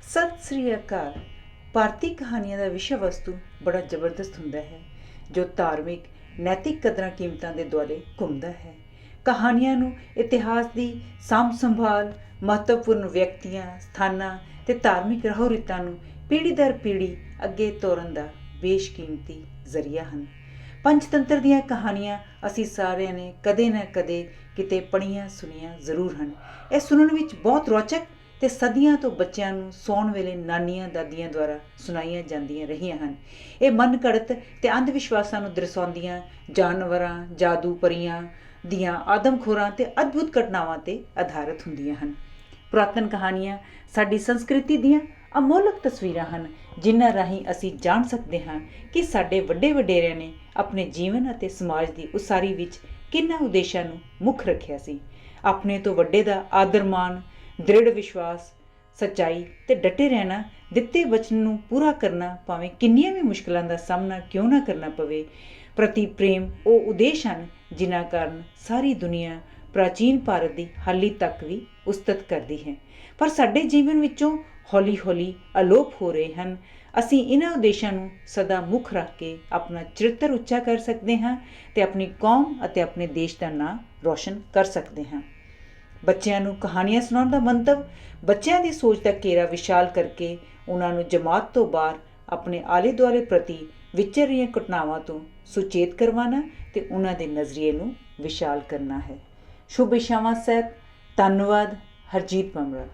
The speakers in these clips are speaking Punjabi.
ਸਤਿ ਸ੍ਰੀ ਅਕਾਲ। ਭਾਰਤੀ ਕਹਾਣੀਆਂ ਦਾ ਵਿਸ਼ਾ ਵਸਤੂ ਬੜਾ ਜ਼ਬਰਦਸਤ ਹੁੰਦਾ ਹੈ, ਜੋ ਧਾਰਮਿਕ ਨੈਤਿਕ ਕਦਰਾਂ ਕੀਮਤਾਂ ਦੇ ਦੁਆਲੇ ਘੁੰਮਦਾ ਹੈ। ਕਹਾਣੀਆਂ ਨੂੰ ਇਤਿਹਾਸ ਦੀ ਸਾਂਭ ਸੰਭਾਲ, ਮਹੱਤਵਪੂਰਨ ਵਿਅਕਤੀਆਂ, ਸਥਾਨਾਂ ਅਤੇ ਧਾਰਮਿਕ ਰਹੋ ਰੀਤਾਂ ਨੂੰ ਪੀੜ੍ਹੀ ਦਰ ਪੀੜ੍ਹੀ ਅੱਗੇ ਤੋਰਨ ਦਾ ਬੇਸ਼ਕੀਮਤੀ ਜ਼ਰੀਆ ਹਨ। ਪੰਚਤੰਤਰ ਦੀਆਂ ਕਹਾਣੀਆਂ ਅਸੀਂ ਸਾਰਿਆਂ ਨੇ ਕਦੇ ਨਾ ਕਦੇ ਕਿਤੇ ਪੜ੍ਹੀਆਂ ਸੁਣੀਆਂ ਜ਼ਰੂਰ ਹਨ। ਇਹ ਸੁਣਨ ਵਿੱਚ ਬਹੁਤ ਰੌਚਕ ਅਤੇ ਸਦੀਆਂ ਤੋਂ ਬੱਚਿਆਂ ਨੂੰ ਸੌਣ ਵੇਲੇ ਨਾਨੀਆਂ ਦਾਦੀਆਂ ਦੁਆਰਾ ਸੁਣਾਈਆਂ ਜਾਂਦੀਆਂ ਰਹੀਆਂ ਹਨ। ਇਹ ਮਨ ਘੜਤ ਅਤੇ ਅੰਧ ਵਿਸ਼ਵਾਸਾਂ ਨੂੰ ਦਰਸਾਉਂਦੀਆਂ ਜਾਨਵਰਾਂ, ਜਾਦੂ ਪਰੀਆਂ ਦੀਆਂ ਆਦਮਖੋਰਾਂ ਅਤੇ ਅਦਭੁਤ ਘਟਨਾਵਾਂ 'ਤੇ ਆਧਾਰਿਤ ਹੁੰਦੀਆਂ ਹਨ। ਪੁਰਾਤਨ ਕਹਾਣੀਆਂ ਸਾਡੀ ਸੰਸਕ੍ਰਿਤੀ ਦੀਆਂ ਅਮੋਲਕ ਤਸਵੀਰਾਂ ਹਨ, ਜਿਨ੍ਹਾਂ ਰਾਹੀਂ ਅਸੀਂ ਜਾਣ ਸਕਦੇ ਹਾਂ ਕਿ ਸਾਡੇ ਵੱਡੇ ਵਡੇਰਿਆਂ ਨੇ ਆਪਣੇ ਜੀਵਨ ਅਤੇ ਸਮਾਜ ਦੀ ਉਸਾਰੀ ਵਿੱਚ ਕਿੰਨਾਂ ਉਦੇਸ਼ਾਂ ਨੂੰ ਮੁੱਖ ਰੱਖਿਆ ਸੀ। ਆਪਣੇ ਤੋਂ ਵੱਡੇ ਦਾ ਆਦਰ ਮਾਣ, ਦ੍ਰਿੜ ਵਿਸ਼ਵਾਸ, ਸੱਚਾਈ ਅਤੇ ਡਟੇ ਰਹਿਣਾ, ਦਿੱਤੇ ਵਚਨ ਨੂੰ ਪੂਰਾ ਕਰਨਾ ਭਾਵੇਂ ਕਿੰਨੀਆਂ ਵੀ ਮੁਸ਼ਕਿਲਾਂ ਦਾ ਸਾਹਮਣਾ ਕਿਉਂ ਨਾ ਕਰਨਾ ਪਵੇ, ਪ੍ਰਤੀ ਪ੍ਰੇਮ ਉਹ ਉਦੇਸ਼ ਹਨ ਜਿਨ੍ਹਾਂ ਕਾਰਨ ਸਾਰੀ ਦੁਨੀਆ ਪ੍ਰਾਚੀਨ ਭਾਰਤ ਦੀ ਹਾਲੀ ਤੱਕ ਵੀ ਉਸਤਤ ਕਰਦੀ ਹੈ, ਪਰ ਸਾਡੇ ਜੀਵਨ ਵਿੱਚੋਂ ਹੌਲੀ ਹੌਲੀ ਅਲੋਪ ਹੋ ਰਹੇ ਹਨ। ਅਸੀਂ ਇਹਨਾਂ ਉਦੇਸ਼ਾਂ ਨੂੰ ਸਦਾ ਮੁੱਖ ਰੱਖ ਕੇ ਆਪਣਾ ਚਰਿੱਤਰ ਉੱਚਾ ਕਰ ਸਕਦੇ ਹਾਂ ਅਤੇ ਆਪਣੀ ਕੌਮ ਅਤੇ ਆਪਣੇ ਦੇਸ਼ ਦਾ ਨਾਂ ਰੌਸ਼ਨ ਕਰ ਸਕਦੇ ਹਾਂ। ਬੱਚਿਆਂ ਨੂੰ ਕਹਾਣੀਆਂ ਸੁਣਾਉਣ ਦਾ ਮੰਤਵ ਬੱਚਿਆਂ ਦੀ ਸੋਚ ਦਾ ਘੇਰਾ ਵਿਸ਼ਾਲ ਕਰਕੇ ਉਹਨਾਂ ਨੂੰ ਜਮਾਤ ਤੋਂ ਬਾਹਰ ਆਪਣੇ ਆਲੇ ਦੁਆਲੇ ਪ੍ਰਤੀ ਵਿਚਰ ਰਹੀਆਂ ਘਟਨਾਵਾਂ ਤੋਂ ਸੁਚੇਤ ਕਰਵਾਉਣਾ ਅਤੇ ਉਹਨਾਂ ਦੇ ਨਜ਼ਰੀਏ ਨੂੰ ਵਿਸ਼ਾਲ ਕਰਨਾ ਹੈ। ਸ਼ੁਭ ਇਛਾਵਾਂ ਸਹਿਤ ਧੰਨਵਾਦ। ਹਰਜੀਤ ਪੰਮਰਾ।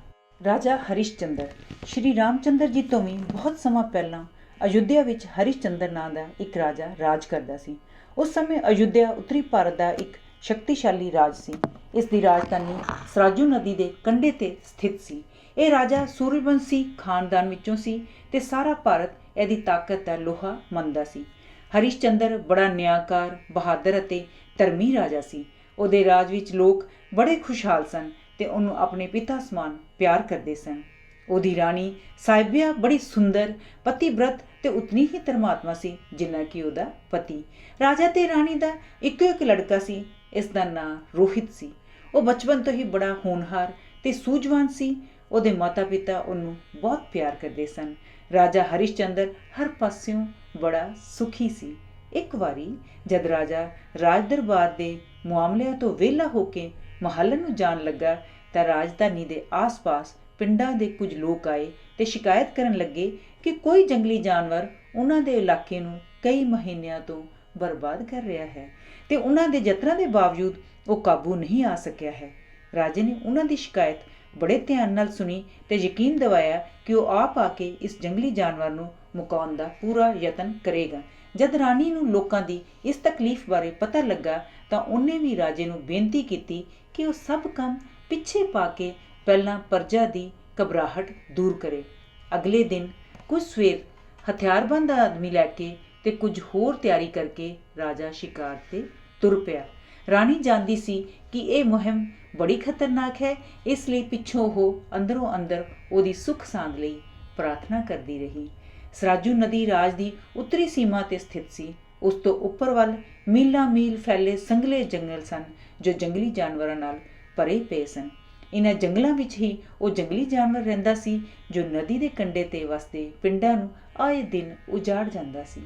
ਰਾਜਾ ਹਰੀਸ਼ ਚੰਦਰ ਸ਼੍ਰੀ ਰਾਮ ਚੰਦਰ ਜੀ ਤੋਂ ਵੀ ਬਹੁਤ ਸਮਾਂ ਪਹਿਲਾਂ ਅਯੁੱਧਿਆ ਵਿੱਚ ਹਰੀਸ਼ ਚੰਦਰ ਨਾਂ ਦਾ ਇੱਕ ਰਾਜਾ ਰਾਜ ਕਰਦਾ ਸੀ। ਉਸ ਸਮੇਂ ਅਯੁੱਧਿਆ ਉੱਤਰੀ ਭਾਰਤ ਦਾ ਇੱਕ ਸ਼ਕਤੀਸ਼ਾਲੀ ਰਾਜ ਸੀ। ਇਸ ਦੀ ਰਾਜਧਾਨੀ ਸਰਾਜੂ ਨਦੀ ਦੇ ਕੰਢੇ 'ਤੇ ਸਥਿਤ ਸੀ। ਇਹ ਰਾਜਾ ਸੂਰਯਵੰਸ਼ੀ ਖਾਨਦਾਨ ਵਿੱਚੋਂ ਸੀ ਅਤੇ ਸਾਰਾ ਭਾਰਤ ਇਹਦੀ ਤਾਕਤ ਦਾ ਲੋਹਾ ਮੰਨਦਾ ਸੀ। ਹਰੀਸ਼ ਚੰਦਰ ਬੜਾ ਨਿਆਂਕਾਰ, ਬਹਾਦਰ ਅਤੇ ਧਰਮੀ ਰਾਜਾ ਸੀ। ਉਹਦੇ ਰਾਜ ਵਿੱਚ ਲੋਕ ਬੜੇ ਖੁਸ਼ਹਾਲ ਸਨ ਅਤੇ ਉਹਨੂੰ ਆਪਣੇ ਪਿਤਾ ਸਮਾਨ ਪਿਆਰ ਕਰਦੇ ਸਨ। ਉਹਦੀ ਰਾਣੀ ਸਾਹਿਬਿਆ ਬੜੀ ਸੁੰਦਰ, ਪਤੀਬ੍ਰਤ ਅਤੇ ਉਤਨੀ ਹੀ ਧਰਮਾਤਮਾ ਸੀ ਜਿੰਨਾ ਕਿ ਉਹਦਾ ਪਤੀ। ਰਾਜਾ ਤੇ ਰਾਣੀ ਦਾ ਇੱਕੋ ਇੱਕ ਲੜਕਾ ਸੀ। ਇਸ ਦਾ ਨਾਂ ਰੋਹਿਤ ਸੀ। ਉਹ ਬਚਪਨ ਤੋਂ ਹੀ ਬੜਾ ਹੋਣਹਾਰ ਅਤੇ ਸੂਝਵਾਨ ਸੀ। ਉਹਦੇ ਮਾਤਾ ਪਿਤਾ ਉਹਨੂੰ ਬਹੁਤ ਪਿਆਰ ਕਰਦੇ ਸਨ। ਰਾਜਾ ਹਰੀਸ਼ ਚੰਦਰ ਹਰ ਪਾਸਿਓਂ ਬੜਾ ਸੁਖੀ ਸੀ। ਇੱਕ ਵਾਰੀ ਜਦ ਰਾਜਾ ਰਾਜ ਦਰਬਾਰ ਦੇ ਮੁਆਮਲਿਆਂ ਤੋਂ ਵਿਹਲਾ ਹੋ ਕੇ ਮਹੱਲ ਨੂੰ ਜਾਣ ਲੱਗਾ ਤਾਂ ਰਾਜਧਾਨੀ ਦੇ ਆਸ-ਪਾਸ ਪਿੰਡਾਂ ਦੇ ਕੁਝ ਲੋਕ ਆਏ ਅਤੇ ਸ਼ਿਕਾਇਤ ਕਰਨ ਲੱਗੇ ਕਿ ਕੋਈ ਜੰਗਲੀ ਜਾਨਵਰ ਉਹਨਾਂ ਦੇ ਇਲਾਕੇ ਨੂੰ ਕਈ ਮਹੀਨਿਆਂ ਤੋਂ ਬਰਬਾਦ ਕਰ ਰਿਹਾ ਹੈ ਅਤੇ ਉਹਨਾਂ ਦੇ ਯਤਨਾਂ ਦੇ ਬਾਵਜੂਦ ਉਹ ਕਾਬੂ ਨਹੀਂ ਆ ਸਕਿਆ ਹੈ। ਰਾਜੇ ਨੇ ਉਹਨਾਂ ਦੀ ਸ਼ਿਕਾਇਤ ਬੜੇ ਧਿਆਨ ਨਾਲ ਸੁਣੀ ਅਤੇ ਯਕੀਨ ਦਿਵਾਇਆ ਕਿ ਉਹ ਆਪ ਆ ਕੇ ਇਸ ਜੰਗਲੀ ਜਾਨਵਰ ਨੂੰ ਮੁਕਾਉਣ ਦਾ ਪੂਰਾ ਯਤਨ ਕਰੇਗਾ। ਜਦ ਰਾਣੀ ਨੂੰ ਲੋਕਾਂ ਦੀ ਇਸ ਤਕਲੀਫ ਬਾਰੇ ਪਤਾ ਲੱਗਾ ਤਾਂ ਉਹਨੇ ਵੀ ਰਾਜੇ ਨੂੰ ਬੇਨਤੀ ਕੀਤੀ ਕਿ ਉਹ ਸਭ ਕੰਮ ਪਿੱਛੇ ਪਾ ਕੇ ਪਹਿਲਾਂ ਪਰਜਾ ਦੀ ਘਬਰਾਹਟ ਦੂਰ ਕਰੇ। ਅਗਲੇ ਦਿਨ ਕੁਝ ਸਵੇਰ ਹਥਿਆਰਬੰਦ ਆਦਮੀ ਲੈ ਕੇ ਅਤੇ ਕੁਝ ਹੋਰ ਤਿਆਰੀ ਕਰਕੇ ਰਾਜਾ ਸ਼ਿਕਾਰ 'ਤੇ ਤੁਰ ਪਿਆ। ਰਾਣੀ ਜਾਣਦੀ ਸੀ ਕਿ ਇਹ ਮੁਹਿੰਮ ਬੜੀ ਖਤਰਨਾਕ ਹੈ, ਇਸ ਲਈ ਪਿੱਛੋਂ ਉਹ ਅੰਦਰੋਂ ਅੰਦਰ ਉਹਦੀ ਸੁੱਖ ਸਾਂਦ ਲਈ ਪ੍ਰਾਰਥਨਾ ਕਰਦੀ ਰਹੀ। ਸਰਾਜੂ ਨਦੀ ਰਾਜ ਦੀ ਉੱਤਰੀ ਸੀਮਾ 'ਤੇ ਸਥਿਤ ਸੀ। ਉਸ ਤੋਂ ਉੱਪਰ ਵੱਲ ਮੀਲਾਂ ਮੀਲ ਫੈਲੇ ਸੰਘਲੇ ਜੰਗਲ ਸਨ ਜੋ ਜੰਗਲੀ ਜਾਨਵਰਾਂ ਨਾਲ ਭਰੇ ਪਏ ਸਨ। ਇਹਨਾਂ ਜੰਗਲਾਂ ਵਿੱਚ ਹੀ ਉਹ ਜੰਗਲੀ ਜਾਨਵਰ ਰਹਿੰਦਾ ਸੀ ਜੋ ਨਦੀ ਦੇ ਕੰਢੇ 'ਤੇ ਵਸਦੇ ਪਿੰਡਾਂ ਨੂੰ ਆਏ ਦਿਨ ਉਜਾੜ ਜਾਂਦਾ ਸੀ।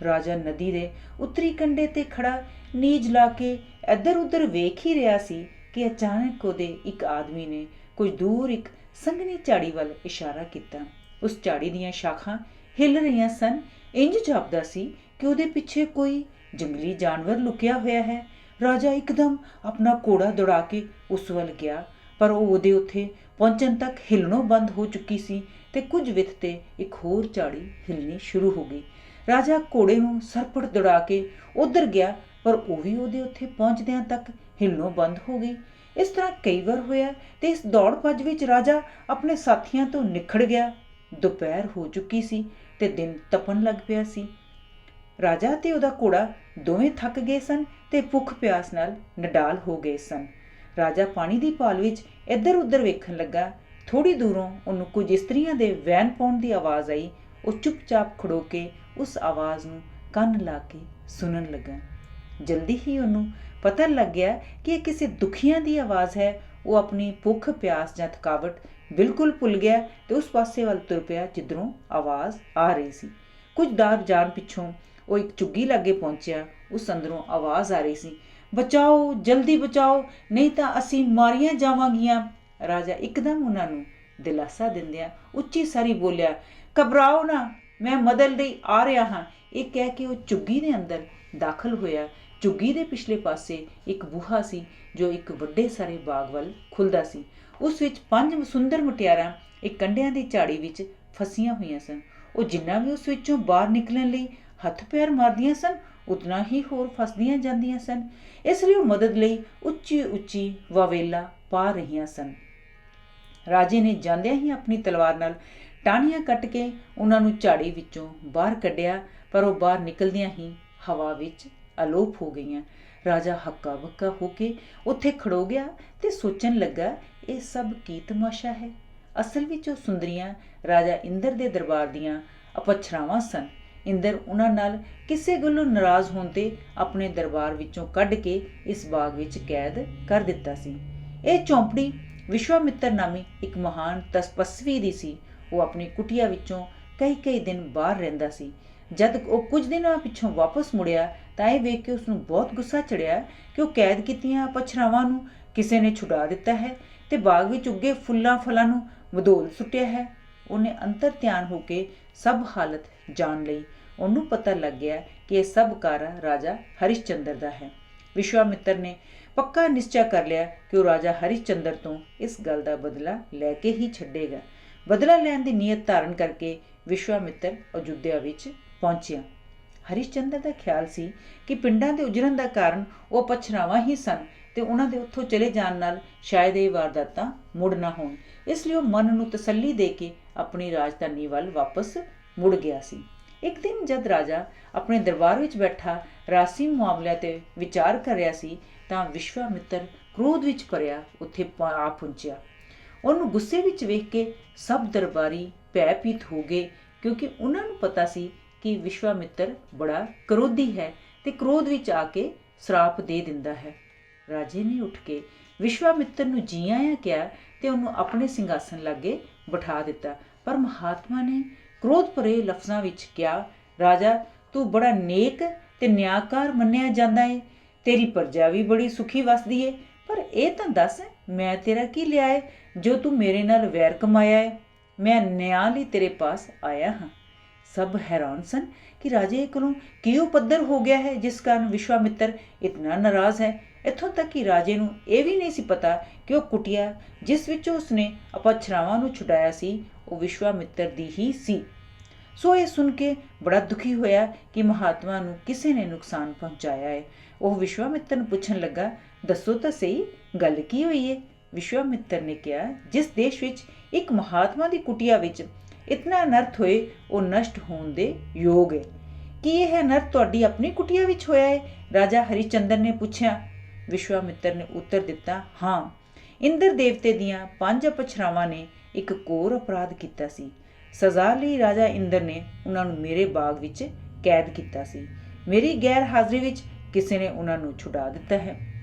ਰਾਜਾ ਨਦੀ ਦੇ ਉੱਤਰੀ ਕੰਢੇ 'ਤੇ ਖੜਾ ਨੀਝ ਲਾ ਕੇ ਇੱਧਰ ਉੱਧਰ ਵੇਖ ਹੀ ਰਿਹਾ ਸੀ ਕਿ ਅਚਾਨਕ ਉਹਦੇ ਇੱਕ ਆਦਮੀ ਨੇ ਕੁਝ ਦੂਰ ਇੱਕ ਸੰਘਣੀ ਝਾੜੀ ਵੱਲ ਇਸ਼ਾਰਾ ਕੀਤਾ। ਉਸ ਝਾੜੀ ਦੀਆਂ ਸ਼ਾਖਾਂ ਹਿੱਲ ਰਹੀਆਂ ਸਨ। ਇੰਝ ਜਾਪਦਾ ਸੀ ਕਿ ਉਹਦੇ ਪਿੱਛੇ ਕੋਈ ਜੰਗਲੀ ਜਾਨਵਰ ਲੁਕਿਆ ਹੋਇਆ ਹੈ। ਰਾਜਾ ਇੱਕਦਮ ਆਪਣਾ ਘੋੜਾ ਦੌੜਾ ਕੇ ਉਸ ਵੱਲ ਗਿਆ, ਪਰ ਉਹ ਉਹਦੇ ਉੱਥੇ ਪਹੁੰਚਣ ਤੱਕ ਹਿੱਲਣੋਂ ਬੰਦ ਹੋ ਚੁੱਕੀ ਸੀ ਅਤੇ ਕੁਝ ਵਿੱਥ 'ਤੇ ਇੱਕ ਹੋਰ ਝਾੜੀ ਹਿੱਲਣੀ ਸ਼ੁਰੂ ਹੋ ਗਈ। ਰਾਜਾ ਘੋੜੇ ਨੂੰ ਸਰਪਟ ਦੌੜਾ ਕੇ ਉੱਧਰ ਗਿਆ, ਪਰ ਉਹ ਵੀ ਉਹਦੇ ਉੱਥੇ ਪਹੁੰਚਦਿਆਂ ਤੱਕ ਹਿੱਲਣੋਂ ਬੰਦ ਹੋ ਗਈ। ਇਸ ਤਰ੍ਹਾਂ ਕਈ ਵਾਰ ਹੋਇਆ ਅਤੇ ਇਸ ਦੌੜ ਭੱਜ ਵਿੱਚ ਰਾਜਾ ਆਪਣੇ ਸਾਥੀਆਂ ਤੋਂ ਨਿਖੜ ਗਿਆ। ਦੁਪਹਿਰ ਹੋ ਚੁੱਕੀ ਸੀ ਅਤੇ ਦਿਨ ਤਪਣ ਲੱਗ ਪਿਆ ਸੀ। ਰਾਜਾ ਅਤੇ ਉਹਦਾ ਘੋੜਾ ਦੋਵੇਂ ਥੱਕ ਗਏ ਸਨ ਅਤੇ ਭੁੱਖ ਪਿਆਸ ਨਾਲ ਨਡਾਲ ਹੋ ਗਏ ਸਨ। ਰਾਜਾ ਪਾਣੀ ਦੀ ਭਾਲ ਵਿੱਚ ਇੱਧਰ ਉੱਧਰ ਵੇਖਣ ਲੱਗਾ। ਥੋੜ੍ਹੀ ਦੂਰੋਂ ਉਹਨੂੰ ਕੁਝ ਇਸਤਰੀਆਂ ਦੇ ਵੈਨ ਪਾਉਣ ਦੀ ਆਵਾਜ਼ ਆਈ। ਉਹ ਚੁੱਪਚਾਪ ਖੜੋ ਕੇ ਉਸ ਆਵਾਜ਼ ਨੂੰ ਕੰਨ ਲਾ ਕੇ ਸੁਣਨ ਲੱਗਾ। ਜਲਦੀ ਹੀ ਉਹਨੂੰ ਪਤਾ ਲੱਗ ਗਿਆ ਕਿ ਇਹ ਕਿਸੇ ਦੁਖੀਆਂ ਦੀ ਆਵਾਜ਼ ਹੈ। ਉਹ ਆਪਣੀ ਭੁੱਖ ਪਿਆਸ ਜਾਂ ਥਕਾਵਟ ਬਿਲਕੁਲ ਭੁੱਲ ਗਿਆ ਤੇ ਉਸ ਪਾਸੇ ਵੱਲ ਤੁਰ ਪਿਆ ਜਿੱਧਰੋਂ ਆਵਾਜ਼ ਆ ਰਹੀ ਸੀ। ਕੁਝ ਦਾਰ ਜਾਣ ਪਿੱਛੋਂ ਉਹ ਇੱਕ ਝੁੱਗੀ ਲਾਗੇ ਪਹੁੰਚਿਆ। ਉਸ ਅੰਦਰੋਂ ਆਵਾਜ਼ ਆ ਰਹੀ ਸੀ, ਬਚਾਓ, ਜਲਦੀ ਬਚਾਓ, ਨਹੀਂ ਤਾਂ ਅਸੀਂ ਮਾਰੀਆਂ ਜਾਵਾਂਗੀਆਂ। ਰਾਜਾ ਇੱਕਦਮ ਉਹਨਾਂ ਨੂੰ ਦਿਲਾਸਾ ਦਿੰਦਿਆਂ ਉੱਚੀ ਸਾਰੀ ਬੋਲਿਆ, ਘਬਰਾਓ ਨਾ, ਮੈਂ ਮਦਦ ਲਈ ਆ ਰਿਹਾ ਹਾਂ। ਇਹ ਕਹਿ ਕੇ ਉਹ ਝੁੱਗੀ ਦੇ ਅੰਦਰ ਦਾਖਲ ਹੋਇਆ। ਝੁੱਗੀ ਦੇ ਪਿਛਲੇ ਪਾਸੇ ਇੱਕ ਬੂਹਾ ਸੀ ਜੋ ਇੱਕ ਵੱਡੇ ਸਾਰੇ ਬਾਗ ਵੱਲ ਖੁੱਲਦਾ ਸੀ। ਉਸ ਵਿੱਚ 5 ਸੁੰਦਰ ਮੁਟਿਆਰਾਂ ਇੱਕ ਕੰਢਿਆਂ ਦੀ ਝਾੜੀ ਵਿੱਚ ਫਸੀਆਂ ਹੋਈਆਂ ਸਨ। ਉਹ ਜਿੰਨਾ ਵੀ ਉਸ ਵਿੱਚੋਂ ਬਾਹਰ ਨਿਕਲਣ ਲਈ ਹੱਥ ਪੈਰ ਮਾਰਦੀਆਂ ਸਨ, ਉਤਨਾ ਹੀ ਹੋਰ ਫਸਦੀਆਂ ਜਾਂਦੀਆਂ ਸਨ। ਇਸ ਲਈ ਉਹ ਮਦਦ ਲਈ ਉੱਚੀ ਉੱਚੀ ਵਾਵੇਲਾ ਪਾ ਰਹੀਆਂ ਸਨ। ਰਾਜੇ ਨੇ ਜਾਂਦਿਆਂ ਹੀ ਆਪਣੀ ਤਲਵਾਰ ਨਾਲ ਟਾਹਣੀਆਂ ਕੱਟ ਕੇ ਉਹਨਾਂ ਨੂੰ ਝਾੜੀ ਵਿੱਚੋਂ ਬਾਹਰ ਕੱਢਿਆ, ਪਰ ਉਹ ਬਾਹਰ ਨਿਕਲਦਿਆਂ ਹੀ ਹਵਾ ਵਿੱਚ ਅਲੋਪ ਹੋ ਗਈਆਂ। ਰਾਜਾ ਹੱਕਾ ਬੱਕਾ ਹੋ ਕੇ ਉੱਥੇ ਖੜੋ ਗਿਆ ਤੇ ਸੋਚਣ ਲੱਗਾ, ਇਹ ਸਭ ਕੀ ਤਮਾਸ਼ਾ ਹੈ। ਅਸਲ ਵਿੱਚ ਉਹ ਸੁੰਦਰੀਆਂ ਰਾਜਾ ਇੰਦਰ ਦੇ ਦਰਬਾਰ ਦੀਆਂ ਅਪੱਛਰਾਵਾਂ ਸਨ। ਇੰਦਰ ਉਹਨਾਂ ਨਾਲ ਕਿਸੇ ਗੱਲੋਂ ਨਾਰਾਜ਼ ਹੋਣ ਤੇ ਆਪਣੇ ਦਰਬਾਰ ਵਿੱਚੋਂ ਕੱਢ ਕੇ ਇਸ ਬਾਗ ਵਿੱਚ ਕੈਦ ਕਰ ਦਿੱਤਾ ਸੀ। ਇਹ ਝੌਂਪੜੀ ਵਿਸ਼ਵਾਮਿੱਤਰ ਨਾਮੀ ਇੱਕ ਮਹਾਨ ਤਪਸਵੀ ਦੀ ਸੀ। ਉਹ ਆਪਣੀ ਕੁਟੀਆ ਵਿੱਚੋਂ ਕਈ ਦਿਨ ਬਾਹਰ ਰਹਿੰਦਾ ਸੀ। ਜਦ ਉਹ ਕੁਝ ਦਿਨਾਂ ਪਿੱਛੋਂ ਵਾਪਸ ਮੁੜਿਆ ਤਾਂ ਇਹ ਵੇਖ ਕੇ ਉਸਨੂੰ ਬਹੁਤ ਗੁੱਸਾ ਚੜਿਆ ਕਿ ਉਹ ਕੈਦ ਕੀਤੀਆਂ ਅਪੱਛਰਾਵਾਂ ਨੂੰ ਕਿਸੇ ਨੇ ਛੁਡਾ ਦਿੱਤਾ ਹੈ ਤੇ ਬਾਗ ਵਿੱਚ ਉੱਗੇ ਫੁੱਲਾਂ ਫਲਾਂ ਨੂੰ ਵਧੋਲ ਸੁੱਟਿਆ ਹੈ। ਉਹਨੇ ਅੰਤਰ ਧਿਆਨ ਹੋ ਕੇ ਸਭ ਹਾਲਤ ਜਾਣ ਲਈ। ਉਹਨੂੰ ਪਤਾ ਲੱਗ ਗਿਆ ਕਿ ਇਹ ਸਭ ਕਾਰਾ ਰਾਜਾ ਹਰਿਸ਼ਚੰਦਰ ਦਾ ਹੈ। ਵਿਸ਼ਵਾਮਿੱਤਰ ਨੇ ਪੱਕਾ ਨਿਸ਼ਚਾ ਕਰ ਲਿਆ ਕਿ ਉਹ ਰਾਜਾ ਹਰਿਸ਼ਚੰਦਰ ਤੋਂ ਇਸ ਗੱਲ ਦਾ ਬਦਲਾ ਲੈ ਕੇ ਹੀ ਛੱਡੇਗਾ। ਬਦਲਾ ਲੈਣ ਦੀ ਨੀਅਤ ਧਾਰਨ ਕਰਕੇ ਵਿਸ਼ਵਾਮਿੱਤਰ ਅਯੁੱਧਿਆ ਵਿੱਚ ਪਹੁੰਚਿਆ। ਹਰਿਸ਼ਚੰਦਰ ਦਾ ਖਿਆਲ ਸੀ ਕਿ ਪਿੰਡਾਂ ਦੇ ਉਜੜਨ ਦਾ ਕਾਰਨ ਉਹ ਅਪੱਛਰਾਵਾਂ ਹੀ ਸਨ ਤੇ ਉਹਨਾਂ ਦੇ ਉੱਥੋਂ ਚਲੇ ਜਾਣ ਨਾਲ ਸ਼ਾਇਦ ਇਹ ਵਾਰਦਾਤਾਂ ਮੁੜ ਨਾ ਹੋਣ। ਇਸ ਲਈ ਉਹ ਮਨ ਨੂੰ ਤਸੱਲੀ ਦੇ ਕੇ ਆਪਣੀ ਰਾਜਧਾਨੀ ਵੱਲ ਵਾਪਸ ਮੁੜ ਗਿਆ ਸੀ। ਇੱਕ ਦਿਨ ਜਦ ਰਾਜਾ ਆਪਣੇ ਦਰਬਾਰ ਵਿੱਚ ਬੈਠਾ ਰਾਜਸੀ ਮਾਮਲਿਆਂ ਤੇ ਵਿਚਾਰ ਕਰ ਰਿਹਾ ਸੀ ਤਾਂ ਵਿਸ਼ਵਾਮਿੱਤਰ ਕ੍ਰੋਧ ਵਿੱਚ ਭਰਿਆ ਉੱਥੇ ਆ ਪਹੁੰਚਿਆ। ਉਹਨੂੰ ਗੁੱਸੇ ਵਿੱਚ ਵੇਖ ਕੇ ਸਭ ਦਰਬਾਰੀ ਭੈਭੀਤ ਹੋ ਗਏ, ਕਿਉਂਕਿ ਉਹਨਾਂ ਨੂੰ ਪਤਾ ਸੀ ਕਿ ਵਿਸ਼ਵਾਮਿੱਤਰ ਬੜਾ ਕਰੋਧੀ ਹੈ ਤੇ ਕ੍ਰੋਧ ਵਿੱਚ ਆ ਕੇ ਸਰਾਪ ਦੇ ਦਿੰਦਾ ਹੈ। ਰਾਜੇ ਨੇ ਉੱਠ ਕੇ ਵਿਸ਼ਵਾਮਿੱਤਰ ਨੂੰ ਜੀ ਆਇਆਂ ਕਿਹਾ ਤੇ ਉਹਨੂੰ ਆਪਣੇ ਸਿੰਘਾਸਨ ਲਾਗੇ ਬਿਠਾ ਦਿੱਤਾ। ਪਰ ਮਹਾਤਮਾ ਨੇ ਕ੍ਰੋਧ ਭਰੇ ਲਫ਼ਜ਼ਾਂ ਵਿੱਚ ਕਿਹਾ, ਰਾਜਾ, ਤੂੰ ਬੜਾ ਨੇਕ ਤੇ ਨਿਆਂਕਾਰ ਮੰਨਿਆ ਜਾਂਦਾ ਏ। ਤੇਰੀ ਪ੍ਰਜਾ ਵੀ ਬੜੀ ਸੁਖੀ ਵਸਦੀ ਏ, ਪਰ ਇਹ ਤਾਂ ਦੱਸ, ਮੈਂ ਤੇਰਾ ਕੀ ਲਿਆ ਏ ਜੋ ਤੂੰ ਮੇਰੇ ਨਾਲ ਵੈਰ ਕਮਾਇਆ ਏ। ਮੈਂ ਨਿਆਂ ਲਈ ਤੇਰੇ ਪਾਸ ਆਇਆ ਹਾਂ। ਸਭ ਹੈਰਾਨ ਸਨ ਕਿ ਰਾਜੇ ਕੋਲੋਂ ਕਿਉਂ ਪੱਧਰ ਹੋ ਗਿਆ ਹੈ ਜਿਸ ਕਾਰਨ ਵਿਸ਼ਵਾਮਿੱਤਰ ਇਤਨਾ ਨਾਰਾਜ਼ ਹੈ। ਇੱਥੋਂ ਤੱਕ ਕਿ ਰਾਜੇ ਨੂੰ ਇਹ ਵੀ ਨਹੀਂ ਸੀ ਪਤਾ ਕਿ ਉਹ ਕੁਟੀਆ ਜਿਸ ਵਿੱਚੋਂ ਉਸਨੇ ਅਪੱਛਰਾਵਾਂ ਨੂੰ ਛੁਡਾਇਆ ਸੀ ਉਹ ਵਿਸ਼ਵਾਮਿੱਤਰ ਦੀ ਹੀ ਸੀ। ਸੋ ਇਹ ਸੁਣ ਕੇ ਬੜਾ ਦੁਖੀ ਹੋਇਆ ਕਿ ਮਹਾਤਮਾ ਨੂੰ ਕਿਸੇ ਨੇ ਨੁਕਸਾਨ ਪਹੁੰਚਾਇਆ ਹੈ। ਉਹ ਵਿਸ਼ਵਾਮਿੱਤਰ ਨੂੰ ਪੁੱਛਣ ਲੱਗਾ, ਦੱਸੋ ਤਾਂ ਸਹੀ, ਗੱਲ ਕੀ ਹੋਈ ਹੈ। ਵਿਸ਼ਵਾਮਿੱਤਰ ਨੇ ਕਿਹਾ, ਜਿਸ ਦੇਸ਼ ਵਿੱਚ ਇੱਕ ਮਹਾਤਮਾ ਦੀ ਕੁਟੀਆ ਵਿੱਚ ਇਤਨਾ ਅਨਰਥ ਹੋਏ ਉਹ ਨਸ਼ਟ ਹੋਣ ਦੇ ਯੋਗ ਹੈ। ਕੀ ਇਹ ਅਨਰਥ ਤੁਹਾਡੀ ਆਪਣੀ ਕੁਟੀਆ ਵਿੱਚ ਹੋਇਆ ਹੈ? ਰਾਜਾ ਹਰਿਚੰਦਰ ਨੇ ਪੁੱਛਿਆ। ਵਿਸ਼ਵਾਮਿੱਤਰ ਨੇ ਉੱਤਰ ਦਿੱਤਾ, ਹਾਂ, ਇੰਦਰ ਦੇਵਤੇ ਦੀਆਂ 5 ਅਪੱਛਰਾਵਾਂ ਨੇ ਇੱਕ ਘੋਰ ਅਪਰਾਧ ਕੀਤਾ ਸੀ। ਸਜ਼ਾ ਲਈ ਰਾਜਾ ਇੰਦਰ ਨੇ ਉਹਨਾਂ ਨੂੰ ਮੇਰੇ ਬਾਗ ਵਿੱਚ ਕੈਦ ਕੀਤਾ ਸੀ। ਮੇਰੀ ਗੈਰ ਹਾਜ਼ਰੀ ਵਿੱਚ ਕਿਸੇ ਨੇ ਉਹਨਾਂ ਨੂੰ ਛੁਡਾ ਦਿੱਤਾ ਹੈ।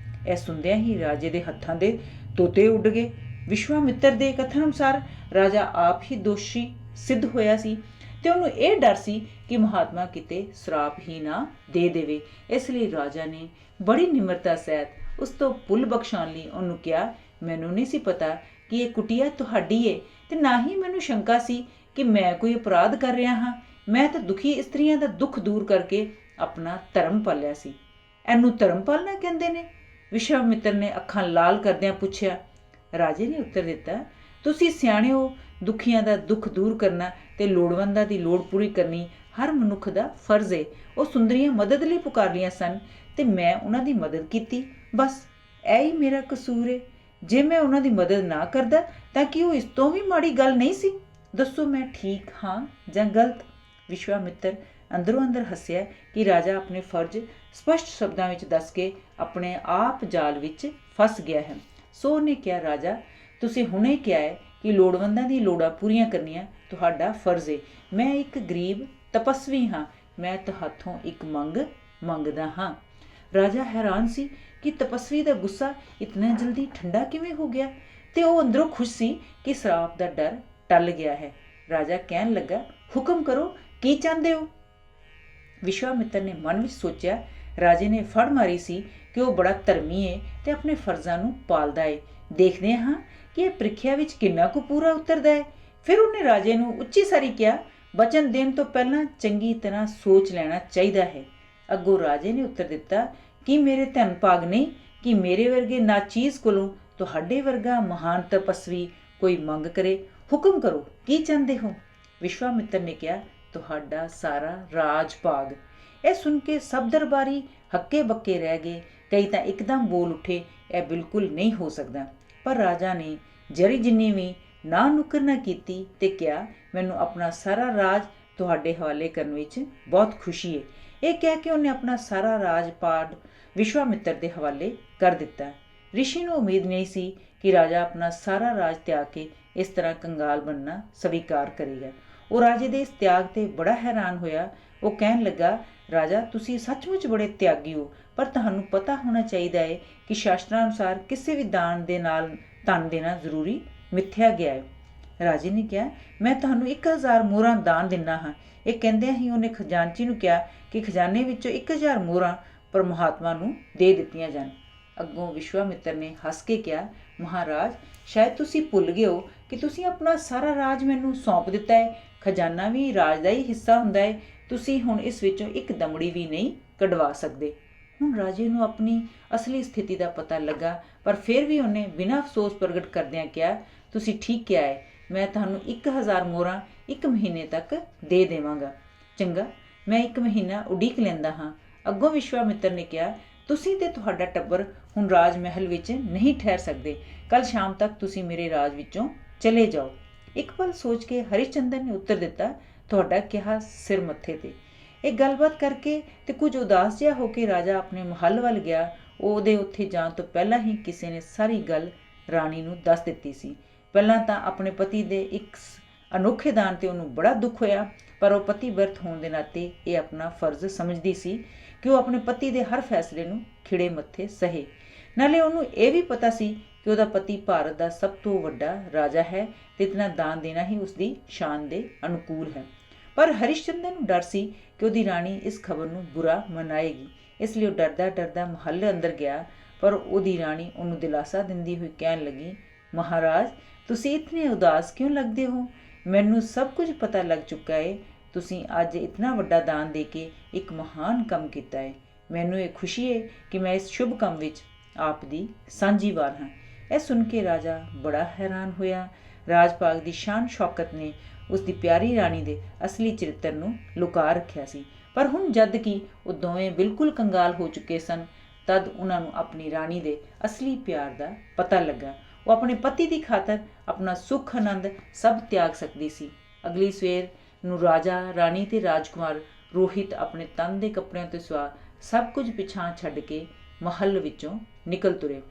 ਇਹ ਸੁਣਦਿਆਂ ਹੀ ਰਾਜੇ ਦੇ ਹੱਥਾਂ ਦੇ ਤੋਤੇ ਉੱਡ ਗਏ। ਵਿਸ਼ਵਾਮਿੱਤਰ ਦੇ ਕਥਨ ਅਨੁਸਾਰ ਰਾਜਾ ਆਪ ਹੀ ਦੋਸ਼ੀ ਸਿੱਧ ਹੋਇਆ ਸੀ ਤੇ ਉਹਨੂੰ ਇਹ ਡਰ ਸੀ ਕਿ ਮਹਾਤਮਾ ਕਿਤੇ ਸਰਾਪ ਹੀ ਨਾ ਦੇ ਦੇਵੇ। ਇਸ ਲਈ ਰਾਜਾ ਨੇ ਬੜੀ ਨਿਮਰਤਾ ਸਹਿਤ ਉਸ ਤੋਂ ਭੁੱਲ ਬਖਸ਼ਾਉਣ ਲਈ ਉਹਨੂੰ ਕਿਹਾ, ਮੈਨੂੰ ਨਹੀਂ ਸੀ ਪਤਾ ਕਿ ਇਹ ਕੁਟੀਆ ਤੁਹਾਡੀ ਏ ਤੇ ਨਾ ਹੀ ਮੈਨੂੰ ਸ਼ੰਕਾ ਸੀ ਕਿ ਮੈਂ ਕੋਈ ਅਪਰਾਧ ਕਰ ਰਿਹਾ ਹਾਂ। ਮੈਂ ਤਾਂ ਦੁਖੀ ਇਸਤਰੀਆਂ ਦਾ ਦੁੱਖ ਦੂਰ ਕਰਕੇ ਆਪਣਾ ਧਰਮ ਪਾਲਿਆ ਸੀ। ਇਹਨੂੰ ਧਰਮ ਪਾਲਣਾ ਕਹਿੰਦੇ ਨੇ? ਵਿਸ਼ਵਾਮਿੱਤਰ ਨੇ ਅੱਖਾਂ ਲਾਲ ਕਰਦਿਆਂ ਪੁੱਛਿਆ। ਰਾਜੇ ਨੇ ਉੱਤਰ ਦਿੱਤਾ, ਤੁਸੀਂ ਸਿਆਣੇ ਹੋ, ਦੁਖੀਆਂ ਦਾ ਦੁੱਖ ਦੂਰ ਕਰਨਾ ਤੇ ਲੋੜਵੰਦਾਂ ਦੀ ਲੋੜ ਪੂਰੀ ਕਰਨੀ ਹਰ ਮਨੁੱਖ ਦਾ ਫਰਜ਼ ਏ। ਉਹ ਸੁੰਦਰੀਆਂ ਮਦਦ ਲਈ ਪੁਕਾਰਲੀਆਂ ਸਨ ਤੇ ਮੈਂ ਉਹਨਾਂ ਦੀ ਮਦਦ ਕੀਤੀ, ਬਸ ਇਹ ਹੀ ਮੇਰਾ ਕਸੂਰ ਏ। ਜੇ ਮੈਂ ਉਹਨਾਂ ਦੀ ਮਦਦ ਨਾ ਕਰਦਾ ਤਾਂ ਕੀ ਉਹ ਇਸ ਤੋਂ ਵੀ ਮਾੜੀ ਗੱਲ ਨਹੀਂ ਸੀ? ਦੱਸੋ, ਮੈਂ ਠੀਕ ਹਾਂ ਜਾਂ ਗਲਤ? ਵਿਸ਼ਵਾਮਿੱਤਰ ਅੰਦਰੋਂ ਅੰਦਰ ਹੱਸਿਆ ਕਿ ਰਾਜਾ ਆਪਣੇ ਫਰਜ਼ ਸਪਸ਼ਟ ਸ਼ਬਦਾਂ ਵਿੱਚ ਦੱਸ ਕੇ ਆਪਣੇ ਆਪ ਜਾਲ ਵਿੱਚ ਫਸ ਗਿਆ ਹੈ। ਸੋ ਉਹਨੇ ਕਿਹਾ, ਰਾਜਾ, ਤੁਸੀਂ ਹੁਣੇ ਕਿਹਾ ਹੈ ਕਿ ਲੋੜਵੰਦਾਂ ਦੀ ਲੋੜਾਂ ਪੂਰੀਆਂ ਕਰਨੀਆਂ ਤੁਹਾਡਾ ਫਰਜ਼ ਏ। ਮੈਂ ਇੱਕ ਗਰੀਬ ਤਪਸਵੀ ਹਾਂ, ਮੈਂ ਤੁਹਾਥੋਂ ਇੱਕ ਮੰਗ ਮੰਗਦਾ ਹਾਂ। ਰਾਜਾ ਹੈਰਾਨ ਸੀ ਕਿ ਤਪਸਵੀ ਦਾ ਗੁੱਸਾ ਇਤਨਾ ਜਲਦੀ ਠੰਡਾ ਕਿਵੇਂ ਹੋ ਗਿਆ। ਤੇ ਉਹ ਅੰਦਰੋਂ ਖੁਸ਼ ਸੀ ਕਿ ਸਰਾਪ ਦਾ ਡਰ ਟਲ ਗਿਆ ਹੈ। ਰਾਜਾ ਕਹਿਣ ਲੱਗਾ, ਹੁਕਮ ਕਰੋ, ਕੀ ਚਾਹੁੰਦੇ ਹੋ? ਵਿਸ਼ਵਾਮਿੱਤਰ ਨੇ ਮਨ ਵਿੱਚ ਸੋਚਿਆ, ਰਾਜੇ ਨੇ ਫੜ ਮਾਰੀ ਸੀ ਕਿ ਉਹ ਬੜਾ ਧਰਮੀ ਏ ਤੇ ਆਪਣੇ ਫਰਜ਼ਾਂ ਨੂੰ ਪਾਲਦਾ ਏ। ਦੇਖਦੇ ਹਾਂ ਕਿ ਇਹ ਪ੍ਰੀਖਿਆ ਵਿੱਚ ਕਿੰਨਾ ਕੁ ਪੂਰਾ ਉਤਰਦਾ ਹੈ। ਫਿਰ ਉਹਨੇ ਰਾਜੇ ਨੂੰ ਉੱਚੀ ਸਾਰੀ ਕਿਹਾ, ਵਚਨ ਦੇਣ ਤੋਂ ਪਹਿਲਾਂ ਚੰਗੀ ਤਰ੍ਹਾਂ ਸੋਚ ਲੈਣਾ ਚਾਹੀਦਾ ਹੈ। ਅੱਗੋਂ ਰਾਜੇ ਨੇ ਉੱਤਰ ਦਿੱਤਾ ਕਿ ਮੇਰੇ ਧਨ ਭਾਗ ਨਹੀਂ ਕਿ ਮੇਰੇ ਵਰਗੇ ਨਾਚੀਜ਼ ਕੋਲੋਂ ਤੁਹਾਡੇ ਵਰਗਾ ਮਹਾਨ ਤਪਸਵੀ ਕੋਈ ਮੰਗ ਕਰੇ। ਹੁਕਮ ਕਰੋ, ਕੀ ਚਾਹੁੰਦੇ ਹੋ? ਵਿਸ਼ਵਾਮਿੱਤਰ ਨੇ ਕਿਹਾ, ਤੁਹਾਡਾ ਸਾਰਾ ਰਾਜ ਭਾਗ। ਇਹ ਸੁਣ ਕੇ ਸਭ ਦਰਬਾਰੀ ਹੱਕੇ ਬੱਕੇ ਰਹਿ ਗਏ। ਕਈ ਤਾਂ ਇੱਕਦਮ ਬੋਲ ਉੱਠੇ, ਇਹ ਬਿਲਕੁਲ ਨਹੀਂ ਹੋ ਸਕਦਾ। ਪਰ ਰਾਜਾ ਨੇ ਜਰੀ ਜਿੰਨੀ ਵੀ ਨਾ ਨੁੱਕਰ ਨਾ ਕੀਤੀ ਤੇ ਕਿਹਾ, ਮੈਨੂੰ ਆਪਣਾ ਸਾਰਾ ਰਾਜ ਤੁਹਾਡੇ ਹਵਾਲੇ ਕਰਨ ਵਿੱਚ ਬਹੁਤ ਖੁਸ਼ੀ ਹੈ। ਇਹ ਕਹਿ ਕੇ ਉਹਨੇ ਆਪਣਾ ਸਾਰਾ ਰਾਜ ਪਾਟ ਵਿਸ਼ਵਾਮਿੱਤਰ ਦੇ ਹਵਾਲੇ ਕਰ ਦਿੱਤਾ। ਰਿਸ਼ੀ ਨੂੰ ਉਮੀਦ ਨਹੀਂ ਸੀ ਕਿ ਰਾਜਾ ਆਪਣਾ ਸਾਰਾ ਰਾਜ ਤਿਆਗ ਕੇ ਇਸ ਤਰ੍ਹਾਂ ਕੰਗਾਲ ਬਣਨਾ ਸਵੀਕਾਰ ਕਰੇਗਾ। ਉਹ ਰਾਜੇ ਦੇ ਇਸ ਤਿਆਗ ਤੇ ਬੜਾ ਹੈਰਾਨ ਹੋਇਆ। ਉਹ ਕਹਿਣ ਲੱਗਾ, ਰਾਜਾ ਤੁਸੀਂ ਸੱਚਮੁੱਚ ਬੜੇ ਤਿਆਗੀ ਹੋ, ਪਰ ਤੁਹਾਨੂੰ ਪਤਾ ਹੋਣਾ ਚਾਹੀਦਾ ਹੈ ਕਿ ਸ਼ਾਸਤਰਾਂ ਅਨੁਸਾਰ ਕਿਸੇ ਵੀ ਦਾਨ ਦੇ ਨਾਲ ਧਨ ਦੇਣਾ ਜ਼ਰੂਰੀ ਮਿਥਿਆ ਗਿਆ ਹੈ। ਰਾਜੇ ਨੇ ਕਿਹਾ, ਮੈਂ ਤੁਹਾਨੂੰ 1000 ਮੋਹਰਾਂ ਦਾਨ ਦਿੰਦਾ ਹਾਂ। ਇਹ ਕਹਿੰਦਿਆਂ ਹੀ ਉਹਨੇ ਖਜ਼ਾਨਚੀ ਨੂੰ ਕਿਹਾ ਕਿ ਖਜ਼ਾਨੇ ਵਿੱਚੋਂ 1000 ਮੋਹਰਾਂ ਪਰਮਾਤਮਾ ਨੂੰ ਦੇ ਦਿੱਤੀਆਂ ਜਾਣ। ਅੱਗੋਂ ਵਿਸ਼ਵਾਮਿੱਤਰ ਨੇ ਹੱਸ ਕੇ ਕਿਹਾ, ਮਹਾਰਾਜ ਸ਼ਾਇਦ ਤੁਸੀਂ ਭੁੱਲ ਗਏ ਹੋ ਕਿ ਤੁਸੀਂ ਆਪਣਾ ਸਾਰਾ ਰਾਜ ਮੈਨੂੰ ਸੌਂਪ ਦਿੱਤਾ ਹੈ। ਖਜ਼ਾਨਾ ਵੀ ਰਾਜ ਦਾ ਹੀ ਹਿੱਸਾ ਹੁੰਦਾ ਹੈ। ਤੁਸੀਂ ਹੁਣ ਇਸ ਵਿੱਚੋਂ ਇੱਕ ਦਮੜੀ ਵੀ ਨਹੀਂ ਕਢਵਾ ਸਕਦੇ। ਹੁਣ ਰਾਜੇ ਨੂੰ ਆਪਣੀ ਅਸਲੀ ਸਥਿਤੀ ਦਾ ਪਤਾ ਲੱਗਾ, ਪਰ ਫਿਰ ਵੀ ਉਹਨੇ ਬਿਨਾਂ ਅਫਸੋਸ ਪ੍ਰਗਟ ਕਰਦਿਆਂ ਕਿਹਾ, ਤੁਸੀਂ ਠੀਕ ਕਿਹਾ ਹੈ, ਮੈਂ ਤੁਹਾਨੂੰ 1000 ਮੋਹਰਾਂ 1 ਮਹੀਨੇ ਤੱਕ ਦੇ ਦੇਵਾਂਗਾ। ਚੰਗਾ, ਮੈਂ 1 ਮਹੀਨਾ ਉਡੀਕ ਲੈਂਦਾ ਹਾਂ। ਅੱਗੋਂ ਵਿਸ਼ਵਾਮਿੱਤਰ ਨੇ ਕਿਹਾ, ਤੁਸੀਂ ਤੇ ਤੁਹਾਡਾ ਟੱਬਰ ਹੁਣ ਰਾਜ ਮਹਿਲ ਵਿੱਚ ਨਹੀਂ ਠਹਿਰ ਸਕਦੇ। ਕੱਲ ਸ਼ਾਮ ਤੱਕ ਤੁਸੀਂ ਮੇਰੇ ਰਾਜ ਵਿੱਚੋਂ ਚਲੇ ਜਾਓ। ਇੱਕ ਪਲ ਸੋਚ ਕੇ ਹਰੀਚੰਦਰ ਨੇ ਉੱਤਰ ਦਿੱਤਾ, ਤੁਹਾਡਾ ਕਿਹਾ ਸਿਰ ਮੱਥੇ ਤੇ। ਇਹ ਗੱਲਬਾਤ ਕਰਕੇ ਤੇ ਕੁਝ ਉਦਾਸ ਜਿਹਾ ਹੋ ਕੇ ਰਾਜਾ ਆਪਣੇ ਮਹੱਲ ਵੱਲ ਗਿਆ। ਉਹਦੇ ਉੱਥੇ ਜਾਣ ਤੋਂ ਪਹਿਲਾਂ ਹੀ ਕਿਸੇ ਨੇ ਸਾਰੀ ਗੱਲ ਰਾਣੀ ਨੂੰ ਦੱਸ ਦਿੱਤੀ ਸੀ। ਪਹਿਲਾਂ ਤਾਂ ਆਪਣੇ ਪਤੀ ਦੇ ਇੱਕ ਅਨੋਖੇ ਦਾਨ ਤੇ ਉਹਨੂੰ ਬੜਾ ਦੁੱਖ ਹੋਇਆ, ਪਰ ਉਹ ਪਤੀ ਵਰਤ ਹੋਣ ਦੇ ਨਾਤੇ ਇਹ ਆਪਣਾ ਫਰਜ਼ ਸਮਝਦੀ ਸੀ ਕਿ ਉਹ ਆਪਣੇ ਪਤੀ ਦੇ ਹਰ ਫੈਸਲੇ ਨੂੰ ਖਿੜੇ ਮੱਥੇ ਸਹੇ। ਨਾਲੇ ਉਹਨੂੰ ਇਹ ਵੀ ਪਤਾ ਸੀ ਕਿ ਉਹਦਾ ਪਤੀ ਭਾਰਤ ਦਾ ਸਭ ਤੋਂ ਵੱਡਾ ਰਾਜਾ ਹੈ ਤੇ ਇਤਨਾ ਦਾਨ ਦੇਣਾ ਹੀ ਉਸਦੀ ਸ਼ਾਨ ਦੇ ਅਨੁਕੂਲ ਹੈ। ਪਰ ਹਰੀਸ਼ਚੰਦਰ ਨੂੰ ਡਰ ਸੀ ਕਿ ਉਹਦੀ ਰਾਣੀ ਇਸ ਖਬਰ ਨੂੰ ਬੁਰਾ ਮਨਾਏਗੀ। ਇਸ ਲਈ ਉਹ ਡਰਦਾ ਡਰਦਾ ਮਹੱਲ ਅੰਦਰ ਗਿਆ। ਪਰ ਉਹਦੀ ਰਾਣੀ ਉਹਨੂੰ ਦਿਲਾਸਾ ਦਿੰਦੀ ਹੋਈ ਕਹਿਣ ਲੱਗੀ, ਮਹਾਰਾਜ ਤੁਸੀਂ ਇਤਨੇ ਉਦਾਸ ਕਿਉਂ ਲੱਗਦੇ ਹੋ? ਮੈਨੂੰ ਸਭ ਕੁਝ ਪਤਾ ਲੱਗ ਚੁੱਕਾ ਹੈ। ਤੁਸੀਂ ਅੱਜ ਇਤਨਾ ਵੱਡਾ ਦਾਨ ਦੇ ਕੇ ਇੱਕ ਮਹਾਨ ਕੰਮ ਕੀਤਾ ਹੈ। ਮੈਨੂੰ ਇਹ ਖੁਸ਼ੀ ਹੈ ਕਿ ਮੈਂ ਇਸ ਸ਼ੁਭ ਕੰਮ ਵਿੱਚ ਆਪ ਦੀ ਸਾਂਝੀਵਾਲ ਹਾਂ। ਇਹ ਸੁਣ ਕੇ ਰਾਜਾ ਬੜਾ ਹੈਰਾਨ ਹੋਇਆ। ਰਾਜ ਭਾਗ ਦੀ ਸ਼ਾਨ ਸ਼ੌਕਤ ਨੇ ਉਸ ਦੀ ਪਿਆਰੀ ਰਾਣੀ ਦੇ ਅਸਲੀ ਚਰਿੱਤਰ ਨੂੰ ਲੁਕਾ ਰੱਖਿਆ ਸੀ। ਪਰ ਹੁਣ ਜਦ ਕਿ ਉਹ ਦੋਵੇਂ ਬਿਲਕੁਲ ਕੰਗਾਲ ਹੋ ਚੁੱਕੇ ਸਨ, ਤਦ ਉਹਨਾਂ ਨੂੰ ਆਪਣੀ ਰਾਣੀ ਦੇ ਅਸਲੀ ਪਿਆਰ ਦਾ ਪਤਾ ਲੱਗਾ। ਉਹ ਆਪਣੇ ਪਤੀ ਦੀ ਖਾਤਰ ਆਪਣਾ ਸੁੱਖ ਆਨੰਦ ਸਭ ਤਿਆਗ ਸਕਦੀ ਸੀ। ਅਗਲੀ ਸਵੇਰ ਨੂੰ ਰਾਜਾ, ਰਾਣੀ ਤੇ ਰਾਜਕੁਮਾਰ ਰੋਹਿਤ ਆਪਣੇ ਤਨ ਦੇ ਕੱਪੜਿਆਂ ਤੋਂ ਸਿਵਾ ਸਭ ਕੁਝ ਪਿਛਾਂ ਛੱਡ ਕੇ ਮਹੱਲ ਵਿੱਚੋਂ ਨਿਕਲ ਤੁਰੇ।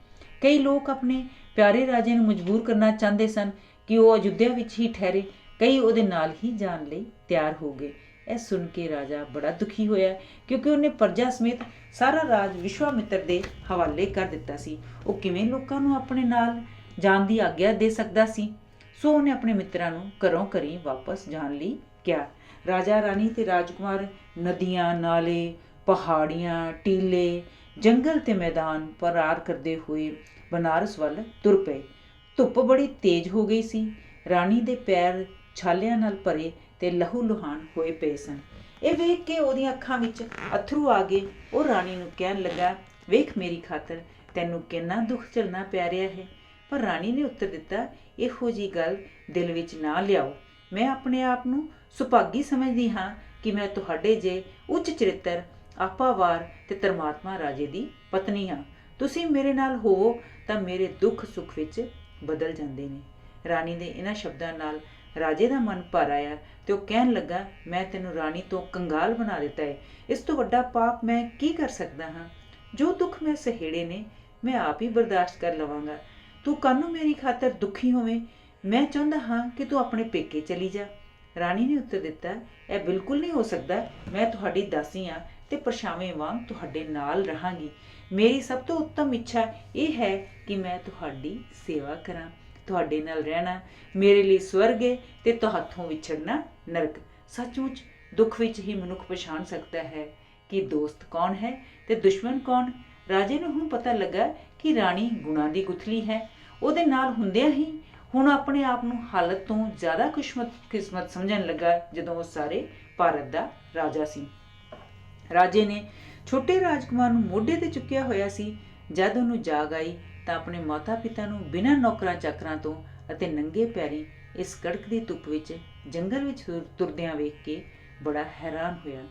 ਕਈ ਲੋਕ ਆਪਣੇ ਪਿਆਰੇ ਰਾਜੇ ਨੂੰ ਮਜਬੂਰ ਕਰਨਾ ਚਾਹੁੰਦੇ ਸਨ ਕਿ ਉਹ ਅਯੁੱਧਿਆ ਵਿੱਚ ਹੀ ਠਹਿਰੇ। ਕਈ ਉਹਦੇ ਨਾਲ ਹੀ ਜਾਣ ਲਈ ਤਿਆਰ ਹੋ ਗਏ। ਇਹ ਸੁਣ ਕੇ ਰਾਜਾ ਬੜਾ ਦੁਖੀ ਹੋਇਆ, ਕਿਉਂਕਿ ਉਹਨੇ ਪਰਜਾ ਸਮੇਤ ਸਾਰਾ ਰਾਜ ਵਿਸ਼ਵਾਮਿੱਤਰ ਦੇ ਹਵਾਲੇ ਕਰ ਦਿੱਤਾ ਸੀ। ਉਹ ਕਿਵੇਂ ਲੋਕਾਂ ਨੂੰ ਆਪਣੇ ਨਾਲ ਜਾਣ ਦੀ ਆਗਿਆ ਦੇ ਸਕਦਾ ਸੀ? ਸੋ ਉਹਨੇ ਆਪਣੇ ਮਿੱਤਰਾਂ ਨੂੰ ਘਰੋਂ ਘਰੀ ਵਾਪਸ ਜਾਣ ਲਈ ਕਿਹਾ। ਰਾਜਾ, ਰਾਣੀ ਤੇ ਰਾਜਕੁਮਾਰ ਨਦੀਆਂ, ਨਾਲੇ, ਪਹਾੜੀਆਂ, ਟੀਲੇ, ਜੰਗਲ ਤੇ ਮੈਦਾਨ ਪਾਰ ਕਰਦੇ ਹੋਏ ਬਨਾਰਸ ਵੱਲ ਤੁਰ ਪਏ। ਧੁੱਪ ਬੜੀ ਤੇਜ਼ ਹੋ ਗਈ ਸੀ। ਰਾਣੀ ਦੇ ਪੈਰ ਛਾਲਿਆਂ ਨਾਲ ਭਰੇ ਤੇ ਲਹੂ ਲੁਹਾਨ ਹੋਏ ਪਏ ਸਨ। ਇਹ ਵੇਖ ਕੇ ਉਹਦੀਆਂ ਅੱਖਾਂ ਵਿੱਚ ਅੱਥਰੂ ਆ ਗਏ। ਉਹ ਰਾਣੀ ਨੂੰ ਕਹਿਣ ਲੱਗਾ, ਵੇਖ ਮੇਰੀ ਖਾਤਰ ਤੈਨੂੰ ਕਿੰਨਾ ਦੁੱਖ ਝੱਲਣਾ ਪੈ ਰਿਹਾ ਹੈ। ਪਰ ਰਾਣੀ ਨੇ ਉੱਤਰ ਦਿੱਤਾ, ਇਹੋ ਜਿਹੀ ਗੱਲ ਦਿਲ ਵਿੱਚ ਨਾ ਲਿਆਓ। ਮੈਂ ਆਪਣੇ ਆਪ ਨੂੰ ਸੁਭਾਗੀ ਸਮਝਦੀ ਹਾਂ ਕਿ ਮੈਂ ਤੁਹਾਡੇ ਜੇ ਉੱਚ ਚਰਿੱਤਰ, ਆਪਾਵਾਰ ਤੇ ਧਰਮਾਤਮਾ ਰਾਜੇ ਦੀ ਪਤਨੀ ਹਾਂ। ਤੁਸੀਂ ਮੇਰੇ ਨਾਲ ਹੋਵੋ ਤਾਂ ਮੇਰੇ ਦੁੱਖ ਸੁੱਖ ਵਿੱਚ ਬਦਲ ਜਾਂਦੇ ਨੇ। ਰਾਣੀ ਦੇ ਇਹਨਾਂ ਸ਼ਬਦਾਂ ਨਾਲ ਰਾਜੇ ਦਾ ਮਨ ਭਰ ਆਇਆ ਤੇ ਉਹ ਕਹਿਣ ਲੱਗਾ, ਮੈਂ ਤੈਨੂੰ ਰਾਣੀ ਤੋਂ ਕੰਗਾਲ ਬਣਾ ਦਿੱਤਾ ਹੈ। ਇਸ ਤੋਂ ਵੱਡਾ ਪਾਪ ਮੈਂ ਕੀ ਕਰ ਸਕਦਾ ਹਾਂ? ਜੋ ਦੁੱਖ ਮੈਂ ਸਹੇੜੇ ਨੇ ਮੈਂ ਆਪ ਹੀ ਬਰਦਾਸ਼ਤ ਕਰ ਲਵਾਂਗਾ। ਤੂੰ ਕਾਹਨੂੰ ਮੇਰੀ ਖਾਤਰ ਦੁਖੀ ਹੋਵੇਂ? ਮੈਂ ਚਾਹੁੰਦਾ ਹਾਂ ਕਿ ਤੂੰ ਆਪਣੇ ਪੇਕੇ ਚਲੀ ਜਾ। ਰਾਣੀ ਨੇ ਉੱਤਰ ਦਿੱਤਾ, ਇਹ ਬਿਲਕੁਲ ਨਹੀਂ ਹੋ ਸਕਦਾ। ਮੈਂ ਤੁਹਾਡੀ ਦਾਸੀ ਹਾਂ ਤੇ ਪਰਛਾਵੇਂ ਵਾਂਗ ਤੁਹਾਡੇ ਨਾਲ ਰਹਾਂਗੀ। ਮੇਰੀ ਸਭ ਤੋਂ ਉੱਤਮ ਇੱਛਾ ਇਹ ਹੈ ਕਿ ਮੈਂ ਤੁਹਾਡੀ ਸੇਵਾ ਕਰਾਂ। ਤੁਹਾਡੇ ਨਾਲ ਰਹਿਣਾ ਮੇਰੇ ਲਈ ਸਵਰਗ ਹੈ ਤੇ ਤੁਹਾਥੋਂ ਵਿਛੜਨਾ ਨਰਕ। ਸੱਚਮੁੱਚ ਦੁੱਖ ਵਿੱਚ ਹੀ ਮਨੁੱਖ ਪਛਾਣ ਸਕਦਾ ਹੈ ਕਿ ਦੋਸਤ ਕੌਣ ਹੈ ਤੇ ਦੁਸ਼ਮਣ ਕੌਣ। ਰਾਜੇ ਨੂੰ ਹੁਣ ਪਤਾ ਲੱਗਾ ਕਿ ਰਾਣੀ ਗੁਣਾਂ ਦੀ ਗੁਥਲੀ ਹੈ। ਉਹਦੇ ਨਾਲ ਹੁੰਦਿਆਂ ਹੀ ਹੁਣ ਆਪਣੇ ਆਪ ਨੂੰ ਹਾਲਤ ਤੋਂ ਜ਼ਿਆਦਾ ਖੁਸ਼ਕਿਸਮਤ ਸਮਝਣ ਲੱਗਾ ਜਦੋਂ ਉਹ ਸਾਰੇ ਭਾਰਤ ਦਾ ਰਾਜਾ ਸੀ। ਰਾਜੇ ਨੇ ਛੋਟੇ ਰਾਜਕੁਮਾਰ ਨੂੰ ਮੋਢੇ ਤੇ ਚੁੱਕਿਆ ਹੋਇਆ ਸੀ। ਜਦ ਉਹਨੂੰ ਜਾਗ ਆਈ ਤਾਂ ਆਪਣੇ ਮਾਤਾ ਪਿਤਾ ਨੂੰ ਬਿਨਾਂ ਨੌਕਰਾਂ ਚਾਕਰਾਂ ਤੋਂ ਅਤੇ ਨੰਗੇ ਪੈਰੀਂ ਇਸ ਕੜਕਦੀ ਧੁੱਪ ਵਿੱਚ ਜੰਗਲ ਵਿੱਚ ਤੁਰਦਿਆਂ ਵੇਖ ਕੇ ਬੜਾ ਹੈਰਾਨ ਹੋਇਆ।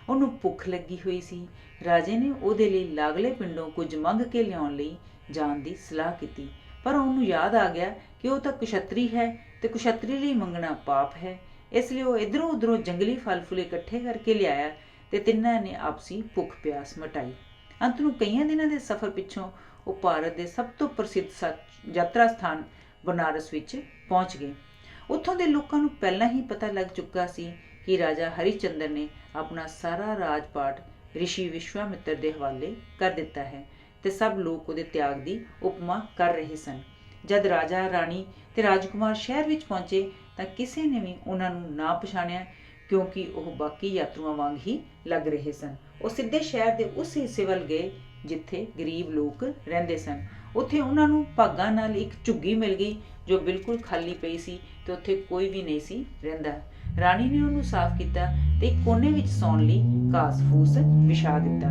ਉਹਨੂੰ ਭੁੱਖ ਲੱਗੀ ਹੋਈ ਸੀ। ਰਾਜੇ ਨੇ ਉਹਦੇ ਲਈ ਲਾਗਲੇ ਪਿੰਡੋਂ ਕੁਝ ਮੰਗ ਕੇ ਲਿਆਉਣ ਲਈ ਜਾਣ ਦੀ ਸਲਾਹ ਕੀਤੀ, ਪਰ ਉਹਨੂੰ ਯਾਦ ਆ ਗਿਆ ਕਿ ਉਹ ਤਾਂ ਕੁਸ਼ੱਤਰੀ ਹੈ ਤੇ ਕੁਸ਼ੱਤਰੀ ਲਈ ਮੰਗਣਾ ਪਾਪ ਹੈ। ਇਸ ਲਈ ਉਹ ਇੱਧਰੋਂ ਉੱਧਰੋਂ ਜੰਗਲੀ ਫਲ ਫੁੱਲ ਇਕੱਠੇ ਕਰਕੇ ਲਿਆਇਆ ਤੇ ਤਿੰਨਾਂ ਨੇ ਆਪਸੀ ਭੁੱਖ ਪਿਆਸ ਮਿਟਾਈ। ਅੰਤ ਨੂੰ ਕਈਆਂ ਦਿਨਾਂ ਦੇ ਸਫ਼ਰ ਪਿੱਛੋਂ ਉਹ ਭਾਰਤ ਦੇ ਸਭ ਤੋਂ ਪ੍ਰਸਿੱਧ ਯਾਤਰਾ ਸਥਾਨ ਬਨਾਰਸ ਵਿੱਚ ਪਹੁੰਚ ਗਏ। ਉੱਥੋਂ ਦੇ ਲੋਕਾਂ ਨੂੰ ਪਹਿਲਾਂ ਹੀ ਪਤਾ ਲੱਗ ਚੁੱਕਾ ਸੀ ਕਿ ਰਾਜਾ ਹਰੀਚੰਦਰ ਨੇ ਆਪਣਾ ਸਾਰਾ ਰਾਜਪਾਟ ਰਿਸ਼ੀ ਵਿਸ਼ਵਾਮਿੱਤਰ ਦੇ ਹਵਾਲੇ ਕਰ ਦਿੱਤਾ ਹੈ ਤੇ ਸਭ ਲੋਕ ਉਹਦੇ ਤਿਆਗ ਦੀ ਉਪਮਾ ਕਰ ਰਹੇ ਸਨ। ਜਦ ਰਾਜਾ, ਰਾਣੀ ਤੇ ਰਾਜਕੁਮਾਰ ਸ਼ਹਿਰ ਵਿੱਚ ਪਹੁੰਚੇ ਤਾਂ ਕਿਸੇ ਨੇ ਵੀ ਉਹਨਾਂ ਨੂੰ ਨਾ ਪਛਾਣਿਆ, ਕਿਉਂਕਿ ਉਹ ਬਾਕੀ ਯਾਤਰੂਆਂ ਵਾਂਗ ਹੀ ਲੱਗ ਰਹੇ ਸਨ। ਉਹ ਸਿੱਧੇ ਸ਼ਹਿਰ ਦੇ ਉਸ ਹਿੱਸੇ ਵੱਲ ਗਏ ਜਿੱਥੇ ਗਰੀਬ ਲੋਕ ਰਹਿੰਦੇ ਸਨ। ਉੱਥੇ ਉਹਨਾਂ ਨੂੰ ਭਾਗਾਂ ਨਾਲ ਇੱਕ ਝੁੱਗੀ ਮਿਲ ਗਈ ਜੋ ਬਿਲਕੁਲ ਖਾਲੀ ਪਈ ਸੀ ਤੇ ਉੱਥੇ ਕੋਈ ਵੀ ਨਹੀਂ ਸੀ ਰਹਿੰਦਾ। ਰਾਣੀ ਨੇ ਉਹਨੂੰ ਸਾਫ਼ ਕੀਤਾ ਤੇ ਇੱਕ ਕੋਨੇ ਵਿੱਚ ਸੌਣ ਲਈ ਘਾਸ ਫੂਸ ਵਿਛਾ ਦਿੱਤਾ।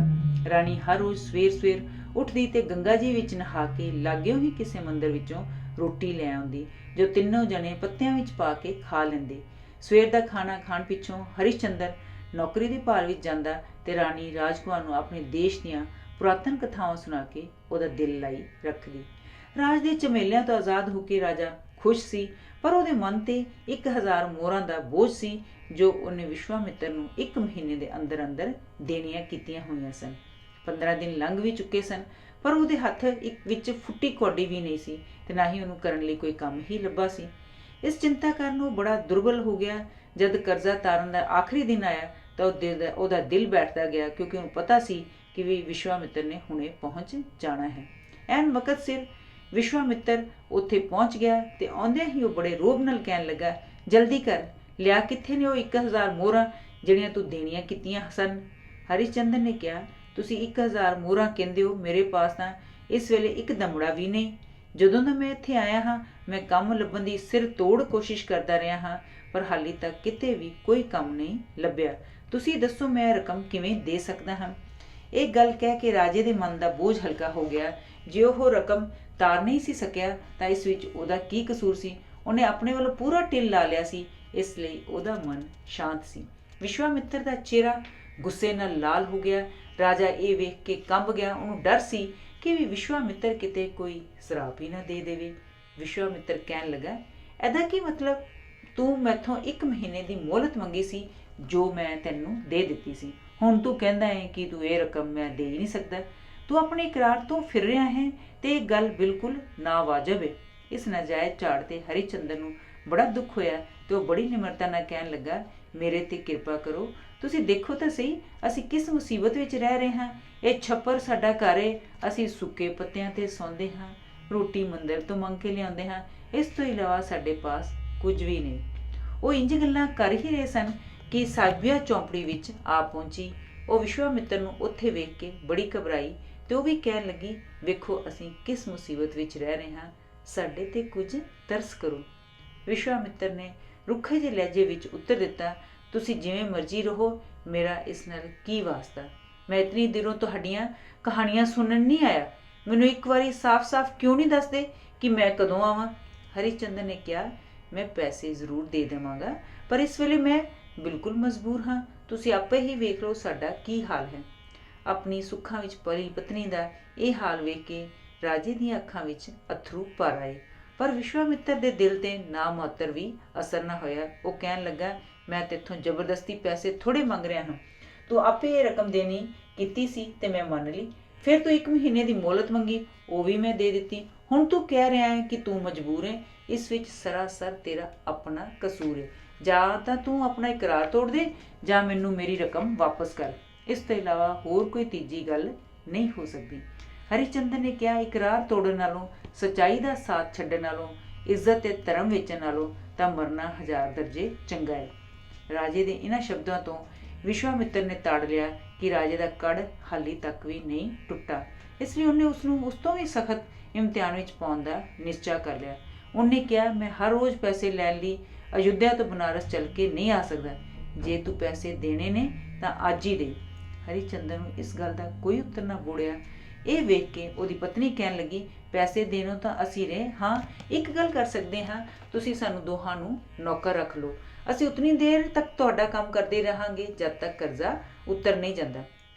ਰਾਣੀ ਹਰ ਰੋਜ਼ ਸਵੇਰ ਉੱਠਦੀ ਤੇ ਗੰਗਾ ਜੀ ਵਿੱਚ ਨਹਾ ਕੇ ਲਾਗਿਓ ਹੀ ਕਿਸੇ ਮੰਦਿਰ ਵਿੱਚੋਂ ਰੋਟੀ ਲੈ ਆਉਂਦੀ, ਜੋ ਤਿੰਨੋਂ ਜਣੇ ਪੱਤਿਆਂ ਵਿੱਚ ਪਾ ਕੇ ਖਾ ਲੈਂਦੇ। ਸਵੇਰ ਦਾ ਖਾਣਾ ਖਾਣ ਪਿੱਛੋਂ ਹਰੀਚੰਦਰ ਨੌਕਰੀ ਦੀ ਭਾਲ ਵਿੱਚ ਜਾਂਦਾ ਤੇ ਰਾਣੀ ਰਾਜਕੁਮਾਰ ਨੂੰ ਆਪਣੇ ਦੇਸ਼ ਦੀਆਂ ਪੁਰਾਤਨ ਕਥਾਵਾਂ ਸੁਣਾ ਕੇ ਉਹਦਾ ਦਿਲ ਲਾਈ ਰੱਖਦੀ। ਰਾਜ ਦੇ ਝਮੇਲਿਆਂ ਤੋਂ ਆਜ਼ਾਦ ਹੋ ਕੇ ਰਾਜਾ ਖੁਸ਼ ਸੀ, ਪਰ ਉਹਦੇ ਮਨ ਤੇ 1000 ਮੋਹਰਾਂ ਦਾ ਬੋਝ ਸੀ ਜੋ ਉਹਨੇ ਵਿਸ਼ਵਾਮਿੱਤਰ ਨੂੰ 1 ਮਹੀਨੇ ਦੇ ਅੰਦਰ ਅੰਦਰ ਦੇਣੀਆਂ ਕੀਤੀਆਂ ਹੋਈਆਂ ਸਨ। 15 ਦਿਨ ਲੰਘ ਵੀ ਚੁੱਕੇ ਸਨ, ਪਰ ਉਹਦੇ ਹੱਥ ਇੱਕ ਵਿੱਚ ਫੁੱਟੀ ਕੌਡੀ ਵੀ ਨਹੀਂ ਸੀ ਤੇ ਨਾ ਹੀ ਉਹਨੂੰ ਕਰਨ ਲਈ ਕੋਈ ਕੰਮ ਹੀ ਲੱਭਾ ਸੀ। ਇਸ ਚਿੰਤਾ ਕਾਰਨ ਉਹ ਬੜਾ ਦੁਰਬਲ ਹੋ ਗਿਆ। ਜਦ ਕਰਜ਼ਾ ਤਾਰਨ ਦਾ ਆਖਰੀ ਦਿਨ ਆਇਆ ਤਾਂ ਉਹਦਾ ਦਿਲ ਬੈਠਦਾ ਗਿਆ, ਕਿਉਂਕਿ ਉਹਨੂੰ ਪਤਾ ਸੀ ਕਿ ਵੀ ਵਿਸ਼ਵਾਮਿੱਤਰ ਨੇ ਹੁਣੇ ਪਹੁੰਚ ਜਾਣਾ ਹੈ। ਐਨ ਵਕਤ ਸਿਰ ਵਿਸ਼ਵਾਮਿੱਤਰ ਉੱਥੇ ਪਹੁੰਚ ਗਿਆ ਤੇ ਆਉਂਦਿਆਂ ਹੀ ਉਹ ਬੜੇ ਰੋਬ ਨਾਲ ਕਹਿਣ ਲੱਗਾ, ਜਲਦੀ ਕਰ, ਲਿਆ ਕਿੱਥੇ ਨੇ ਉਹ 1000 ਮੋਹਰਾਂ ਜਿਹੜੀਆਂ ਤੂੰ ਦੇਣੀਆਂ ਕੀਤੀਆਂ ਸਨ। ਹਰੀਚੰਦਰ ਨੇ ਕਿਹਾ, ਤੁਸੀਂ 1000 ਮੋਹਰਾਂ ਕਹਿੰਦੇ ਹੋ, ਮੇਰੇ ਪਾਸ ਤਾਂ ਇਸ ਵੇਲੇ ਇੱਕ ਦਮੜਾ ਵੀ ਨਹੀਂ। ਜਦੋਂ ਦਾ ਮੈਂ ਇੱਥੇ ਆਇਆ ਹਾਂ ਮੈਂ ਕੰਮ ਲੱਭਣ ਦੀ ਸਿਰ ਤੋੜ ਕੋਸ਼ਿਸ਼ ਕਰਦਾ ਰਿਹਾ ਹਾਂ, ਪਰ ਹਾਲੇ ਤੱਕ ਕਿਤੇ ਵੀ ਕੋਈ ਕੰਮ ਨਹੀਂ ਲੱਭਿਆ। ਤੁਸੀਂ ਦੱਸੋ ਮੈਂ ਰਕਮ ਕਿਵੇਂ ਦੇ ਸਕਦਾ ਹਾਂ। ਇਹ ਗੱਲ ਕਹਿ ਕੇ ਰਾਜੇ ਦੇ ਮਨ ਦਾ ਬੋਝ ਹਲਕਾ ਹੋ ਗਿਆ। ਜੇ ਉਹ ਰਕਮ ਤਾਰ ਨਹੀਂ ਸੀ ਸਕਿਆ ਤਾਂ ਇਸ ਵਿੱਚ ਉਹਦਾ ਕੀ ਕਸੂਰ ਸੀ। ਉਹਨੇ ਆਪਣੇ ਵੱਲੋਂ ਪੂਰਾ ਢਿੱਲ ਲਾ ਲਿਆ ਸੀ, ਇਸ ਲਈ ਉਹਦਾ ਮਨ ਸ਼ਾਂਤ ਸੀ। ਵਿਸ਼ਵਾਮਿੱਤਰ ਦਾ ਚਿਹਰਾ ਗੁੱਸੇ ਨਾਲ ਲਾਲ ਹੋ ਗਿਆ। ਰਾਜਾ ਇਹ ਵੇਖ ਕੇ ਕੰਬ ਗਿਆ। ਉਹਨੂੰ ਡਰ ਸੀ ਕਿ ਵੀ ਵਿਸ਼ਵਾਮਿੱਤਰ ਕਿਤੇ ਕੋਈ ਸਰਾਪ ਹੀ ਨਾ ਦੇ ਦੇਵੇ। ਵਿਸ਼ਵਾਮਿੱਤਰ ਕਹਿਣ ਲੱਗਾ, ਇਹਦਾ ਕੀ ਮਤਲਬ? ਤੂੰ ਮੈਥੋਂ 1 ਮਹੀਨੇ ਦੀ ਮੋਹਲਤ ਮੰਗੀ ਸੀ ਜੋ ਮੈਂ ਤੈਨੂੰ ਦੇ ਦਿੱਤੀ ਸੀ। ਹੁਣ ਤੂੰ ਕਹਿੰਦਾ ਹੈ ਕਿ ਤੂੰ ਇਹ ਰਕਮ ਮੈਂ ਦੇ ਹੀ ਨਹੀਂ ਸਕਦਾ। ਤੂੰ ਆਪਣੇ ਇਕਰਾਰ ਤੋਂ ਫਿਰ ਰਿਹਾ ਹੈ ਤੇ ਇਹ ਗੱਲ ਬਿਲਕੁਲ ਨਾਵਾਜਬ ਹੈ। ਇਸ ਨਾਜਾਇਜ਼ ਝਾੜ ਤੇ ਹਰੀਚੰਦਰ ਨੂੰ ਬੜਾ ਦੁੱਖ ਹੋਇਆ ਤੇ ਉਹ ਬੜੀ ਨਿਮਰਤਾ ਨਾਲ ਕਹਿਣ ਲੱਗਾ, ਮੇਰੇ ਤੇ ਕਿਰਪਾ ਕਰੋ। ਤੁਸੀਂ ਦੇਖੋ ਤਾਂ ਸਹੀ ਅਸੀਂ ਕਿਸ ਮੁਸੀਬਤ ਵਿੱਚ ਰਹਿ ਰਹੇ ਹਾਂ। ਇਹ ਛੱਪਰ ਸਾਡਾ ਘਰ ਹੈ। ਅਸੀਂ ਸੁੱਕੇ ਪੱਤਿਆਂ ਤੇ ਸੌਂਦੇ ਹਾਂ, ਰੋਟੀ ਮੰਦਰ ਤੋਂ ਮੰਗ ਕੇ ਲਿਆਉਂਦੇ ਹਾਂ। ਇਸ ਤੋਂ ਇਲਾਵਾ ਸਾਡੇ ਪਾਸ ਕੁਝ ਵੀ ਨਹੀਂ। ਉਹ ਇੰਜ ਗੱਲਾਂ ਕਰ ਹੀ ਰਹੇ ਸਨ ਕਿ ਸਾਬੀਆ ਚੌਂਪੜੀ ਵਿੱਚ ਆ ਪਹੁੰਚੀ। ਉਹ ਵਿਸ਼ਵਾਮਿੱਤਰ ਨੂੰ ਉੱਥੇ ਵੇਖ ਕੇ ਬੜੀ ਘਬਰਾਈ ਤੇ ਉਹ ਵੀ ਕਹਿਣ ਲੱਗੀ, ਵੇਖੋ ਅਸੀਂ ਕਿਸ ਮੁਸੀਬਤ ਵਿੱਚ ਰਹਿ ਰਹੇ ਹਾਂ, ਸਾਡੇ ਤੇ ਕੁਝ ਤਰਸ ਕਰੋ। ਵਿਸ਼ਵਾਮਿੱਤਰ ਨੇ ਰੁੱਖੇ ਜਿਹੇ ਲਹਿਜੇ ਵਿੱਚ ਉੱਤਰ ਦਿੱਤਾ, ਤੁਸੀਂ ਜਿਵੇਂ ਮਰਜ਼ੀ ਰਹੋ, ਮੇਰਾ ਇਸ ਨਾਲ ਕੀ ਵਾਸਤਾ। ਮੈਂ ਇਤਨੀ ਦਿਨੋਂ ਤੁਹਾਡੀਆਂ ਕਹਾਣੀਆਂ ਸੁਣਨ ਨਹੀਂ ਆਇਆ। ਮੈਨੂੰ ਇੱਕ ਵਾਰੀ ਸਾਫ਼-ਸਾਫ਼ ਕਿਉਂ ਨਹੀਂ ਦੱਸਦੇ ਕਿ ਮੈਂ ਕਦੋਂ ਆਵਾਂ। ਹਰੀਚੰਦਰ ਨੇ ਕਿਹਾ, ਮੈਂ ਪੈਸੇ ਜ਼ਰੂਰ ਦੇ ਦੇਵਾਂਗਾ, ਪਰ ਇਸ ਵੇਲੇ ਮੈਂ ਬਿਲਕੁਲ ਮਜਬੂਰ ਹਾਂ। ਤੁਸੀਂ ਆਪੇ ਹੀ ਵੇਖ ਲਓ ਸਾਡਾ ਕੀ ਹਾਲ ਹੈ। ਆਪਣੀ ਸੁੱਖਾਂ ਵਿੱਚ ਪਲੀ ਪਤਨੀ ਦਾ ਇਹ ਹਾਲ ਵੇਖ ਕੇ ਰਾਜੇ ਦੀਆਂ ਅੱਖਾਂ ਵਿੱਚ ਅਥਰੂ ਭਰ ਆਏ, ਪਰ ਵਿਸ਼ਵਾਮਿੱਤਰ ਦੇ ਦਿਲ ਤੇ ਨਾ ਮਾਤਰ ਵੀ ਅਸਰ ਨਾ ਹੋਇਆ। ਉਹ ਕਹਿਣ ਲੱਗਾ, ਮੈਂ ਤੇਥੋਂ ਜ਼ਬਰਦਸਤੀ ਪੈਸੇ ਥੋੜੇ ਮੰਗ ਰਿਹਾ ਹਾਂ। ਤੂੰ ਆਪੇ ਇਹ ਰਕਮ ਦੇਣੀ ਕੀਤੀ ਸੀ ਤੇ ਮੈਂ ਮੰਨ ਲਈ। ਫਿਰ ਤੂੰ 1 ਮਹੀਨੇ ਦੀ ਮੋਹਲਤ ਮੰਗੀ, ਉਹ ਵੀ ਮੈਂ ਦੇ ਦਿੱਤੀ। ਹੁਣ ਤੂੰ ਕਹਿ ਰਿਹਾ ਹੈ ਕਿ ਤੂੰ ਮਜਬੂਰ ਹੈ। ਇਸ ਵਿੱਚ ਸਰਾਸਰ ਤੇਰਾ ਆਪਣਾ ਕਸੂਰ ਹੈ। ਜਾਂ ਤਾਂ ਤੂੰ ਆਪਣਾ ਇਕਰਾਰ ਤੋੜ ਦੇ ਜਾਂ ਮੈਨੂੰ ਮੇਰੀ ਰਕਮ ਵਾਪਸ ਕਰ। ਇਸ ਤੋਂ ਇਲਾਵਾ ਹੋਰ ਕੋਈ ਤੀਜੀ ਗੱਲ ਨਹੀਂ ਹੋ ਸਕਦੀ। ਹਰੀਚੰਦਰ ਨੇ ਕਿਹਾ, ਇਕਰਾਰ ਤੋੜਨ ਨਾਲੋਂ, ਸੱਚਾਈ ਦਾ ਸਾਥ ਛੱਡਣ ਨਾਲੋਂ ਇੱਜ਼ਤ ਤੇ ਧਰਮ ਵੇਚਣ ਨਾਲੋਂ ਤਾਂ ਮਰਨਾ 1000 ਦਰਜੇ ਚੰਗਾ ਹੈ। ਰਾਜੇ ਦੇ ਇਹਨਾਂ ਸ਼ਬਦਾਂ ਤੋਂ ਵਿਸ਼ਵਾਮਿੱਤਰ ਨੇ ਤਾੜ ਲਿਆ ਕਿ ਰਾਜੇ ਦਾ ਕੜ ਹਾਲੀ ਤੱਕ ਵੀ ਨਹੀਂ ਟੁੱਟਾ। ਇਸ ਲਈ ਉਹਨੇ ਉਸਨੂੰ ਉਸ ਤੋਂ ਵੀ ਸਖਤ ਇਮਤਿਹਾਨ ਵਿੱਚ ਪਾਉਣ ਦਾ ਨਿਸ਼ਚਾ ਕਰ ਲਿਆ। ਉਹਨੇ ਕਿਹਾ, ਮੈਂ ਹਰ ਰੋਜ਼ ਪੈਸੇ ਲੈਣ ਲਈ ਅਯੁੱਧਿਆ ਤੋਂ ਬਨਾਰਸ ਚੱਲ ਕੇ ਨਹੀਂ ਆ ਸਕਦਾ। ਜੇ ਤੂੰ ਪੈਸੇ ਦੇਣੇ ਨੇ ਤਾਂ ਅੱਜ ਹੀ ਦੇ। ਹਰੀਚੰਦਰ ਨੂੰ ਇਸ ਗੱਲ ਦਾ ਕੋਈ ਉੱਤਰ ਨਾ ਬੋੜਿਆ। ਇਹ ਵੇਖ ਕੇ ਉਹਦੀ ਪਤਨੀ ਕਹਿਣ ਲੱਗੀ, ਪੈਸੇ ਦੇਣੋਂ ਤਾਂ ਅਸੀਂ ਰਹੇ ਹਾਂ, ਇੱਕ ਗੱਲ ਕਰ ਸਕਦੇ ਹਾਂ, ਤੁਸੀਂ ਸਾਨੂੰ ਦੋਹਾਂ ਨੂੰ ਨੌਕਰ ਰੱਖ ਲਓ। ਅਸੀਂ ਉਤਨੀ ਦੇਰ ਤੱਕ ਤੁਹਾਡਾ ਕੰਮ ਕਰਦੇ ਰਹਾਂਗੇ ਜਦ ਤੱਕ ਕਰਜ਼ਾ ਉਤਰ ਨਹੀਂ ਜਾਂਦਾ।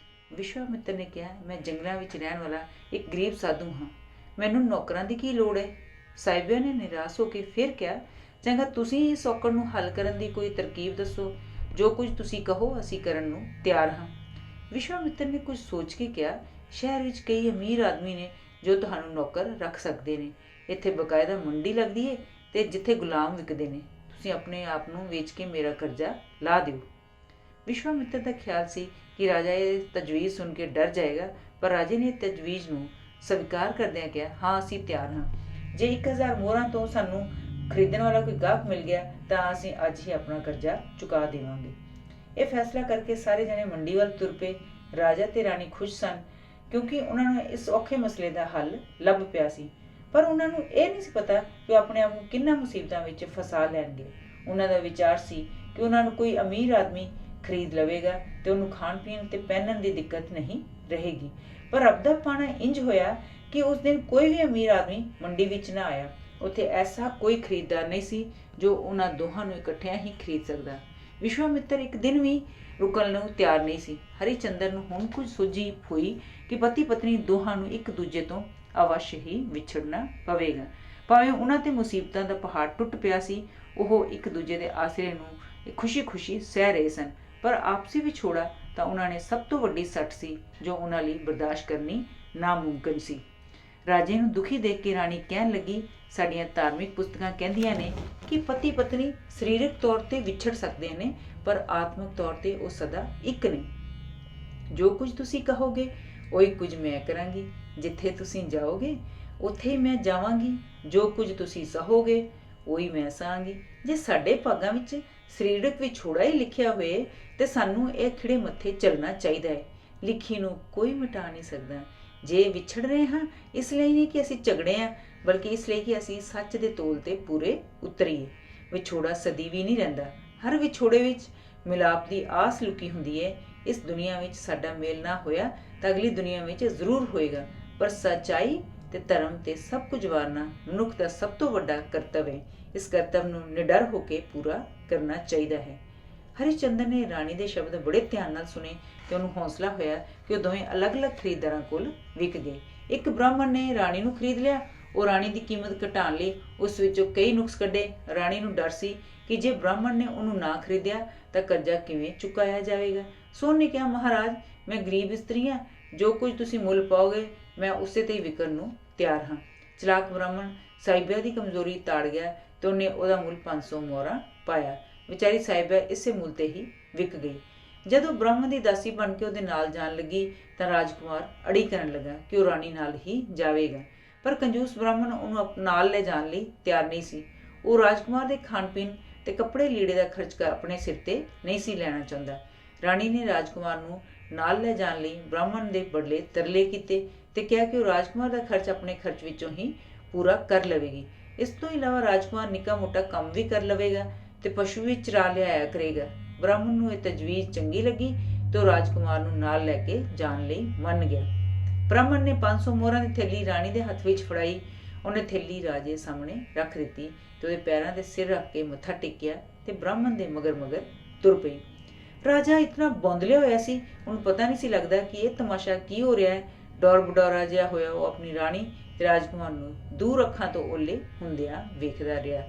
ਵਿਸ਼ਵਾਮਿੱਤਰ ਨੇ ਕਿਹਾ, ਮੈਂ ਜੰਗਲਾਂ ਵਿੱਚ ਰਹਿਣ ਵਾਲਾ ਇੱਕ ਗਰੀਬ ਸਾਧੂ ਹਾਂ, ਮੈਨੂੰ ਨੌਕਰਾਂ ਦੀ ਕੀ ਲੋੜ ਹੈ। ਸਾਹਿਬਿਆਂ ਨੇ ਨਿਰਾਸ਼ ਹੋ ਕੇ ਫਿਰ ਕਿਹਾ, ਚੰਗਾ ਤੁਸੀਂ ਇਸ ਔਕੜ ਨੂੰ ਹੱਲ ਕਰਨ ਦੀ ਕੋਈ ਤਰਕੀਬ ਦੱਸੋ। ਜੋ ਕੁਝ ਤੁਸੀਂ ਕਹੋ ਅਸੀਂ ਕਰਨ ਨੂੰ ਤਿਆਰ ਹਾਂ। ਵਿਸ਼ਵਾਮਿੱਤਰ ਨੇ ਕੁਝ ਸੋਚ ਕੇ ਕਿਹਾ, ਸ਼ਹਿਰ ਵਿੱਚ ਕਈ ਅਮੀਰ ਆਦਮੀ ਨੇ ਜੋ ਤੁਹਾਨੂੰ ਨੌਕਰ ਰੱਖ ਸਕਦੇ ਨੇ। ਇੱਥੇ ਬਕਾਇਦਾ ਮੰਡੀ ਲੱਗਦੀ ਹੈ ਤੇ ਜਿੱਥੇ ਗੁਲਾਮ ਵਿਕਦੇ ਨੇ। ਤੁਸੀਂ ਆਪਣੇ ਆਪ ਨੂੰ ਵੇਚ ਕੇ ਮੇਰਾ ਕਰਜ਼ਾ ਲਾ ਦਿਓ। ਵਿਸ਼ਵਾਮਿੱਤਰ ਦਾ ਖਿਆਲ ਸੀ ਕਿ ਰਾਜਾ ਇਹ ਤਜਵੀਜ਼ ਸੁਣ ਕੇ ਡਰ ਜਾਏਗਾ, ਪਰ ਰਾਜੇ ਨੇ ਤਜਵੀਜ਼ ਨੂੰ ਸਵੀਕਾਰ ਕਰਦਿਆਂ ਕਿਹਾ, ਹਾਂ ਅਸੀਂ ਤਿਆਰ ਹਾਂ। ਜੇ 1000 ਮੋਹਰਾਂ ਤੋਂ ਸਾਨੂੰ ਖਰੀਦਣ ਵਾਲਾ ਕੋਈ ਗਾਹਕ ਮਿਲ ਗਿਆ ਤਾਂ ਅਸੀਂ ਅੱਜ ਹੀ ਆਪਣਾ ਕਰਜ਼ਾ ਚੁਕਾ ਦੇਵਾਂਗੇ। ਇਹ ਫੈਸਲਾ ਕਰਕੇ ਸਾਰੇ ਜਣੇ ਮੰਡੀ ਵੱਲ ਤੁਰ ਪਏ। ਰਾਜਾ ਤੇ ਰਾਣੀ ਖੁਸ਼ ਸਨ ਕਿਉਂਕਿ ਉਹਨਾਂ ਨੂੰ ਇਸ ਔਖੇ ਮਸਲੇ ਦਾ ਹੱਲ ਲੱਭ ਪਿਆ ਸੀ, ਪਰ ਉਹਨਾਂ ਨੂੰ ਇਹ ਨਹੀਂ ਸੀ ਪਤਾ ਕਿ ਉਹ ਆਪਣੇ ਆਪ ਨੂੰ ਕਿੰਨਾ ਮੁਸੀਬਤਾਂ ਵਿੱਚ ਫਸਾ ਲੈਣਗੇ। ਉਹਨਾਂ ਦਾ ਵਿਚਾਰ ਸੀ ਕਿ ਉਹਨਾਂ ਨੂੰ ਕੋਈ ਅਮੀਰ ਆਦਮੀ ਖਰੀਦ ਲਵੇਗਾ ਤੇ ਉਹਨੂੰ ਖਾਣ ਪੀਣ ਤੇ ਪਹਿਨਣ ਦੀ ਦਿੱਕਤ ਨਹੀਂ ਰਹੇਗੀ। ਪਰ ਰੱਬ ਦਾ ਪਾਣਾ ਇੰਜ ਹੋਇਆ ਕਿ ਉਸ ਦਿਨ ਕੋਈ ਵੀ ਅਮੀਰ ਆਦਮੀ ਮੰਡੀ ਵਿੱਚ ਨਾ ਆਇਆ। ਉੱਥੇ ਐਸਾ ਕੋਈ ਖਰੀਦਦਾਰ ਨਹੀਂ ਸੀ ਜੋ ਉਹਨਾਂ ਦੋਹਾਂ ਨੂੰ ਇਕੱਠਿਆਂ ਹੀ ਖਰੀਦ ਸਕਦਾ। ਵਿਸ਼ਵਾਮਿੱਤਰ ਇੱਕ ਦਿਨ ਵੀ ਰੁਕਣ ਨੂੰ ਤਿਆਰ ਨਹੀਂ ਸੀ। ਹਰੀਚੰਦਰ ਨੂੰ ਹੁਣ ਕੁਝ ਸੋਝੀ ਹੋਈ ਕਿ ਪਤੀ ਪਤਨੀ ਦੋਹਾਂ ਨੂੰ ਇੱਕ ਦੂਜੇ ਤੋਂ ਅਵੱਸ਼ ਹੀ ਵਿਛੜਨਾ ਪਵੇਗਾ। ਭਾਵੇਂ ਉਹਨਾਂ ਤੇ ਮੁਸੀਬਤਾਂ ਦਾ ਪਹਾੜ ਟੁੱਟ ਪਿਆ ਸੀ, ਉਹ ਇੱਕ ਦੂਜੇ ਦੇ ਆਸਰੇ ਨੂੰ ਖੁਸ਼ੀ-ਖੁਸ਼ੀ ਸਹਿ ਰਹੇ ਸਨ, ਪਰ ਆਪਸੀ ਵਿਛੋੜਾ ਤਾਂ ਉਹਨਾਂ ਨੇ ਸਭ ਤੋਂ ਵੱਡੀ ਸੱਟ ਸੀ ਜੋ ਉਹਨਾਂ ਲਈ ਬਰਦਾਸ਼ਤ ਕਰਨੀ ਨਾਮੁਮਕਿਨ ਸੀ। ਰਾਜੇ ਨੂੰ ਦੁਖੀ ਦੇਖ ਕੇ ਰਾਣੀ ਕਹਿਣ ਲੱਗੀ, ਸਾਡੀਆਂ ਧਾਰਮਿਕ ਪੁਸਤਕਾਂ ਕਹਿੰਦੀਆਂ ਨੇ ਕਿ ਪਤੀ ਪਤਨੀ ਸਰੀਰਕ ਤੌਰ ਤੇ ਵਿਛੜ ਸਕਦੇ ਨੇ, ਪਰ ਆਤਮਿਕ ਤੌਰ ਤੇ ਉਹ ਸਦਾ ਇੱਕ ਨੇ। ਜੋ ਕੁਝ ਤੁਸੀਂ ਕਹੋਗੇ ਉਹੀ ਕੁਝ ਮੈਂ ਕਰਾਂਗੀ। ਜਿੱਥੇ ਤੁਸੀਂ ਜਾਓਗੇ ਉੱਥੇ ਹੀ ਮੈਂ ਜਾਵਾਂਗੀ। ਜੋ ਕੁਝ ਤੁਸੀਂ ਸਹੋਗੇ ਉਹੀ ਮੈਂ ਸਹਾਂਗੀ। ਜੇ ਸਾਡੇ ਭਾਗਾਂ ਵਿੱਚ ਸਰੀਰਕ ਵਿਛੋੜਾ ਹੀ ਲਿਖਿਆ ਹੋਏ ਤੇ ਸਾਨੂੰ ਇਹ ਖਿੜੇ ਮੱਥੇ ਚੱਲਣਾ ਚਾਹੀਦਾ ਹੈ। ਲਿਖੀ ਨੂੰ ਕੋਈ ਮਿਟਾ ਨਹੀਂ ਸਕਦਾ। ਜੇ ਵਿਛੜ ਰਹੇ ਹਾਂ ਇਸ ਲਈ ਨਹੀਂ ਕਿ ਅਸੀਂ ਝਗੜੇ ਹਾਂ, ਬਲਕਿ ਇਸ ਲਈ ਕਿ ਅਸੀਂ ਸੱਚ ਦੇ ਤੋਲ ਤੇ ਪੂਰੇ ਉਤਰੀਏ। ਵਿਛੋੜਾ ਸਦੀ ਵੀ ਨਹੀਂ ਰਹਿੰਦਾ। ਹਰ ਵਿਛੋੜੇ ਵਿੱਚ ਮਿਲਾਪ ਦੀ ਆਸ ਲੁਕੀ ਹੁੰਦੀ ਹੈ। ਇਸ ਦੁਨੀਆ ਵਿੱਚ ਸਾਡਾ ਮੇਲ ਨਾ ਹੋਇਆ ਤਾਂ ਅਗਲੀ ਦੁਨੀਆ ਵਿੱਚ ਜ਼ਰੂਰ ਹੋਏਗਾ, ਪਰ ਸੱਚਾਈ ਤੇ ਧਰਮ ਤੇ ਸਭ ਕੁਝ ਵਾਰਨਾ ਮਨੁੱਖ ਦਾ ਸਭ ਤੋਂ ਵੱਡਾ ਕਰਤੱਵ ਹੈ। ਇਸ ਕਰਤੱਵ ਨੂੰ ਨਿਡਰ ਹੋ ਕੇ ਪੂਰਾ ਕਰਨਾ ਚਾਹੀਦਾ ਹੈ। ਹਰੀਚੰਦਰ ਨੇ ਰਾਣੀ ਦੇ ਸ਼ਬਦ ਬੜੇ ਧਿਆਨ ਨਾਲ ਸੁਣੇ ਤੇ ਉਹਨੂੰ ਹੌਸਲਾ ਹੋਇਆ ਕਿ ਉਹ ਦੋਵੇਂ ਅਲੱਗ-ਅਲੱਗ ਖਰੀਦਦਾਰਾਂ ਕੋਲ ਵਿਕ ਗਏ। ਇੱਕ ਬ੍ਰਾਹਮਣ ਨੇ ਰਾਣੀ ਨੂੰ ਖਰੀਦ ਲਿਆ। ਉਹ ਰਾਣੀ ਦੀ ਕੀਮਤ ਘਟਾਉਣ ਲਈ ਉਸ ਵਿੱਚੋਂ ਕਈ ਨੁਕਸ ਕੱਢੇ। ਰਾਣੀ ਨੂੰ ਡਰ ਸੀ ਕਿ ਜੇ ਬ੍ਰਾਹਮਣ ਨੇ ਉਹਨੂੰ ਨਾ ਖਰੀਦਿਆ ਤਾਂ ਕਰਜ਼ਾ ਕਿਵੇਂ ਚੁਕਾਇਆ ਜਾਵੇਗਾ। ਸੋ ਉਹਨੇ ਕਿਹਾ, ਮਹਾਰਾਜ ਮੈਂ ਗਰੀਬ ਇਸਤਰੀ ਹਾਂ, ਜੋ ਕੁਝ ਤੁਸੀਂ ਮੁੱਲ ਪਾਓਗੇ ਮੈਂ ਉਸੇ ਤੇ ਹੀ ਵਿਕਣ ਨੂੰ ਤਿਆਰ ਹਾਂ। ਚਲਾਕ ਬ੍ਰਾਹਮਣ ਸਾਹਿਬਿਆ ਦੀ ਕਮਜ਼ੋਰੀ ਤਾੜ ਗਿਆ ਤੇ ਉਹਨੇ ਉਹਦਾ ਮੁੱਲ 500 ਮੋਹਰਾਂ ਪਾਇਆ। ਵਿਚਾਰੀ ਸਾਹਿਬਿਆ ਇਸੇ ਮੁੱਲ ਤੇ ਹੀ ਵਿਕ ਗਈ। ਜਦੋਂ ਬ੍ਰਾਹਮਣ ਦੀ ਦਾਸੀ ਬਣ ਕੇ ਉਹਦੇ ਨਾਲ ਜਾਣ ਲੱਗੀ ਤਾਂ ਰਾਜਕੁਮਾਰ ਅੜੀ ਕਰਨ ਲੱਗਾ ਕਿ ਉਹ ਰਾਣੀ ਨਾਲ ਹੀ ਜਾਵੇਗਾ, ਪਰ ਕੰਜੂਸ ਬ੍ਰਾਹਮਣ ਉਹਨੂੰ ਨਾਲ ਲੈ ਜਾਣ ਲਈ ਤਿਆਰ ਨਹੀਂ ਸੀ। ਉਹ ਰਾਜਕੁਮਾਰ ਦੇ ਖਾਣ ਪੀਣ ਤੇ ਕੱਪੜੇ ਲੀੜੇ ਦਾ ਖਰਚ ਆਪਣੇ ਸਿਰ ਤੇ ਨਹੀਂ ਸੀ ਲੈਣਾ ਚਾਹੁੰਦਾ। ਰਾਣੀ ਨੇ ਰਾਜਕੁਮਾਰ ਨੂੰ ਨਾਲ ਲੈ ਜਾਣ ਲਈ ਬ੍ਰਾਹਮਣ ਦੇ ਬਦਲੇ ਤਰਲੇ ਕੀਤੇ ਤੇ ਕਿਹਾ ਕਿ ਉਹ ਰਾਜਕੁਮਾਰ ਦਾ ਖਰਚ ਆਪਣੇ ਖਰਚ ਵਿੱਚੋਂ ਹੀ ਪੂਰਾ ਕਰ ਲਵੇਗੀ। ਇਸ ਤੋਂ ਇਲਾਵਾ ਰਾਜਕੁਮਾਰ ਨਿੱਕਾ ਮੋਟਾ ਕੰਮ ਵੀ ਕਰ ਲਵੇਗਾ ਤੇ ਪਸ਼ੂ ਵੀ ਚਰਾ ਲਿਆਇਆ ਕਰੇਗਾ। ਬ੍ਰਾਹਮਣ ਨੂੰ ਇਹ ਤਜਵੀਜ਼ ਚੰਗੀ ਲੱਗੀ ਤੇ ਉਹ ਰਾਜਕੁਮਾਰ ਨੂੰ ਨਾਲ ਲੈ ਕੇ ਜਾਣ ਲਈ ਮੰਨ ਗਿਆ। ਬ੍ਰਾਹਮਣ ਨੇ 500 ਮੋਹਰਾਂ ਦੀ ਥੈਲੀ ਰਾਣੀ ਦੇ ਹੱਥ ਵਿੱਚ ਫੜਾਈ। ਉਹਨੇ ਥੈਲੀ ਰਾਜੇ ਸਾਹਮਣੇ ਰੱਖ ਦਿੱਤੀ ਤੇ ਉਹਦੇ ਪੈਰਾਂ ਦੇ ਸਿਰ ਰੱਖ ਕੇ ਮੱਥਾ ਟੇਕਿਆ ਤੇ ਬ੍ਰਾਹਮਣ ਦੇ ਮਗਰ ਤੁਰ ਪਈ। ਰਾਜਾ ਇਤਨਾ ਬੌਂਦਲਿਆ ਹੋਇਆ ਸੀ, ਉਹਨੂੰ ਪਤਾ ਨਹੀਂ ਸੀ ਲੱਗਦਾ ਕਿ ਇਹ ਤਮਾਸ਼ਾ ਕੀ ਹੋ ਰਿਹਾ ਹੈ। ਡੌਰ ਬਡੌਰਾ ਜਿਹਾ ਹੋਇਆ ਉਹ ਆਪਣੀ ਰਾਣੀ ਤੇ ਰਾਜਕੁਮਾਰ ਨੂੰ ਦੂਰ ਅੱਖਾਂ ਤੋਂ ਓਲੇ ਹੁੰਦਿਆਂ ਵੇਖਦਾ ਰਿਹਾ।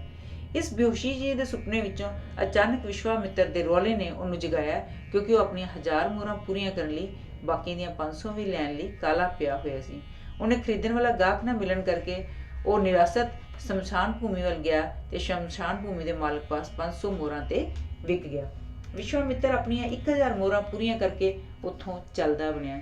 ਇਸ ਬੇਹੋਸ਼ੀ ਜਿਹੇ ਦੇ ਸੁਪਨੇ ਵਿੱਚੋਂ ਅਚਾਨਕ ਵਿਸ਼ਵਾਮਿੱਤਰ ਦੇ ਰੌਲੇ ਨੇ ਉਹਨੂੰ ਜਗਾਇਆ, ਕਿਉਂਕਿ ਉਹ ਆਪਣੀਆਂ 1000 ਮੋਹਰਾਂ ਪੂਰੀਆਂ ਕਰਨ ਲਈ ਬਾਕੀ ਦੀਆਂ 500 ਵੀ ਲੈਣ ਲਈ ਕਾਹਲਾ ਪਿਆ ਹੋਇਆ ਸੀ। ਉਹਨੇ ਖਰੀਦਣ ਵਾਲਾ ਗਾਹਕ ਨਾ ਮਿਲਣ ਕਰਕੇ ਉਹ ਨਿਰਾਸਤ ਸ਼ਮਸ਼ਾਨ ਭੂਮੀ ਵੱਲ ਗਿਆ ਤੇ ਸ਼ਮਸ਼ਾਨ ਭੂਮੀ ਦੇ ਮਾਲਕ ਪਾਸ 500 ਮੋਹਰਾਂ ਤੇ ਵਿਕ ਗਿਆ। ਵਿਸ਼ਵਾਮਿੱਤਰ ਆਪਣੀਆਂ 1000 ਮੋਹਰਾਂ ਪੂਰੀਆਂ ਕਰਕੇ ਉੱਥੋਂ ਚੱਲਦਾ ਬਣਿਆ।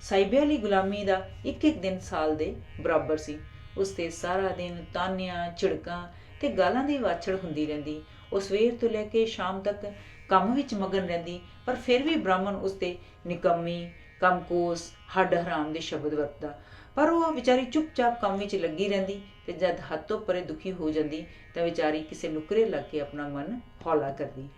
ਸਾਹਿਬਿਆ ਲਈ ਗੁਲਾਮੀ ਦਾ ਇੱਕ ਦਿਨ ਸਾਲ ਦੇ ਬਰਾਬਰ ਸੀ। ਉਸ ਤੇ ਸਾਰਾ ਦਿਨ ਤਾਨਿਆਂ ਝਿੜਕਾਂ ਤੇ ਗਾਲਾਂ ਦੀ ਵਾਛੜ ਹੁੰਦੀ ਰਹਿੰਦੀ। ਉਹ ਸਵੇਰ ਤੋਂ ਲੈ ਕੇ ਸ਼ਾਮ ਤੱਕ ਕੰਮ ਵਿੱਚ ਮਗਨ ਰਹਿੰਦੀ, ਪਰ ਫਿਰ ਵੀ ਬ੍ਰਾਹਮਣ ਉਸਦੇ ਨਿਕੰਮੀ, ਕੰਮਕੋਸ, ਹੱਡ ਹਰਾਮ ਦੇ ਸ਼ਬਦ ਵਰਤਦਾ। ਪਰ ਉਹ ਵਿਚਾਰੀ ਚੁੱਪਚਾਪ ਕੰਮ ਵਿੱਚ ਲੱਗੀ ਰਹਿੰਦੀ ਤੇ ਜਦ ਹੱਦ ਤੋਂ ਪਰੇ ਦੁਖੀ ਹੋ ਜਾਂਦੀ ਤਾਂ ਵਿਚਾਰੀ ਕਿਸੇ ਨੁਕਰੇ ਲੱਗ ਕੇ ਆਪਣਾ ਮਨ ਹੌਲਾ ਕਰਦੀ।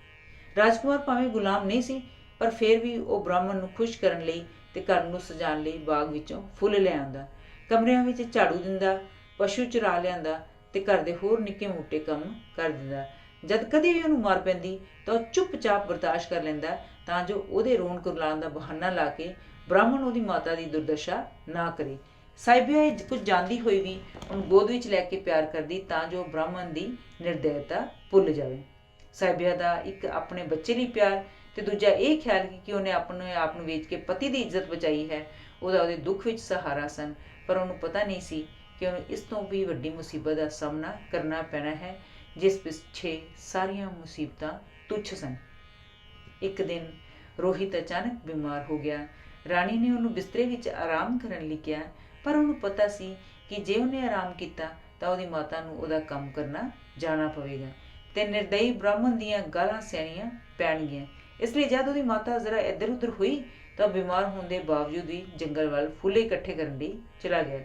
ਰਾਜਕੁਮਾਰ ਭਾਵੇਂ ਗੁਲਾਮ ਨਹੀਂ ਸੀ, ਪਰ ਫਿਰ ਵੀ ਉਹ ਬ੍ਰਾਹਮਣ ਨੂੰ ਖੁਸ਼ ਕਰਨ ਲਈ ਤੇ ਘਰ ਨੂੰ ਸਜਾਉਣ ਲਈ ਬਾਗ ਵਿੱਚੋਂ ਫੁੱਲ ਲੈ ਆਉਂਦਾ, ਕਮਰਿਆਂ ਵਿੱਚ ਝਾੜੂ ਦਿੰਦਾ, ਪਸ਼ੂ ਚਰਾ ਲਿਆਂਦਾ ਤੇ ਘਰ ਦੇ ਹੋਰ ਨਿੱਕੇ ਮੋਟੇ ਕੰਮ ਕਰ ਦਿੰਦਾ। ਜਦ ਕਦੇ ਵੀ ਉਹਨੂੰ ਮਾਰ ਪੈਂਦੀ ਤਾਂ ਉਹ ਚੁੱਪਚਾਪ ਬਰਦਾਸ਼ਤ ਕਰ ਲੈਂਦਾ ਤਾਂ ਜੋ ਉਹਦੇ ਰੋਣ ਕੁਰਲਾਉਣ ਦਾ ਬਹਾਨਾ ਲਾ ਕੇ ਬ੍ਰਾਹਮਣ ਉਹਦੀ ਮਾਤਾ ਦੀ ਦੁਰਦਸ਼ਾ ਨਾ ਕਰੇ। ਸਾਹਿਬਿਆ ਇਹ ਕੁਝ ਜਾਣਦੀ ਹੋਈ ਵੀ ਉਹਨੂੰ ਗੋਦ ਵਿੱਚ ਲੈ ਕੇ ਪਿਆਰ ਕਰਦੀ ਤਾਂ ਜੋ ਬ੍ਰਾਹਮਣ ਦੀ ਨਿਰਦੈਤਾ ਭੁੱਲ ਜਾਵੇ। ਸਾਹਿਬਿਆ ਦਾ ਇੱਕ ਆਪਣੇ ਬੱਚੇ ਲਈ ਪਿਆਰ ਤੇ ਦੂਜਾ ਇਹ ਖਿਆਲ ਕਿ ਉਹਨੇ ਆਪਣੇ ਆਪ ਨੂੰ ਵੇਚ ਕੇ ਪਤੀ ਦੀ ਇੱਜ਼ਤ ਬਚਾਈ ਹੈ, ਉਹਦੇ ਦੁੱਖ ਵਿੱਚ ਸਹਾਰਾ ਸਨ। ਪਰ ਉਹਨੂੰ ਪਤਾ ਨਹੀਂ ਸੀ ਕਿ ਉਹਨੂੰ ਇਸ ਤੋਂ ਵੀ ਵੱਡੀ ਮੁਸੀਬਤ ਦਾ ਸਾਹਮਣਾ ਕਰਨਾ ਪੈਣਾ ਹੈ, ਜਿਸ ਪਿੱਛੇ ਸਾਰੀਆਂ ਮੁਸੀਬਤਾਂ ਤੁੱਛ ਸਨ। ਇੱਕ ਦਿਨ ਰੋਹਿਤ ਅਚਾਨਕ ਬਿਮਾਰ ਹੋ ਗਿਆ। ਰਾਣੀ ਨੇ ਉਹਨੂੰ ਬਿਸਤਰੇ ਵਿੱਚ ਆਰਾਮ ਕਰਨ ਲਈ ਕਿਹਾ, ਪਰ ਉਹਨੂੰ ਪਤਾ ਸੀ ਕਿ ਜੇ ਉਹਨੇ ਆਰਾਮ ਕੀਤਾ ਤਾਂ ਉਹਦੀ ਮਾਤਾ ਨੂੰ ਉਹਦਾ ਕੰਮ ਕਰਨਾ ਜਾਣਾ ਪਵੇਗਾ ਤੇ ਨਿਰਦਈ ਬ੍ਰਾਹਮਣ ਦੀਆਂ ਗਾਲਾਂ ਸਹਿਣੀਆਂ ਪੈਣਗੀਆਂ। ਇਸ ਲਈ ਜਦ ਉਹਦੀ ਮਾਤਾ ਜ਼ਰਾ ਇੱਧਰ ਉੱਧਰ ਹੋਈ ਤਾਂ ਬਿਮਾਰ ਹੋਣ ਦੇ ਬਾਵਜੂਦ ਵੀ ਜੰਗਲ ਵੱਲ ਫੁੱਲੇ ਇਕੱਠੇ ਕਰਨ ਲਈ ਚਲਾ ਗਿਆ।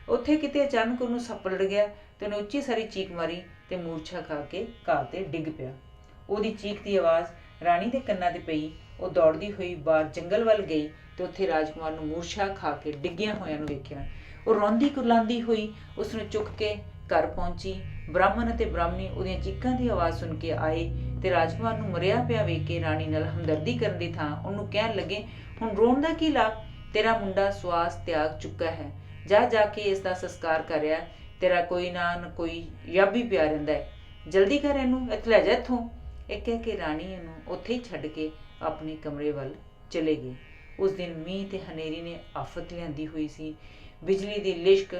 ਉੱਥੇ ਕਿਤੇ ਅਚਾਨਕ ਉਹਨੂੰ ਸੱਪ ਲੜ ਗਿਆ ਤੇ ਉਹਨੇ ਉੱਚੀ ਸਾਰੀ ਚੀਕ ਮਾਰੀ ਤੇ ਮੂਰਛਾ ਖਾ ਕੇ ਘਾਹ ਤੇ ਡਿੱਗ ਪਿਆ। ਉਹਦੀ ਚੀਕ ਦੀ ਆਵਾਜ਼ ਰਾਣੀ ਦੇ ਕੰਨਾਂ ਤੇ ਪਈ। ਉਹ ਦੌੜਦੀ ਹੋਈ ਬਾਹਰ ਜੰਗਲ ਵੱਲ ਗਈ ਤੇ ਉੱਥੇ ਰਾਜਕੁਮਾਰ ਨੂੰ ਮੂਰਛਾ ਖਾ ਕੇ ਡਿੱਗਿਆ ਹੋਇਆਂ ਨੂੰ ਵੇਖਿਆ। ਉਹ ਰੋਂਦੀ ਕੁਰਲਾਉਂਦੀ ਹੋਈ ਉਸ ਨੂੰ ਚੁੱਕ ਕੇ ਘਰ ਪਹੁੰਚੀ। ਬ੍ਰਾਹਮਣ ਅਤੇ ਬ੍ਰਾਹਮਣੀ ਉਹਦੀਆਂ ਚੀਕਾਂ ਦੀ ਆਵਾਜ਼ ਸੁਣ ਕੇ ਆਏ ਤੇ ਰਾਜਕੁਮਾਰ ਨੂੰ ਮਰਿਆ ਪਿਆ ਵੇਖ ਕੇ ਰਾਣੀ ਨਾਲ ਹਮਦਰਦੀ ਕਰਨ ਦੀ ਥਾਂ ਉਹਨੂੰ ਕਹਿਣ ਲੱਗੇ, ਹੁਣ ਰੋਣ ਦਾ ਕੀ ਲਾਭ? ਤੇਰਾ ਮੁੰਡਾ ਸਵਾਸ ਤਿਆਗ ਚੁੱਕਾ ਹੈ, ਜਾ ਕੇ ਇਸ ਦਾ ਸੰਸਕਾਰ ਕਰਿਆ। ਤੇਰਾ ਕੋਈ ਨਾ ਕੋਈ ਯਾਬੀ ਪਿਆ ਰਹਿੰਦਾ ਹੈ, ਜਲਦੀ ਕਰ ਇਹਨੂੰ, ਇੱਥੇ ਲੈ ਜਾ ਇੱਥੋਂ। ਇਹ ਕਹਿ ਕੇ ਰਾਣੀ ਇਹਨੂੰ ਉੱਥੇ ਹੀ ਛੱਡ ਕੇ ਆਪਣੇ ਕਮਰੇ ਵੱਲ ਚਲੇ ਗਏ। ਉਸ ਦਿਨ ਮੀਂਹ ਤੇ ਹਨੇਰੀ ਨੇ ਆਫਤ ਲਿਆਂਦੀ ਹੋਈ ਸੀ। ਬਿਜਲੀ ਦੀ ਲਿਸ਼ਕ,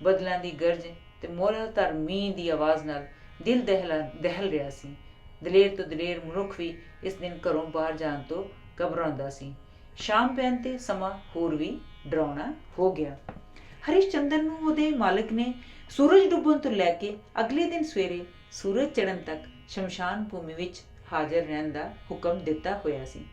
ਬਦਲਾਂ ਦੀ ਗਰਜ ਤੇ ਮੋਹਰਾਧਰ ਮੀਂਹ ਦੀ ਆਵਾਜ਼ ਨਾਲ ਦਿਲ ਦਹਿਲ ਰਿਹਾ ਸੀ। ਦਲੇਰ ਤੋਂ ਦਲੇਰ ਮਨੁੱਖ ਵੀ ਇਸ ਦਿਨ ਘਰੋਂ ਬਾਹਰ ਜਾਣ ਤੋਂ ਘਬਰਾਉਂਦਾ ਸੀ। ਸ਼ਾਮ ਪੈਣ ਤੇ ਸਮਾਂ ਹੋਰ ਵੀ ਡਰਾਉਣਾ ਹੋ ਗਿਆ। ਹਰੀਸ਼ ਚੰਦਰ ਨੂੰ ਉਹਦੇ ਮਾਲਕ ਨੇ ਸੂਰਜ ਡੁੱਬਣ ਤੋਂ ਲੈ ਕੇ ਅਗਲੇ ਦਿਨ ਸਵੇਰੇ ਸੂਰਜ ਚੜ੍ਹਨ ਤੱਕ ਸ਼ਮਸ਼ਾਨ ਭੂਮੀ ਵਿੱਚ ਹਾਜ਼ਰ ਰਹਿਣ ਦਾ ਹੁਕਮ ਦਿੱਤਾ ਹੋਇਆ ਸੀ।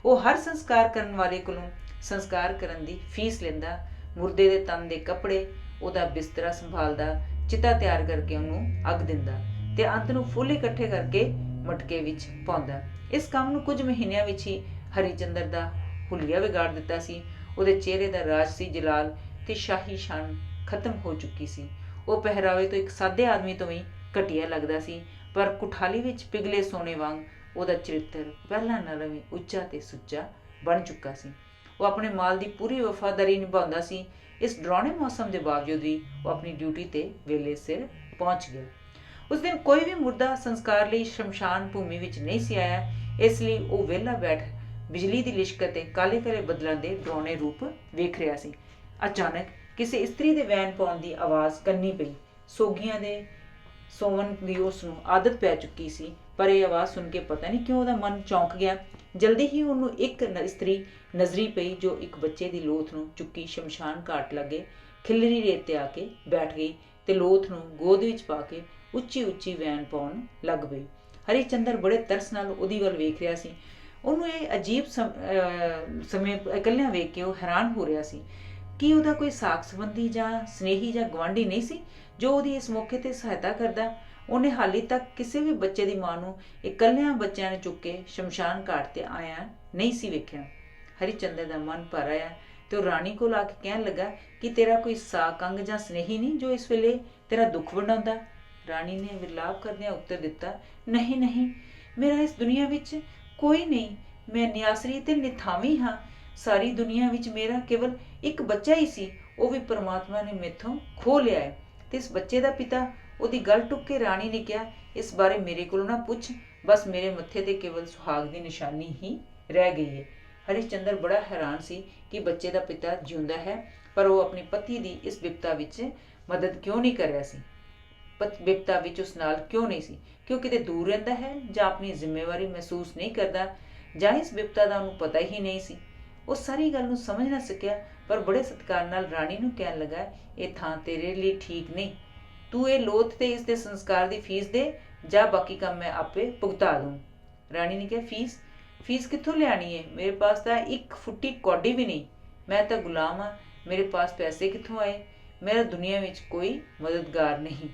ਉਹ ਹਰ ਸੰਸਕਾਰ ਕਰਨ ਵਾਲੇ ਕੋਲੋਂ ਸੰਸਕਾਰ ਕਰਨ ਦੀ ਫੀਸ ਲੈਂਦਾ, ਮੁਰਦੇ ਦੇ ਤਨ ਦੇ ਕੱਪੜੇ, ਉਹਦਾ ਬਿਸਤਰਾ ਸੰਭਾਲਦਾ, ਚਿਤਾ ਤਿਆਰ ਕਰਕੇ ਉਹਨੂੰ ਅੱਗ ਦਿੰਦਾ ਤੇ ਅੰਤ ਨੂੰ ਫੁੱਲ ਇਕੱਠੇ ਕਰਕੇ ਮਟਕੇ ਵਿੱਚ ਪਾਉਂਦਾ। ਇਸ ਕੰਮ ਨੂੰ ਕੁਝ ਮਹੀਨਿਆਂ ਵਿੱਚ ਹੀ ਹਰੀਚੰਦਰ ਦਾ ਹੁਲੀਆ ਵਿਗਾੜ ਦਿੱਤਾ ਸੀ। ਉਹਦੇ ਚਿਹਰੇ ਦਾ ਰਾਜਸੀ ਜਲਾਲ ਤੇ ਸ਼ਾਹੀ ਸ਼ਾਨ ਖਤਮ ਹੋ ਚੁੱਕੀ ਸੀ। ਉਹ ਪਹਿਰਾਵੇ ਤੋਂ ਇੱਕ ਸਾਦੇ ਆਦਮੀ ਤੋਂ ਵੀ ਘਟੀਆ ਲੱਗਦਾ ਸੀ, ਪਰ ਕੁਠਾਲੀ ਵਿੱਚ ਪਿਘਲੇ ਸੋਨੇ ਵਾਂਗ ਉਹਦਾ ਚਰਿੱਤਰ ਪਹਿਲਾਂ ਨਾਲੋਂ ਵੀ ਉੱਚਾ ਤੇ ਸੁੱਚਾ ਬਣ ਚੁੱਕਾ ਸੀ। ਉਹ ਆਪਣੇ ਮਾਲ ਦੀ ਪੂਰੀ ਵਫਾਦਾਰੀ ਨਿਭਾਉਂਦਾ ਸੀ। ਇਸ ਡਰਾਉਣੇ ਮੌਸਮ ਦੇ ਬਾਵਜੂਦ ਵੀ ਉਹ ਆਪਣੀ ਡਿਊਟੀ ਤੇ ਵੇਲੇ ਸਿਰ ਪਹੁੰਚ ਗਿਆ। ਉਸ ਦਿਨ ਕੋਈ ਵੀ ਮੁਰਦਾ ਸੰਸਕਾਰ ਲਈ ਸ਼ਮਸ਼ਾਨ ਭੂਮੀ ਵਿੱਚ ਨਹੀਂ ਸੀ ਆਇਆ, ਇਸ ਲਈ ਉਹ ਵਿਹਲਾ ਬੈਠ ਬਿਜਲੀ ਦੀ ਲਿਸ਼ਕ ਅਤੇ ਕਾਲੇ ਕਾਲੇ ਬੱਦਲਾਂ ਦੇ ਡਰਾਉਣੇ ਰੂਪ ਵੇਖ ਰਿਹਾ ਸੀ। ਅਚਾਨਕ ਕਿਸੇ ਇਸਤਰੀ ਦੇ ਵੈਨ ਪਾਉਣ ਦੀ ਆਵਾਜ਼ ਕੰਨੀ ਪਈ। ਸੋਗੀਆਂ ਦੇ ਸੌਣ ਦੀ ਉਸ ਨੂੰ ਆਦਤ ਪੈ ਚੁੱਕੀ ਸੀ, ਪਰ ਇਹ ਆਵਾਜ਼ ਸੁਣ ਕੇ ਪਤਾ ਨਹੀਂ ਕਿਉਂ ਉਹਦਾ ਮਨ ਚੌਂਕ ਗਿਆ। ਜਲਦੀ ਹੀ ਉਹਨੂੰ ਇੱਕ ਇਸਤਰੀ ਨਜ਼ਰੀ ਪਈ ਜੋ ਇੱਕ ਬੱਚੇ ਦੀ ਲੋਥ ਨੂੰ ਚੁੱਕੀ ਸ਼ਮਸ਼ਾਨ ਘਾਟ ਲੱਗੇ ਖਿਲਰੀ ਰੇਤ ਤੇ ਆ ਕੇ ਬੈਠ ਗਈ ਤੇ ਲੋਥ ਨੂੰ ਗੋਦ ਵਿੱਚ ਪਾ ਕੇ ਉੱਚੀ ਉੱਚੀ ਵੈਨ ਪਾਉਣ ਲੱਗ ਪਈ। ਹਰੀਚੰਦਰ ਬੜੇ ਤਰਸ ਨਾਲ ਉਹਦੀ ਵੱਲ ਵੇਖ ਰਿਹਾ ਸੀ। ਉਹਨੂੰ ਇਹ ਅਜੀਬ ਸਮੇਂ ਇਕੱਲਿਆਂ ਵੇਖ ਕੇ ਉਹ ਹੈਰਾਨ ਹੋ ਰਿਹਾ ਸੀ ਕਿ ਉਹਦਾ ਕੋਈ ਸਾਕ ਸੰਬੰਧੀ ਜਾਂ ਸਨੇਹੀ ਜਾਂ ਗੁਆਂਢੀ ਨਹੀਂ ਸੀ ਜੋ ਉਹਦੀ ਇਸ ਮੌਕੇ ਤੇ ਸਹਾਇਤਾ ਕਰਦਾ। ਉਹਨੇ ਹਾਲੇ ਤੱਕ ਕਿਸੇ ਵੀ ਬੱਚੇ ਦੀ ਮਾਂ ਨੂੰ ਇਕੱਲਿਆਂ ਬੱਚਿਆਂ ਨੂੰ ਚੁੱਕ ਕੇ ਸ਼ਮਸ਼ਾਨ ਘਾਟ ਤੇ ਆਇਆ ਨਹੀਂ ਸੀ ਵੇਖਿਆ। ਹਰੀਚੰਦਰ ਦਾ ਮਨ ਭਰ ਆਇਆ ਤੇ ਉਹ ਰਾਣੀ ਕੋਲ ਆ ਕੇ ਕਹਿਣ ਲੱਗਾ ਕਿ ਤੇਰਾ ਕੋਈ ਸਾਕ ਅੰਗ ਜਾਂ ਸਨੇਹੀ ਨਹੀਂ ਜੋ ਇਸ ਵੇਲੇ ਤੇਰਾ ਦੁੱਖ ਵੰਡਾਉਂਦਾ। ਰਾਣੀ ਨੇ ਵਿਰਲਾਪ ਕਰਦਿਆਂ ਉੱਤਰ ਦਿੱਤਾ, ਨਹੀਂ ਨਹੀਂ, ਮੇਰਾ ਇਸ ਦੁਨੀਆ ਵਿੱਚ ਕੋਈ ਨਹੀਂ। ਮੈਂ ਨਿਆਸਰੀ ਤੇ ਨਿਥਾਵੀ ਹਾਂ। ਸਾਰੀ ਦੁਨੀਆ ਵਿੱਚ ਮੇਰਾ ਕੇਵਲ ਇੱਕ ਬੱਚਾ ਹੀ ਸੀ, ਉਹ ਵੀ ਪਰਮਾਤਮਾ ਨੇ ਮੈਥੋਂ ਖੋਹ ਲਿਆ ਹੈ। ਤੇ ਇਸ ਬੱਚੇ ਦਾ ਪਿਤਾ, ਉਹਦੀ ਗੱਲ ਟੁੱਕ ਕੇ ਰਾਣੀ ਨੇ ਕਿਹਾ, ਇਸ ਬਾਰੇ ਮੇਰੇ ਕੋਲੋਂ ਨਾ ਪੁੱਛ, ਬਸ ਮੇਰੇ ਮੱਥੇ ਤੇ ਕੇਵਲ ਸੁਹਾਗ ਦੀ ਨਿਸ਼ਾਨੀ ਹੀ ਰਹਿ ਗਈ ਹੈ। ਹਰੀਚੰਦਰ ਬੜਾ ਹੈਰਾਨ ਸੀ ਕਿ ਬੱਚੇ ਦਾ ਪਿਤਾ ਜਿਉਂਦਾ ਹੈ, ਪਰ ਉਹ ਆਪਣੀ ਪਤੀ ਦੀ ਇਸ ਬਿਪਤਾ ਵਿੱਚ ਮਦਦ ਕਿਉਂ ਨਹੀਂ ਕਰ ਰਿਹਾ ਸੀ। ਬਿਪਤਾ ਵਿੱਚ ਉਸ ਨਾਲ ਕਿਉਂ ਨਹੀਂ ਸੀ? ਕਿਉਂ ਕਿਤੇ ਦੂਰ ਰਹਿੰਦਾ ਹੈ ਜਾਂ ਆਪਣੀ ਜ਼ਿੰਮੇਵਾਰੀ ਮਹਿਸੂਸ ਨਹੀਂ ਕਰਦਾ, ਜਾਂ ਇਸ ਬਿਪਤਾ ਦਾ ਉਹਨੂੰ ਪਤਾ ਹੀ ਨਹੀਂ ਸੀ। ਉਹ ਸਾਰੀ ਗੱਲ ਨੂੰ ਸਮਝ ਨਾ ਸਕਿਆ, ਪਰ ਬੜੇ ਸਤਿਕਾਰ ਨਾਲ ਰਾਣੀ ਨੂੰ ਕਹਿਣ ਲੱਗਾ, ਇਹ ਥਾਂ ਤੇਰੇ ਲਈ ਠੀਕ ਨਹੀਂ। ਤੂੰ ਇਹ ਲੋਥ ਤੇ ਇਸ ਦੇ ਸੰਸਕਾਰ ਦੀ ਫੀਸ ਦੇ, ਜਾਂ ਬਾਕੀ ਕੰਮ ਮੈਂ ਆਪੇ ਭੁਗਤਾ ਦੂੰ। ਰਾਣੀ ਨੇ ਕਿਹਾ, ਫੀਸ ਕਿੱਥੋਂ ਲਿਆਣੀ ਹੈ? ਮੇਰੇ ਪਾਸ ਤਾਂ ਇੱਕ ਫੁੱਟੀ ਕੌਡੀ ਵੀ ਨਹੀਂ। ਮੈਂ ਤਾਂ ਗੁਲਾਮ ਹਾਂ, ਮੇਰੇ ਪਾਸ ਪੈਸੇ ਕਿੱਥੋਂ ਆਏ? ਮੇਰਾ ਦੁਨੀਆ ਵਿੱਚ ਕੋਈ ਮਦਦਗਾਰ ਨਹੀਂ।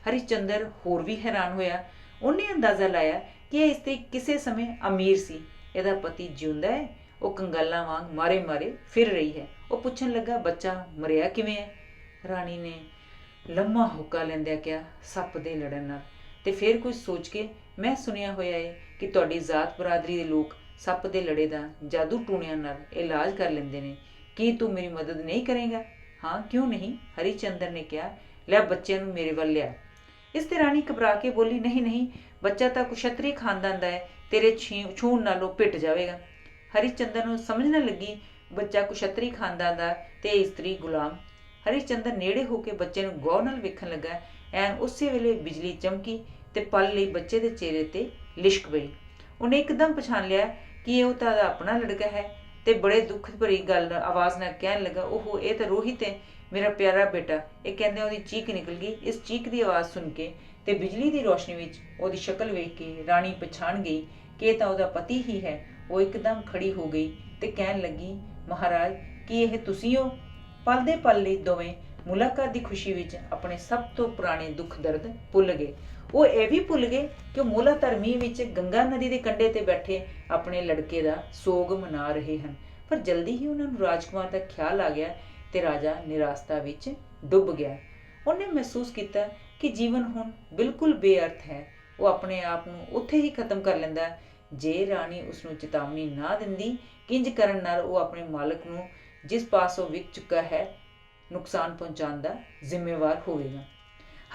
ਹਰੀਚੰਦਰ ਹੋਰ ਵੀ ਹੈਰਾਨ ਹੋਇਆ। ਉਹਨੇ ਅੰਦਾਜ਼ਾ ਲਾਇਆ ਕਿ ਇਹ ਇਸਤਰੀ ਕਿਸੇ ਸਮੇਂ ਅਮੀਰ ਸੀ। ਇਹਦਾ ਪਤੀ ਜਿਉਂਦਾ ਹੈ, ਉਹ ਕੰਗਾਲਾਂ ਵਾਂਗ ਮਾਰੇ ਫਿਰ ਰਹੀ ਹੈ। ਉਹ ਪੁੱਛਣ ਲੱਗਾ, ਬੱਚਾ ਮਰਿਆ ਕਿਵੇਂ ਹੈ? ਰਾਣੀ ਨੇ ਲੰਮਾ ਹੁੱਕਾ ਲੈਂਦਿਆਂ ਕਿਹਾ, ਸੱਪ ਦੇ ਲੜਨ ਨਾਲ। ਤੇ ਫਿਰ ਕੁਝ ਸੋਚ ਕੇ, ਮੈਂ ਸੁਣਿਆ ਹੋਇਆ ਹੈ ਕਿ ਤੁਹਾਡੀ ਜ਼ਾਤ ਬਰਾਦਰੀ ਦੇ ਲੋਕ ਸੱਪ ਦੇ ਲੜੇ ਦਾ ਜਾਦੂ ਟੂਣਿਆਂ ਨਾਲ ਇਲਾਜ ਕਰ ਲੈਂਦੇ ਨੇ। ਕੀ ਤੂੰ ਮੇਰੀ ਮਦਦ ਨਹੀਂ ਕਰੇਗਾ? ਹਾਂ, ਕਿਉਂ ਨਹੀਂ? ਹਰੀਚੰਦਰ ਨੇ ਕਿਹਾ, ਲੈ ਬੱਚੇ ਨੂੰ ਮੇਰੇ ਵੱਲ ਲਿਆ। ਇਸ ਤੇ ਰਾਣੀ ਘਬਰਾ ਕੇ ਬੋਲੀ, ਨਹੀਂ, ਬੱਚਾ ਤਾਂ ਕੁਸ਼ਤਰੀ ਖਾਨਦਾਨ ਦਾ ਹੈ, ਤੇਰੇ ਛੂਹਣ ਨਾਲੋਂ ਪਿੱਟ ਜਾਵੇਗਾ। ਹਰੀਚੰਦਰ ਨੂੰ ਸਮਝ ਨਾ ਲੱਗੀ, ਬੱਚਾ ਕੁਸ਼ਤਰੀ ਖਾਨਦਾਨ ਦਾ ਤੇ ਇਸਤਰੀ ਗੁਲਾਮ। ਹਰੀਚੰਦਰ ਨੇੜੇ ਹੋ ਕੇ ਬੱਚੇ ਨੂੰ ਗੌਰ ਨਾਲ ਵੇਖਣ ਲੱਗਾ। ਐਨ ਉਸੇ ਵੇਲੇ ਬਿਜਲੀ ਚਮਕੀ ਤੇ ਪਲ ਲਈ ਬੱਚੇ ਦੇ ਚਿਹਰੇ ਤੇ ਲਿਸ਼ਕ ਪਈ। ਉਹਨੇ ਇੱਕਦਮ ਪਛਾਣ ਲਿਆ ਕਿ ਉਹ ਤਾਂ ਉਹਦਾ ਆਪਣਾ ਲੜਕਾ ਹੈ, ਤੇ ਬੜੇ ਦੁੱਖ ਭਰੀ ਗੱਲ ਆਵਾਜ਼ ਨਾਲ ਕਹਿਣ ਲੱਗਾ, ਓਹੋ, ਇਹ ਤਾਂ ਰੋਹਿਤ ਹੈ, ਮੇਰਾ ਪਿਆਰਾ ਬੇਟਾ। ਇਹ ਕਹਿੰਦੇ ਉਹਦੀ ਚੀਕ ਨਿਕਲ ਗਈ। ਇਸ ਚੀਕ ਦੀ ਆਵਾਜ਼ ਸੁਣ ਕੇ ਤੇ ਬਿਜਲੀ ਦੀ ਰੋਸ਼ਨੀ ਵਿੱਚ ਉਹਦੀ ਸ਼ਕਲ ਵੇਖ ਕੇ ਰਾਣੀ ਪਛਾਣ ਗਈ ਕਿ ਇਹ ਤਾਂ ਉਹਦਾ ਪਤੀ ਹੀ ਹੈ। ਉਹ ਇੱਕਦਮ ਖੜੀ ਹੋ ਗਈ ਤੇ ਕਹਿਣ ਲੱਗੀ, ਮਹਾਰਾਜ, ਕੀ ਇਹ ਤੁਸੀਂ ਹੋ? ਪਲ ਦੇ ਪਲ ਲਈ ਦੋਵੇਂ ਮੁਲਾਕਾਤ ਦੀ ਖੁਸ਼ੀ ਵਿੱਚ ਆਪਣੇ ਸਭ ਤੋਂ ਪੁਰਾਣੇ ਦੁੱਖ ਦਰਦ ਭੁੱਲ ਗਏ। ਉਹ ਇਹ ਵੀ ਭੁੱਲ ਗਏ ਕਿ ਉਹ ਮੂਲਾਧਰ ਮੀਂਹ ਵਿੱਚ ਗੰਗਾ ਨਦੀ ਦੇ ਕੰਢੇ ਤੇ ਬੈਠੇ ਆਪਣੇ ਲੜਕੇ ਦਾ ਸੋਗ ਮਨਾ ਰਹੇ ਹਨ। ਪਰ ਜਲਦੀ ਹੀ ਉਹਨਾਂ ਨੂੰ ਰਾਜਕੁਮਾਰ ਦਾ ਖਿਆਲ ਆ ਗਿਆ ਤੇ ਰਾਜਾ ਨਿਰਾਸ਼ਤਾ ਵਿੱਚ ਡੁੱਬ ਗਿਆ। ਉਹਨੇ ਮਹਿਸੂਸ ਕੀਤਾ ਕਿ ਜੀਵਨ ਹੁਣ ਬਿਲਕੁਲ ਬੇਅਰਥ ਹੈ। ਉਹ ਆਪਣੇ ਆਪ ਨੂੰ ਉੱਥੇ ਹੀ ਖਤਮ ਕਰ ਲੈਂਦਾ ਜੇ ਰਾਣੀ ਉਸਨੂੰ ਚੇਤਾਵਨੀ ਨਾ ਦਿੰਦੀ। ਇੰਜ ਕਰਨ ਨਾਲ ਉਹ ਆਪਣੇ ਮਾਲਕ ਨੂੰ, ਜਿਸ ਪਾਸ ਉਹ ਵਿਕ ਚੁੱਕਾ ਹੈ, ਨੁਕਸਾਨ ਪਹੁੰਚਾਉਣ ਦਾ ਜ਼ਿੰਮੇਵਾਰ ਹੋਵੇਗਾ।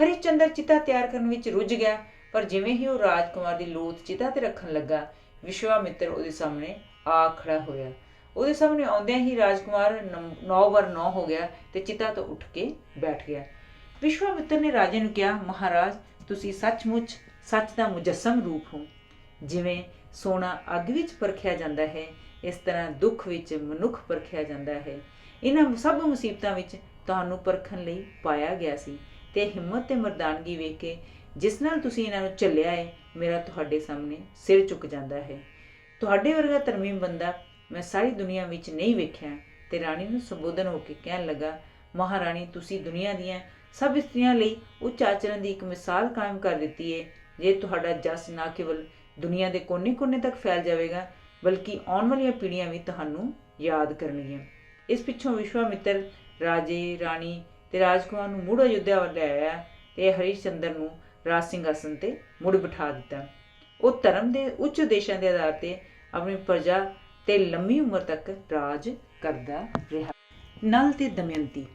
ਹਰੀਚੰਦਰ ਚਿਤਾ ਤਿਆਰ ਕਰਨ ਵਿੱਚ ਰੁੱਝ ਗਿਆ, ਪਰ ਜਿਵੇਂ ਹੀ ਉਹ ਰਾਜਕੁਮਾਰ ਦੀ ਲੋਥ ਚਿਤਾ ਤੇ ਰੱਖਣ ਲੱਗਾ, ਵਿਸ਼ਵਾਮਿੱਤਰ ਉਹਦੇ ਸਾਹਮਣੇ ਆ ਖੜਾ ਹੋਇਆ। ਉਹਦੇ ਸਾਹਮਣੇ ਆਉਂਦਿਆਂ ਹੀ ਰਾਜਕੁਮਾਰ 9x9 ਹੋ ਗਿਆ ਤੇ ਚਿਤਾ ਤੋਂ ਉੱਠ ਕੇ ਬੈਠ ਗਿਆ। ਵਿਸ਼ਵਾਮਿੱਤਰ ਨੇ ਰਾਜੇ ਨੂੰ ਕਿਹਾ, ਮਹਾਰਾਜ, ਤੁਸੀਂ ਸੱਚਮੁੱਚ ਸੱਚ ਦਾ ਮੁਜੱਸਮ ਰੂਪ ਹੋ। ਜਿਵੇਂ ਸੋਨਾ ਅੱਗ ਵਿੱਚ ਪਰਖਿਆ ਜਾਂਦਾ ਹੈ, ਇਸ ਤਰ੍ਹਾਂ ਦੁੱਖ ਵਿੱਚ ਮਨੁੱਖ ਪਰਖਿਆ ਜਾਂਦਾ ਹੈ। ਇਹਨਾਂ ਸਭ ਮੁਸੀਬਤਾਂ ਵਿੱਚ ਤੁਹਾਨੂੰ ਪਰਖਣ ਲਈ ਪਾਇਆ ਗਿਆ ਸੀ, ਤੇ ਹਿੰਮਤ ਤੇ ਮਰਦਾਨਗੀ ਵੇਖ ਕੇ ਜਿਸ ਨਾਲ ਤੁਸੀਂ ਇਹਨਾਂ ਨੂੰ ਝੱਲਿਆ ਹੈ, ਮੇਰਾ ਤੁਹਾਡੇ ਸਾਹਮਣੇ ਸਿਰ ਝੁਕ ਜਾਂਦਾ ਹੈ। ਤੁਹਾਡੇ ਵਰਗਾ ਤਰਮੀਮ ਬੰਦਾ ਮੈਂ ਸਾਰੀ ਦੁਨੀਆ ਵਿੱਚ ਨਹੀਂ ਵੇਖਿਆ। ਤੇ ਰਾਣੀ ਨੂੰ ਸੰਬੋਧਨ ਹੋ ਕੇ ਕਹਿਣ ਲੱਗਾ, ਮਹਾਰਾਣੀ, ਤੁਸੀਂ ਦੁਨੀਆ ਦੀਆਂ ਸਭ ਇਸਤਰੀਆਂ ਲਈ ਉੱਚ ਆਚਰਨ ਦੀ ਇੱਕ ਮਿਸਾਲ ਕਾਇਮ ਕਰ ਦਿੱਤੀ ਹੈ। ਜੇ ਤੁਹਾਡਾ ਜਸ ਨਾ ਕੇਵਲ ਦੁਨੀਆ ਦੇ ਕੋਨੇ-ਕੋਨੇ ਤੱਕ ਫੈਲ ਜਾਵੇਗਾ, ਬਲਕਿ ਆਉਣ ਵਾਲੀਆਂ ਪੀੜ੍ਹੀਆਂ ਵੀ ਤੁਹਾਨੂੰ ਯਾਦ ਕਰਨਗੀਆਂ। ਇਸ ਪਿੱਛੋਂ ਵਿਸ਼ਵਾਮਿੱਤਰ ਰਾਜੇ, ਰਾਣੀ ਤੇ ਰਾਜਕੁਮਾਰ ਨੂੰ ਮੁੜ ਅਯੁੱਧਿਆ ਵੱਲ ਲੈ ਆਇਆ ਤੇ ਹਰੀਚੰਦਰ ਨੂੰ ਰਾਜ ਸਿੰਘਾਸਨ ਤੇ ਮੁੜ ਬਿਠਾ ਦਿੱਤਾ। ਉਹ ਧਰਮ ਦੇ ਉੱਚ ਉਦੇਸ਼ਾਂ ਦੇ ਆਧਾਰ ਤੇ ਆਪਣੀ ਪ੍ਰਜਾ ਤੇ ਲੰਮੀ ਉਮਰ ਤੱਕ ਰਾਜ ਕਰਦਾ ਰਿਹਾ। ਨਲ ਤੇ ਦਮਯੰਤੀ।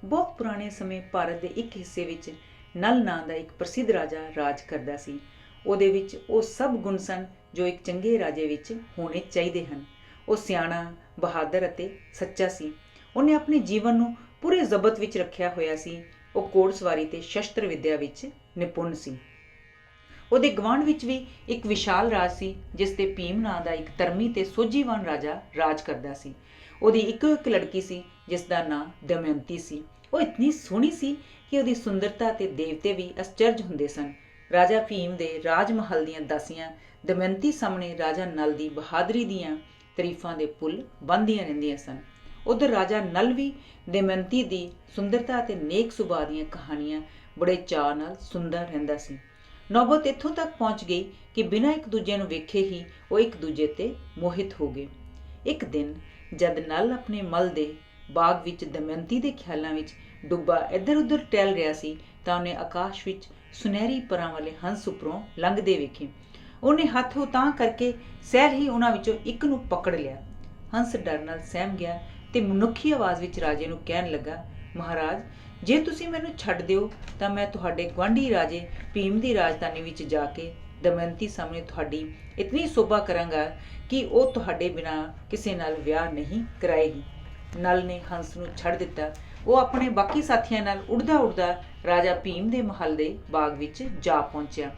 ਬਹੁਤ ਪੁਰਾਣੇ ਸਮੇਂ ਭਾਰਤ ਦੇ ਇੱਕ ਹਿੱਸੇ ਵਿੱਚ ਨਲ ਨਾਂ ਦਾ ਇੱਕ ਪ੍ਰਸਿੱਧ ਰਾਜਾ ਰਾਜ ਕਰਦਾ ਸੀ। ਉਹਦੇ ਵਿੱਚ ਉਹ ਸਭ ਗੁਣ ਸਨ ਜੋ ਇੱਕ ਚੰਗੇ ਰਾਜੇ ਵਿੱਚ ਹੋਣੇ ਚਾਹੀਦੇ ਹਨ। ਉਹ ਸਿਆਣਾ, ਬਹਾਦਰ ਅਤੇ ਸੱਚਾ ਸੀ। ਉਹਨੇ ਆਪਣੇ ਜੀਵਨ ਨੂੰ ਪੂਰੇ ਜ਼ਬਤ ਵਿੱਚ ਰੱਖਿਆ ਹੋਇਆ ਸੀ। ਉਹ ਘੋੜਸਵਾਰੀ ਤੇ ਸ਼ਸਤਰ ਵਿੱਦਿਆ ਵਿੱਚ ਨਿਪੁੰਨ ਸੀ। ਉਹਦੇ ਗਵਾਂਢ ਵਿੱਚ ਵੀ ਇੱਕ ਵਿਸ਼ਾਲ ਰਾਜ ਸੀ, ਜਿਸ ਤੇ ਭੀਮ ਨਾਂ ਦਾ ਇੱਕ ਧਰਮੀ ਤੇ ਸੋਝੀਵਾਨ ਰਾਜਾ ਰਾਜ ਕਰਦਾ ਸੀ। ਉਹਦੀ ਇੱਕੋ ਇੱਕ ਲੜਕੀ ਸੀ, ਜਿਸ ਦਾ ਨਾਂ ਦਮਯੰਤੀ ਸੀ। ਉਹ ਇਤਨੀ ਸੋਹਣੀ ਸੀ ਕਿ ਉਹਦੀ ਸੁੰਦਰਤਾ ਤੇ ਦੇਵਤੇ ਵੀ ਅਚਰਜ ਹੁੰਦੇ ਸਨ। ਰਾਜਾ ਭੀਮ ਦੇ ਰਾਜ ਮਹਲ ਦੀਆਂ ਦਾਸੀਆਂ ਦਮਯੰਤੀ ਸਾਹਮਣੇ ਰਾਜਾ ਨਲ ਦੀ ਬਹਾਦਰੀ ਦੀਆਂ ਤਾਰੀਫਾਂ ਦੇ ਪੁੱਲ ਬੰਨ੍ਹਦੀਆਂ ਰਹਿੰਦੀਆਂ ਸਨ। ਉਧਰ ਰਾਜਾ ਨਲ ਵੀ ਦਮਯੰਤੀ ਦੀ ਸੁੰਦਰਤਾ ਅਤੇ ਨੇਕ ਸੁਭਾਅ ਦੀਆਂ ਕਹਾਣੀਆਂ ਬੜੇ ਚਾਅ ਨਾਲ ਸੁਣਦਾ ਰਹਿੰਦਾ ਸੀ। ਨੌਬਤ ਇੱਥੋਂ ਤੱਕ ਪਹੁੰਚ ਗਈ ਕਿ ਬਿਨਾਂ ਇੱਕ ਦੂਜੇ ਨੂੰ ਵੇਖੇ ਹੀ ਉਹ ਇੱਕ ਦੂਜੇ ਤੇ ਮੋਹਿਤ ਹੋ ਗਏ। ਇੱਕ ਦਿਨ ਜਦ ਨਲ ਆਪਣੇ ਮਲ ਦੇ ਬਾਗ ਵਿੱਚ ਦਮਯੰਤੀ ਦੇ ਖਿਆਲਾਂ ਵਿੱਚ ਡੁੱਬਾ ਇੱਧਰ ਉੱਧਰ ਟਹਿਲ ਰਿਹਾ ਸੀ, ਤਾਂ ਉਹਨੇ ਆਕਾਸ਼ ਵਿੱਚ ਸੁਨਹਿਰੀ ਪਰਾਂ ਵਾਲੇ ਹੰਸ ਉੱਪਰੋਂ ਲੰਘਦੇ ਵੇਖੇ। ਉਹਨੇ ਹੱਥ ਉਤਾਂਹ ਕਰਕੇ ਸਹਿਲ ਹੀ ਉਹਨਾਂ ਵਿੱਚੋਂ ਇੱਕ ਨੂੰ ਪਕੜ ਲਿਆ। ਹੰਸ ਡਰ ਨਾਲ ਸਹਿਮ ਗਿਆ ਤੇ ਮਨੁੱਖੀ ਆਵਾਜ਼ ਵਿੱਚ ਰਾਜੇ ਨੂੰ ਕਹਿਣ ਲੱਗਾ, ਮਹਾਰਾਜ, ਜੇ ਤੁਸੀਂ ਮੈਨੂੰ ਛੱਡ ਦਿਓ ਤਾਂ ਮੈਂ ਤੁਹਾਡੇ ਗੁਆਂਢੀ ਰਾਜੇ ਭੀਮ ਦੀ ਰਾਜਧਾਨੀ ਵਿੱਚ ਜਾ ਕੇ ਦਮਯੰਤੀ ਸਾਹਮਣੇ ਤੁਹਾਡੀ ਇਤਨੀ ਸੋਭਾ ਕਰਾਂਗਾ ਕਿ ਉਹ ਤੁਹਾਡੇ ਬਿਨਾਂ ਕਿਸੇ ਨਾਲ ਵਿਆਹ ਨਹੀਂ ਕਰਾਏਗੀ। ਨਲ ਨੇ ਹੰਸ ਨੂੰ ਛੱਡ ਦਿੱਤਾ। ਉਹ ਆਪਣੇ ਬਾਕੀ ਸਾਥੀਆਂ ਨਾਲ ਉੱਡਦਾ ਉੱਡਦਾ ਰਾਜਾ ਭੀਮ ਦੇ ਮਹਲ ਦੇ ਬਾਗ ਵਿੱਚ ਜਾ ਪਹੁੰਚਿਆ।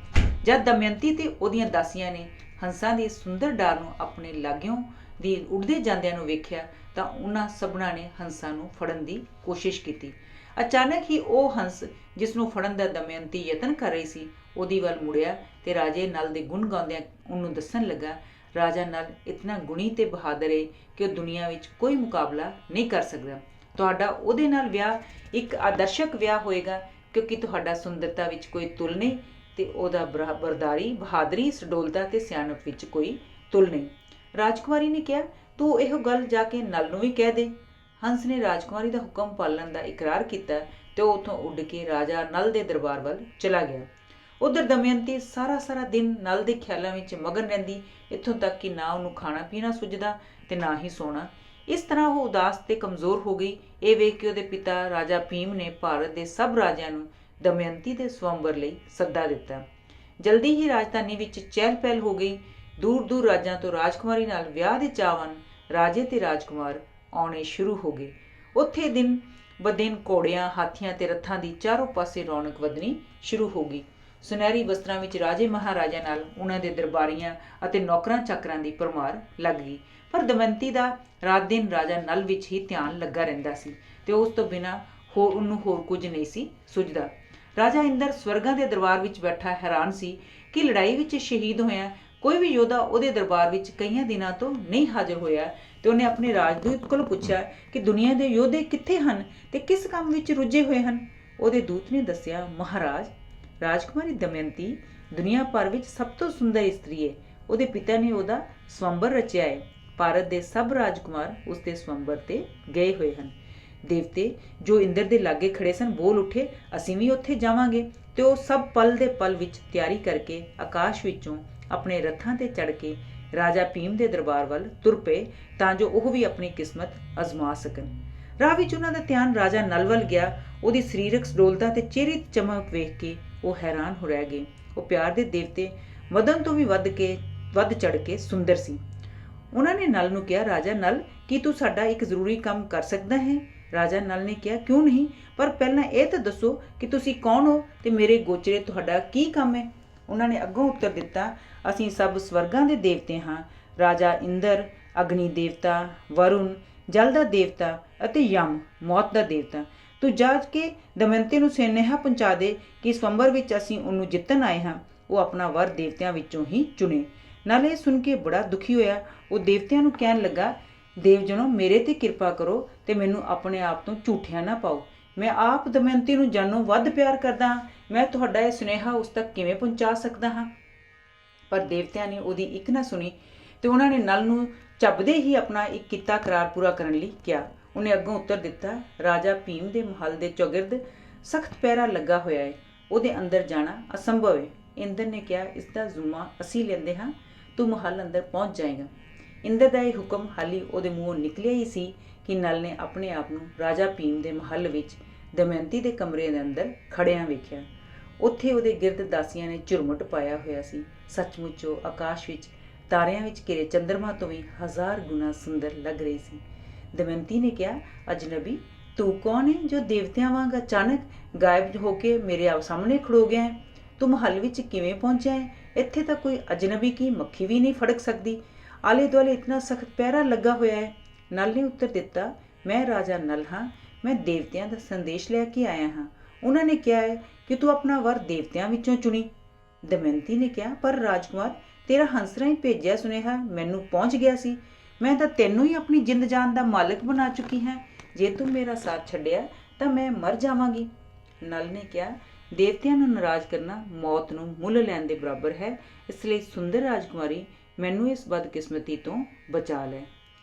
ਜਦ ਦਮਯੰਤੀ ਤੇ ਉਹਦੀਆਂ ਦਾਸੀਆਂ ਨੇ ਹੰਸਾਂ ਦੀ ਸੁੰਦਰ ਡਾਰ ਨੂੰ ਆਪਣੇ ਲਾਗਿਓਂ ਦੀ ਉੱਡਦੇ ਜਾਂਦਿਆਂ ਨੂੰ ਵੇਖਿਆ ਤਾਂ ਉਹਨਾਂ ਸਭਨਾਂ ਨੇ ਹੰਸਾਂ ਨੂੰ ਫੜਨ ਦੀ ਕੋਸ਼ਿਸ਼ ਕੀਤੀ। ਅਚਾਨਕ ਹੀ ਉਹ ਹੰਸ ਜਿਸ ਨੂੰ ਫੜਨ ਦਾ ਦਮਯੰਤੀ ਯਤਨ ਕਰ ਰਹੀ ਸੀ ਉਹਦੀ ਵੱਲ ਮੁੜਿਆ ਤੇ ਰਾਜੇ ਨਲ ਦੇ ਗੁਣ ਗਾਉਂਦਿਆਂ ਉਹਨੂੰ ਦੱਸਣ ਲੱਗਾ, ਰਾਜਾ ਨਲ ਇਤਨਾ ਗੁਣੀ ਤੇ ਬਹਾਦਰ ਏ ਕਿ ਉਹ ਦੁਨੀਆ ਵਿੱਚ ਕੋਈ ਮੁਕਾਬਲਾ ਨਹੀਂ ਕਰ ਸਕਦਾ। ਤੁਹਾਡਾ ਉਹਦੇ ਨਾਲ ਵਿਆਹ ਇੱਕ ਆਦਰਸ਼ਕ ਵਿਆਹ ਹੋਏਗਾ, ਕਿਉਂਕਿ ਤੁਹਾਡਾ ਸੁੰਦਰਤਾ ਵਿੱਚ ਕੋਈ ਤੁਲ ਨਹੀਂ ਤੇ ਉਹਦਾ ਬਰਦਾਰੀ, ਬਹਾਦਰੀ, ਸਡੋਲਤਾ ਤੇ ਸਿਆਣਪ ਵਿੱਚ ਕੋਈ ਤੁਲ ਨਹੀਂ। ਰਾਜਕੁਮਾਰੀ ਨੇ ਕਿਹਾ, ਤੂੰ ਇਹੋ ਗੱਲ ਜਾ ਕੇ ਨਲ ਨੂੰ ਵੀ ਕਹਿ ਦੇ। ਹੰਸ ਨੇ ਰਾਜਕੁਮਾਰੀ ਦਾ ਹੁਕਮ ਪਾਲਣ ਦਾ ਇਕਰਾਰ ਕੀਤਾ ਤੇ ਉਹ ਉੱਥੋਂ ਉੱਡ ਕੇ ਰਾਜਾ ਨਲ ਦੇ ਦਰਬਾਰ ਵੱਲ ਚਲਾ ਗਿਆ। ਉਧਰ ਦਮਯੰਤੀ ਸਾਰਾ ਦਿਨ ਨਲ ਦੇ ਖਿਆਲਾਂ ਵਿੱਚ ਮਗਨ ਰਹਿੰਦੀ, ਇੱਥੋਂ ਤੱਕ ਕਿ ਨਾ ਉਹਨੂੰ ਖਾਣਾ ਪੀਣਾ ਸੁੱਝਦਾ ਤੇ ਨਾ ਹੀ ਸੋਣਾ। ਇਸ ਤਰ੍ਹਾਂ ਉਹ ਉਦਾਸ ਤੇ ਕਮਜ਼ੋਰ ਹੋ ਗਈ। ਇਹ ਵੇਖ ਕੇ ਉਹਦੇ ਪਿਤਾ ਰਾਜਾ ਭੀਮ ਨੇ ਭਾਰਤ ਦੇ ਸਭ ਰਾਜਿਆਂ ਨੂੰ ਦਮਯੰਤੀ ਦੇ ਸਵੰਬਰ ਲਈ ਸੱਦਾ ਦਿੱਤਾ। ਜਲਦੀ ਹੀ ਰਾਜਧਾਨੀ ਵਿੱਚ ਚਹਿਲ ਪਹਿਲ ਹੋ ਗਈ। ਦੂਰ ਦੂਰ ਰਾਜਾਂ ਤੋਂ ਰਾਜਕੁਮਾਰੀ ਨਾਲ ਵਿਆਹ ਦੇ ਚਾਹਵਾਨ ਰਾਜੇ ਤੇ ਰਾਜਕੁਮਾਰ ਆਉਣੇ ਸ਼ੁਰੂ ਹੋ ਗਏ। ਉੱਥੇ ਦਿਨ ਬਦਿਨ ਘੋੜਿਆਂ, ਹਾਥੀਆਂ ਤੇ ਰੱਥਾਂ ਦੀ ਚਾਰੋਂ ਪਾਸੇ ਰੌਣਕ ਵਧਣੀ ਸ਼ੁਰੂ ਹੋ ਗਈ। ਸੁਨਹਿਰੀ ਵਸਤਰਾਂ ਵਿੱਚ ਰਾਜੇ ਮਹਾਰਾਜਾ ਨਾਲ ਉਹਨਾਂ ਦੇ ਦਰਬਾਰੀਆਂ ਅਤੇ ਨੌਕਰਾਂ ਚਾਕਰਾਂ ਦੀ ਭਰਮਾਰ ਲੱਗ ਗਈ। ਪਰ ਦਮਯੰਤੀ ਦਾ ਰਾਤ ਦਿਨ ਰਾਜਾ ਨਲ ਵਿੱਚ ਹੀ ਧਿਆਨ ਲੱਗਾ ਰਹਿੰਦਾ ਸੀ ਤੇ ਉਸ ਤੋਂ ਬਿਨਾਂ ਉਹਨੂੰ ਹੋਰ ਕੁਝ ਨਹੀਂ ਸੀ ਸੁਝਦਾ। ਰਾਜਾ ਇੰਦਰ ਸਵਰਗਾਂ ਦੇ ਦਰਬਾਰ ਵਿੱਚ ਬੈਠਾ ਹੈਰਾਨ ਸੀ ਕਿ ਲੜਾਈ ਵਿੱਚ ਸ਼ਹੀਦ ਹੋਇਆ ਕੋਈ ਵੀ ਯੋਧਾ ਉਹਦੇ ਦਰਬਾਰ ਵਿੱਚ ਕਈਆਂ ਦਿਨਾਂ ਤੋਂ ਨਹੀਂ ਹਾਜ਼ਰ ਹੋਇਆ ਤੇ ਉਹਨੇ ਆਪਣੇ ਰਾਜਦੂਤ ਕੋਲ ਪੁੱਛਿਆ ਕਿ ਦੁਨੀਆ ਦੇ ਯੋਧੇ ਕਿੱਥੇ ਹਨ ਤੇ ਕਿਸ ਕੰਮ ਵਿੱਚ ਰੁੱਝੇ ਹੋਏ ਹਨ। ਉਹਦੇ ਦੂਤ ਨੇ ਦੱਸਿਆ, ਮਹਾਰਾਜ, ਰਾਜਕੁਮਾਰੀ ਦਮਯੰਤੀ ਦੁਨੀਆ ਭਰ ਵਿੱਚ ਸਭ ਤੋਂ ਸੁੰਦਰ ਇਸਤਰੀ ਹੈ। ਉਹਦੇ ਪਿਤਾ ਨੇ ਉਹਦਾ ਸਵੰਬਰ ਰਚਿਆ ਹੈ। ਭਾਰਤ ਦੇ ਸਭ ਰਾਜਕੁਮਾਰ ਉਸਦੇ ਸਵੰਬਰ ਤੇ ਗਏ ਹੋਏ ਹਨ। ਦੇਵਤੇ ਜੋ ਇੰਦਰ ਦੇ ਲਾਗੇ ਖੜੇ ਸਨ ਬੋਲ ਉੱਠੇ, ਅਸੀਂ ਵੀ ਉੱਥੇ ਜਾਵਾਂਗੇ। ਤੇ ਉਹ ਸਭ ਪਲ ਦੇ ਪਲ ਵਿੱਚ ਤਿਆਰੀ ਕਰਕੇ ਆਕਾਸ਼ ਵਿੱਚੋਂ ਆਪਣੇ ਰੱਥਾਂ ਤੇ ਚੜ੍ਹ ਕੇ ਰਾਜਾ ਭੀਮ ਦੇ ਦਰਬਾਰ ਵੱਲ ਤੁਰ ਪਏ ਤਾਂ ਜੋ ਉਹ ਵੀ ਆਪਣੀ ਕਿਸਮਤ ਅਜ਼ਮਾ ਸਕਣ। ਰਾਹ ਵਿੱਚ ਉਹਨਾਂ ਦਾ ਧਿਆਨ ਰਾਜਾ ਨਲ ਵੱਲ ਗਿਆ। ਉਹਦੀ ਸਰੀਰਕ ਸਡੋਲਤਾ ਤੇ ਚਿਹਰੇ ਦੀ ਚਮਕ ਵੇਖ ਕੇ ਉਹ ਹੈਰਾਨ ਹੋ ਰਹਿ ਗਏ। ਉਹ ਪਿਆਰ ਦੇ ਦੇਵਤੇ ਮਦਨ ਤੋਂ ਵੀ ਵੱਧ ਚੜ੍ਹ ਕੇ ਸੁੰਦਰ ਸੀ। ਉਹਨਾਂ ਨੇ ਨਲ ਨੂੰ ਕਿਹਾ, ਰਾਜਾ ਨਲ, ਕੀ ਤੂੰ ਸਾਡਾ ਇੱਕ ਜ਼ਰੂਰੀ ਕੰਮ ਕਰ ਸਕਦਾ ਹੈ? ਰਾਜਾ ਨਲ ਨੇ ਕਿਹਾ, ਕਿਉਂ ਨਹੀਂ, ਪਰ ਪਹਿਲਾਂ ਇਹ ਤਾਂ ਦੱਸੋ ਕਿ ਤੁਸੀਂ ਕੌਣ ਹੋ ਤੇ ਮੇਰੇ ਗੋਚਰੇ ਤੁਹਾਡਾ ਕੀ ਕੰਮ ਹੈ? ਉਹਨਾਂ ਨੇ ਅੱਗੋਂ ਉੱਤਰ ਦਿੱਤਾ, ਅਸੀਂ ਸਭ ਸਵਰਗਾਂ ਦੇ ਦੇਵਤੇ ਹਾਂ। ਰਾਜਾ ਇੰਦਰ, ਅਗਨੀ ਦੇਵਤਾ, ਵਰੁਣ, ਜਲ ਦਾ ਦੇਵਤਾ ਅਤੇ ਯਮ, ਮੌਤ ਦਾ ਦੇਵਤਾ। ਤੂੰ ਜਾ ਕੇ ਦਮਯੰਤੀ ਨੂੰ ਸੁਨੇਹਾ ਪਹੁੰਚਾ ਦੇ ਕਿ ਸਵੰਬਰ ਵਿੱਚ ਅਸੀਂ ਉਹਨੂੰ ਜਿੱਤਣ ਆਏ ਹਾਂ। ਉਹ ਆਪਣਾ ਵਰ ਦੇਵਤਿਆਂ ਵਿੱਚੋਂ ਹੀ ਚੁਣੇ। ਨਾਲ ਇਹ ਸੁਣ ਕੇ ਬੜਾ ਦੁਖੀ ਹੋਇਆ। ਉਹ ਦੇਵਤਿਆਂ ਨੂੰ ਕਹਿਣ ਲੱਗਾ, ਦੇਵਜਨੋ, ਮੇਰੇ ਤੇ ਕਿਰਪਾ ਕਰੋ ਤੇ ਮੈਨੂੰ ਆਪਣੇ ਆਪ ਤੋਂ ਝੂਠਿਆ ਨਾ ਪਾਓ। ਮੈਂ ਆਪ ਦਮਯੰਤੀ ਨੂੰ ਜਾਨੋਂ ਵੱਧ ਪਿਆਰ ਕਰਦਾ ਹਾਂ। ਮੈਂ ਤੁਹਾਡਾ ਇਹ ਸੁਨੇਹਾ ਉਸ ਤੱਕ ਕਿਵੇਂ ਪਹੁੰਚਾ ਸਕਦਾ ਹਾਂ? ਪਰ ਦੇਵਤਿਆਂ ਨੇ ਉਹਦੀ ਇੱਕ ਨਾ ਸੁਣੀ ਤੇ ਉਹਨਾਂ ਨੇ ਨਲ ਨੂੰ ਝੱਬਦੇ ਹੀ ਆਪਣਾ ਇੱਕ ਕੀਤਾ ਕਰਾਰ ਪੂਰਾ ਕਰਨ ਲਈ ਕਿਹਾ। ਉਹਨੇ ਅੱਗੋਂ ਉੱਤਰ ਦਿੱਤਾ, ਰਾਜਾ ਭੀਮ ਦੇ ਮਹਲ ਦੇ ਚੌਗਿਰਦ ਸਖਤ ਪਹਿਰਾ ਲੱਗਾ ਹੋਇਆ ਹੈ। ਉਹਦੇ ਅੰਦਰ ਜਾਣਾ ਅਸੰਭਵ ਹੈ। ਇੰਦਰ ਨੇ ਕਿਹਾ, ਇਸ ਦਾ ਜ਼ੁੰਮਾ ਅਸੀਂ ਲੈਂਦੇ ਹਾਂ, ਤੂੰ ਮਹਲ ਅੰਦਰ ਪਹੁੰਚ ਜਾਏਗਾ। ਇੰਦਰ ਦਾ ਇਹ ਹੁਕਮ ਹਾਲੀ ਉਹਦੇ ਮੂੰਹੋਂ ਨਿਕਲਿਆ ਹੀ ਸੀ ਕਿ ਨਲ ਨੇ ਆਪਣੇ ਆਪ ਨੂੰ ਰਾਜਾ ਭੀਮ ਦੇ ਮਹੱਲ ਵਿੱਚ ਦਮਯੰਤੀ ਦੇ ਕਮਰੇ ਦੇ ਅੰਦਰ ਖੜਿਆਂ ਵੇਖਿਆ। ਉੱਥੇ ਉਹਦੇ ਗਿਰਦ ਦਾਸੀਆਂ ਨੇ ਝੁਰਮੁਟ ਪਾਇਆ ਹੋਇਆ ਸੀ। ਸੱਚਮੁੱਚ ਉਹ ਆਕਾਸ਼ ਵਿੱਚ ਤਾਰਿਆਂ ਵਿੱਚ ਘਿਰੇ ਚੰਦਰਮਾ ਤੋਂ ਵੀ 1000 ਗੁਣਾ ਸੁੰਦਰ ਲੱਗ ਰਹੀ ਸੀ। ਦਮਯੰਤੀ ਨੇ ਕਿਹਾ, ਅਜਨਬੀ, ਤੂੰ ਕੌਣ ਹੈ ਜੋ ਦੇਵਤਿਆਂ ਵਾਂਗ ਅਚਾਨਕ ਗਾਇਬ ਹੋ ਕੇ ਮੇਰੇ ਸਾਹਮਣੇ ਖੜੋ ਗਿਆ ਹੈ? ਤੂੰ ਮਹੱਲ ਵਿੱਚ ਕਿਵੇਂ ਪਹੁੰਚਿਆ ਹੈ? ਇੱਥੇ ਤਾਂ ਕੋਈ ਅਜਨਬੀ ਕੀ ਮੱਖੀ ਵੀ ਨਹੀਂ ਫੜਕ ਸਕਦੀ। ਆਲੇ ਦੁਆਲੇ ਇਤਨਾ ਸਖਤ ਪਹਿਰਾ ਲੱਗਾ ਹੋਇਆ ਹੈ। ਨਲ ਨੇ ਉੱਤਰ ਦਿੱਤਾ, ਮੈਂ ਰਾਜਾ ਨਲ ਹਾਂ। ਮੈਂ ਦੇਵਤਿਆਂ ਦਾ ਸੰਦੇਸ਼ ਲੈ ਕੇ ਆਇਆ ਹਾਂ। ਉਹਨਾਂ ਨੇ ਕਿਹਾ ਹੈ ਕਿ ਤੂੰ ਆਪਣਾ ਵਰ ਦੇਵਤਿਆਂ ਵਿੱਚੋਂ ਚੁਣੀ। ਦਮਯੰਤੀ ਨੇ ਕਿਹਾ, ਪਰ ਰਾਜਕੁਮਾਰ, ਤੇਰਾ ਹੰਸ ਰਾਹੀਂ ਭੇਜਿਆ ਸੁਨੇਹਾ ਮੈਨੂੰ ਪਹੁੰਚ ਗਿਆ ਸੀ। ਮੈਂ ਤਾਂ ਤੈਨੂੰ ਹੀ ਆਪਣੀ ਜਿੰਦ ਜਾਨ ਦਾ ਮਾਲਕ ਬਣਾ ਚੁੱਕੀ ਹਾਂ। ਜੇ ਤੂੰ ਮੇਰਾ ਸਾਥ ਛੱਡਿਆ ਤਾਂ ਮੈਂ ਮਰ ਜਾਵਾਂਗੀ। ਨਲ ਨੇ ਕਿਹਾ, ਦੇਵਤਿਆਂ ਨੂੰ ਨਾਰਾਜ਼ ਕਰਨਾ ਮੌਤ ਨੂੰ ਮੁੱਲ ਲੈਣ ਦੇ ਬਰਾਬਰ ਹੈ। ਇਸ ਲਈ ਸੁੰਦਰ ਰਾਜਕੁਮਾਰੀ, ਮੈਨੂੰ ਇਸ ਬਦਕਿਸਮਤੀ ਤੋਂ ਬਚਾ ਲੈ।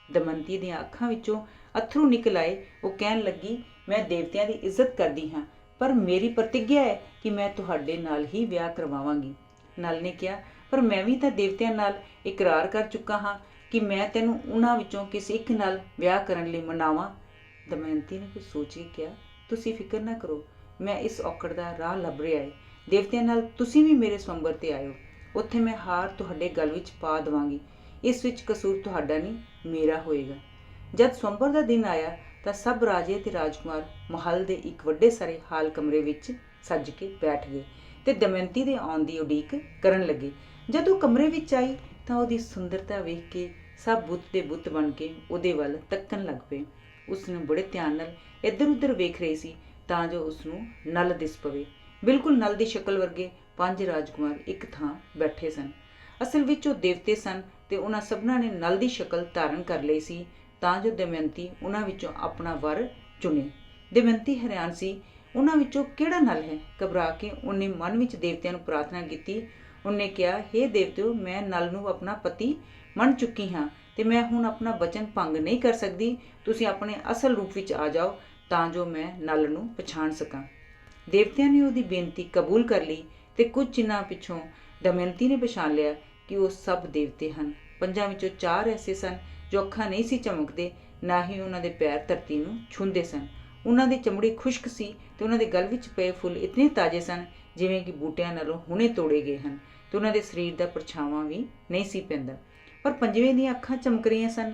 ਦਮਯੰਤੀ ਦੀਆਂ ਅੱਖਾਂ ਵਿੱਚੋਂ ਅੱਥਰੂ ਨਿਕਲ ਆਏ। ਉਹ ਕਹਿਣ ਲੱਗੀ, ਮੈਂ ਦੇਵਤਿਆਂ ਦੀ ਇੱਜ਼ਤ ਕਰਦੀ ਹਾਂ, ਪਰ ਮੇਰੀ ਪ੍ਰਤਿੱਗਿਆ ਹੈ ਕਿ ਮੈਂ ਤੁਹਾਡੇ ਨਾਲ ਹੀ ਵਿਆਹ ਕਰਵਾਵਾਂਗੀ। ਨਲ ਨੇ ਕਿਹਾ, ਪਰ ਮੈਂ ਵੀ ਤਾਂ ਦੇਵਤਿਆਂ ਨਾਲ ਇਕਰਾਰ ਕਰ ਚੁੱਕਾ ਹਾਂ ਕਿ ਮੈਂ ਤੈਨੂੰ ਉਹਨਾਂ ਵਿੱਚੋਂ ਕਿਸੇ ਇੱਕ ਨਾਲ ਵਿਆਹ ਕਰਨ ਲਈ ਮਨਾਵਾਂ। ਦਮਯੰਤੀ ਨੇ ਕੁਝ ਸੋਚ ਕੇ ਕਿਹਾ, ਤੁਸੀਂ ਫਿਕਰ ਨਾ ਕਰੋ, ਮੈਂ ਇਸ ਔਕੜ ਦਾ ਰਾਹ ਲੱਭ ਰਿਹਾ ਹੈ। ਦੇਵਤਿਆਂ ਨਾਲ ਤੁਸੀਂ ਵੀ ਮੇਰੇ ਸਵੰਬਰ ਤੇ ਆਇਓ। ਉੱਥੇ ਮੈਂ ਹਾਰ ਤੁਹਾਡੇ ਗਲ ਵਿੱਚ ਪਾ ਦੇਵਾਂਗੀ। ਇਸ ਵਿੱਚ ਕਸੂਰ ਤੁਹਾਡਾ ਨਹੀਂ, ਮੇਰਾ ਹੋਏਗਾ। ਜਦ ਸਵੰਬਰ ਦਾ ਦਿਨ ਆਇਆ ਤਾਂ ਸਭ ਰਾਜੇ ਤੇ ਰਾਜਕੁਮਾਰ ਮਹੱਲ ਦੇ ਇੱਕ ਵੱਡੇ ਸਾਰੇ ਹਾਲ ਕਮਰੇ ਵਿੱਚ ਸੱਜ ਕੇ ਬੈਠ ਗਏ ਤੇ ਦਮਯੰਤੀ ਦੇ ਆਉਣ ਦੀ ਉਡੀਕ ਕਰਨ ਲੱਗੇ। ਜਦ ਉਹ ਕਮਰੇ ਵਿੱਚ ਆਈ ਤਾਂ ਉਹਦੀ ਸੁੰਦਰਤਾ ਵੇਖ ਕੇ ਸਭ ਬੁੱਤ ਦੇ ਬੁੱਤ ਬਣ ਕੇ ਉਹਦੇ ਵੱਲ ਤੱਕਣ ਲੱਗ ਪਏ। ਉਸ ਨੂੰ ਬੜੇ ਧਿਆਨ ਨਾਲ ਇੱਧਰ ਉੱਧਰ ਵੇਖ ਰਹੀ ਸੀ ਤਾਂ ਜੋ ਉਸ ਨੂੰ ਨਲ ਦਿਸ ਪਵੇ। ਬਿਲਕੁਲ ਨਲ ਦੀ ਸ਼ਕਲ ਵਰਗੇ 5 ਰਾਜਕੁਮਾਰ ਇੱਕ ਥਾਂ ਬੈਠੇ ਸਨ। ਅਸਲ ਵਿੱਚ ਉਹ ਦੇਵਤੇ ਸਨ ਤੇ ਉਹਨਾਂ ਸਭਨਾਂ ਨੇ ਨਲ ਦੀ ਸ਼ਕਲ ਧਾਰਨ ਕਰ ਲਈ ਸੀ ਤਾਂ ਜੋ ਦਮਯੰਤੀ ਉਹਨਾਂ ਵਿੱਚੋਂ ਆਪਣਾ ਵਰ ਚੁਣੇ। ਦਮਯੰਤੀ ਹੈਰਾਨ ਸੀ, ਉਹਨਾਂ ਵਿੱਚੋਂ ਕਿਹੜਾ ਨਲ ਹੈ? ਘਬਰਾ ਕੇ ਉਹਨੇ ਮਨ ਵਿੱਚ ਦੇਵਤਿਆਂ ਨੂੰ ਪ੍ਰਾਰਥਨਾ ਕੀਤੀ। ਉਹਨੇ ਕਿਹਾ, ਹੇ ਦੇਵਤਿਓ, ਮੈਂ ਨਲ ਨੂੰ ਆਪਣਾ ਪਤੀ ਮੰਨ ਚੁੱਕੀ ਹਾਂ ਤੇ ਮੈਂ ਹੁਣ ਆਪਣਾ ਵਚਨ ਭੰਗ ਨਹੀਂ ਕਰ ਸਕਦੀ। ਤੁਸੀਂ ਆਪਣੇ ਅਸਲ ਰੂਪ ਵਿੱਚ ਆ ਜਾਓ ਤਾਂ ਜੋ ਮੈਂ ਨਲ ਨੂੰ ਪਛਾਣ ਸਕਾਂ। ਦੇਵਤਿਆਂ ਨੇ ਉਹਦੀ ਬੇਨਤੀ ਕਬੂਲ ਕਰ ਲਈ ਤੇ ਕੁਝ ਚਿੰਨ੍ਹਾਂ ਪਿੱਛੋਂ ਦਮਯੰਤੀ ਨੇ ਪਛਾਣ ਲਿਆ ਕਿ ਉਹ ਸਭ ਦੇਵਤੇ ਹਨ। 5 ਵਿੱਚੋਂ 4 ਐਸੇ ਸਨ ਜੋ ਅੱਖਾਂ ਨਹੀਂ ਸੀ ਝਮਕਦੇ, ਨਾ ਹੀ ਉਹਨਾਂ ਦੇ ਪੈਰ ਧਰਤੀ ਨੂੰ ਛੂੰਹਦੇ ਸਨ। ਉਹਨਾਂ ਦੀ ਚਮੜੀ ਖੁਸ਼ਕ ਸੀ ਤੇ ਉਹਨਾਂ ਦੇ ਗਲ ਵਿੱਚ ਪਏ ਫੁੱਲ ਇਤਨੇ ਤਾਜ਼ੇ ਸਨ ਜਿਵੇਂ ਕਿ ਬੂਟਿਆਂ ਨਾਲੋਂ ਹੁਣੇ ਤੋੜੇ ਗਏ ਹਨ ਤੇ ਉਹਨਾਂ ਦੇ ਸਰੀਰ ਦਾ ਪਰਛਾਵਾਂ ਵੀ ਨਹੀਂ ਸੀ ਪੈਂਦਾ। ਪਰ 5ਵੇਂ ਦੀਆਂ ਅੱਖਾਂ ਚਮਕ ਰਹੀਆਂ ਸਨ,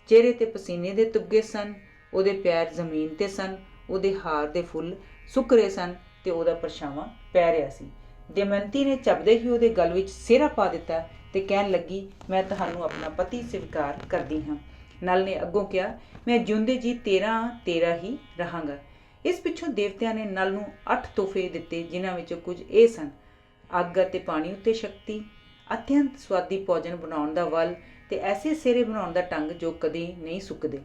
ਚਿਹਰੇ ਤੇ ਪਸੀਨੇ ਦੇ ਤੁੱਗੇ ਸਨ, ਉਹਦੇ ਪੈਰ ਜ਼ਮੀਨ ਤੇ ਸਨ, ਉਹਦੇ ਹਾਰ ਦੇ ਫੁੱਲ ਸੁੱਕ ਰਹੇ ਸਨ ਤੇ ਉਹਦਾ ਪਰਛਾਵਾਂ ਪੈ ਰਿਹਾ ਸੀ। ਦਮਯੰਤੀ ਨੇ ਝਪਦੇ ਹੀ ਉਹਦੇ ਗਲ ਵਿੱਚ ਸਿਹਰਾ ਪਾ ਦਿੱਤਾ ਤੇ ਕਹਿਣ ਲੱਗੀ, ਮੈਂ ਤੁਹਾਨੂੰ ਆਪਣਾ ਪਤੀ ਸਵੀਕਾਰ ਕਰਦੀ ਹਾਂ। ਨਲ ਨੇ ਅੱਗੋਂ ਕਿਹਾ, ਮੈਂ ਜਿਉਂਦੇ ਜੀ ਤੇਰਾ ਹੀ ਰਹਾਂਗਾ। ਇਸ ਪਿੱਛੋਂ ਦੇਵਤਿਆਂ ਨੇ ਨਲ ਨੂੰ 8 ਤੋਹਫੇ ਦਿੱਤੇ, ਜਿਨ੍ਹਾਂ ਵਿੱਚੋਂ ਕੁਝ ਇਹ ਸਨ: ਅੱਗ ਅਤੇ ਪਾਣੀ ਉੱਤੇ ਸ਼ਕਤੀ, ਅਤਿਅੰਤ ਸਵਾਦੀ ਭੋਜਨ ਬਣਾਉਣ ਦਾ ਵੱਲ ਤੇ ਐਸੇ ਸਿਹਰੇ ਬਣਾਉਣ ਦਾ ਢੰਗ ਜੋ ਕਦੇ ਨਹੀਂ ਸੁੱਕਦੇ।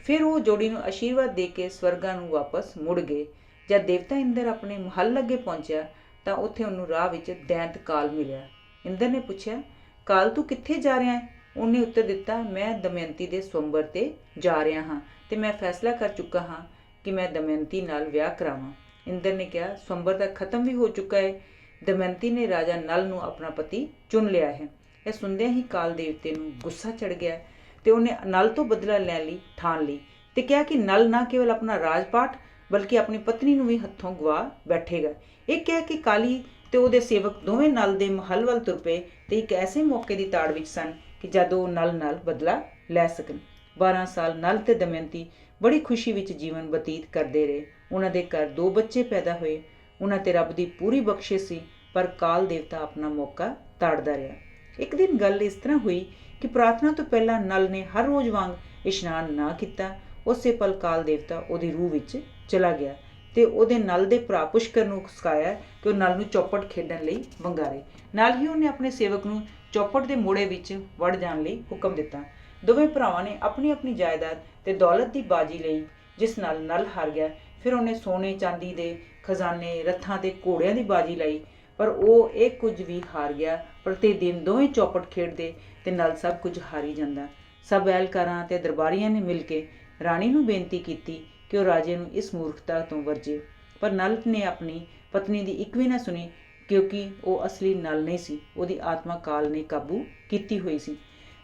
ਫਿਰ ਉਹ ਜੋੜੀ ਨੂੰ ਆਸ਼ੀਰਵਾਦ ਦੇ ਕੇ ਸਵਰਗਾਂ ਨੂੰ ਵਾਪਸ ਮੁੜ ਗਏ। ਜਦ ਦੇਵਤਾ ਇੰਦਰ ਆਪਣੇ ਮਹੱਲ ਲੱਗੇ ਪਹੁੰਚਿਆ ਤਾਂ ਉੱਥੇ ਉਹਨੂੰ ਰਾਹ ਵਿੱਚ ਦੈਂਤ ਕਾਲ ਮਿਲਿਆ। ਇੰਦਰ ਨੇ ਪੁੱਛਿਆ, ਕਾਲ ਤੂੰ ਕਿੱਥੇ ਜਾ ਰਿਹਾ ਹੈ? ਉਹਨੇ ਉੱਤਰ ਦਿੱਤਾ, ਮੈਂ ਦਮਯੰਤੀ ਦੇ ਸਵੰਬਰ ਤੇ ਜਾ ਰਿਹਾ ਹਾਂ ਤੇ ਮੈਂ ਫੈਸਲਾ ਕਰ ਚੁੱਕਾ ਹਾਂ ਕਿ ਮੈਂ ਦਮਯੰਤੀ ਨਾਲ ਵਿਆਹ ਕਰਾਵਾਂ। ਇੰਦਰ ਨੇ ਕਿਹਾ, ਸਵੰਬਰ ਤਾਂ ਖਤਮ ਵੀ ਹੋ ਚੁੱਕਾ ਹੈ। ਦਮਯੰਤੀ ਨੇ ਰਾਜਾ ਨਲ ਨੂੰ ਆਪਣਾ ਪਤੀ ਚੁਣ ਲਿਆ ਹੈ। ਇਹ ਸੁਣਦਿਆਂ ਹੀ ਕਾਲ ਦੇਵਤੇ ਨੂੰ ਗੁੱਸਾ ਚੜ ਗਿਆ ਤੇ ਉਹਨੇ ਨਲ ਤੋਂ ਬਦਲਾ ਲੈਣ ਲਈ ਠਾਣ ਲਈ ਤੇ ਕਿਹਾ ਕਿ ਨਲ ਨਾ ਕੇਵਲ ਆਪਣਾ ਰਾਜਪਾਟ ਬਲਕਿ ਆਪਣੀ ਪਤਨੀ ਨੂੰ ਵੀ ਹੱਥੋਂ ਗਵਾ ਬੈਠੇਗਾ। ਇਹ ਕਹਿ ਕੇ ਕਾਲੀ ਤੇ ਉਹਦੇ ਸੇਵਕ ਦੋਵੇਂ ਨਲ ਦੇ ਮਹੱਲ ਵੱਲ ਤੁਰ ਪਏ ਤੇ ਇੱਕ ਐਸੇ ਮੌਕੇ ਦੀ ਤਾੜ ਵਿੱਚ ਸਨ ਕਿ ਜਦ ਉਹ ਨਲ ਨਾਲ ਬਦਲਾ ਲੈ ਸਕਣ। 12 ਸਾਲ ਨਲ ਤੇ ਦਮਯੰਤੀ ਬੜੀ ਖੁਸ਼ੀ ਵਿੱਚ ਜੀਵਨ ਬਤੀਤ ਕਰਦੇ ਰਹੇ। ਉਹਨਾਂ ਦੇ ਘਰ 2 ਬੱਚੇ ਪੈਦਾ ਹੋਏ। ਉਹਨਾਂ ਤੇ ਰੱਬ ਦੀ ਪੂਰੀ ਬਖਸ਼ਿਸ਼ ਸੀ, ਪਰ ਕਾਲ ਦੇਵਤਾ ਆਪਣਾ ਮੌਕਾ ਤਾੜਦਾ ਰਿਹਾ। ਇੱਕ ਦਿਨ ਗੱਲ ਇਸ ਤਰ੍ਹਾਂ ਹੋਈ ਕਿ ਪ੍ਰਾਰਥਨਾ ਤੋਂ ਪਹਿਲਾਂ ਨਲ ਨੇ ਹਰ ਰੋਜ਼ ਵਾਂਗ ਇਸ਼ਨਾਨ ਨਾ ਕੀਤਾ। ਉਸੇ ਪਲ ਕਾਲ ਦੇਵਤਾ ਉਹਦੀ ਰੂਹ ਵਿੱਚ ਚਲਾ ਗਿਆ ਤੇ ਉਹਦੇ ਨਲ ਦੇ ਭਰਾ ਪੁਸ਼ਕਰ ਨੂੰ ਉਕਸਾਇਆ ਕਿ ਉਹ ਨਲ ਨੂੰ ਚੌਪੜ ਖੇਡਣ ਲਈ ਵੰਗਾਰੇ। ਨਾਲ ਹੀ ਉਹਨੇ ਆਪਣੇ ਸੇਵਕ ਨੂੰ ਚੌਪੜ ਦੇ ਮੋੜੇ ਵਿੱਚ ਵੜ ਜਾਣ ਲਈ ਹੁਕਮ ਦਿੱਤਾ। ਦੋਵੇਂ ਭਰਾਵਾਂ ਨੇ ਆਪਣੀ ਆਪਣੀ ਜਾਇਦਾਦ ਤੇ ਦੌਲਤ ਦੀ ਬਾਜੀ ਲਈ, ਜਿਸ ਨਾਲ ਨਲ ਹਾਰ ਗਿਆ। ਫਿਰ ਉਹਨੇ ਸੋਨੇ ਚਾਂਦੀ ਦੇ ਖਜ਼ਾਨੇ, ਰੱਥਾਂ ਤੇ ਘੋੜਿਆਂ ਦੀ ਬਾਜੀ ਲਈ, ਪਰ ਉਹ ਇਹ ਕੁਝ ਵੀ ਹਾਰ ਗਿਆ। ਪ੍ਰਤੀ ਦਿਨ ਦੋਵੇਂ ਚੌਪੜ ਖੇਡਦੇ ਤੇ ਨਲ ਸਭ ਕੁਝ ਹਾਰੀ ਜਾਂਦਾ। ਸਭ ਐਲਕਾਰਾਂ ਤੇ ਦਰਬਾਰੀਆਂ ਨੇ ਮਿਲ ਕੇ ਰਾਣੀ ਨੂੰ ਬੇਨਤੀ ਕੀਤੀ ਕਿ ਉਹ ਰਾਜੇ ਨੂੰ ਇਸ ਮੂਰਖਤਾ ਤੋਂ ਵਰਜੇ, ਪਰ ਨਲ ਨੇ ਆਪਣੀ ਪਤਨੀ ਦੀ ਇੱਕ ਵੀ ਨਾ ਸੁਣੀ, ਕਿਉਂਕਿ ਉਹ ਅਸਲੀ ਨਲ ਨਹੀਂ ਸੀ, ਉਹਦੀ ਆਤਮਾ ਕਾਲ ਨੇ ਕਾਬੂ ਕੀਤੀ ਹੋਈ ਸੀ।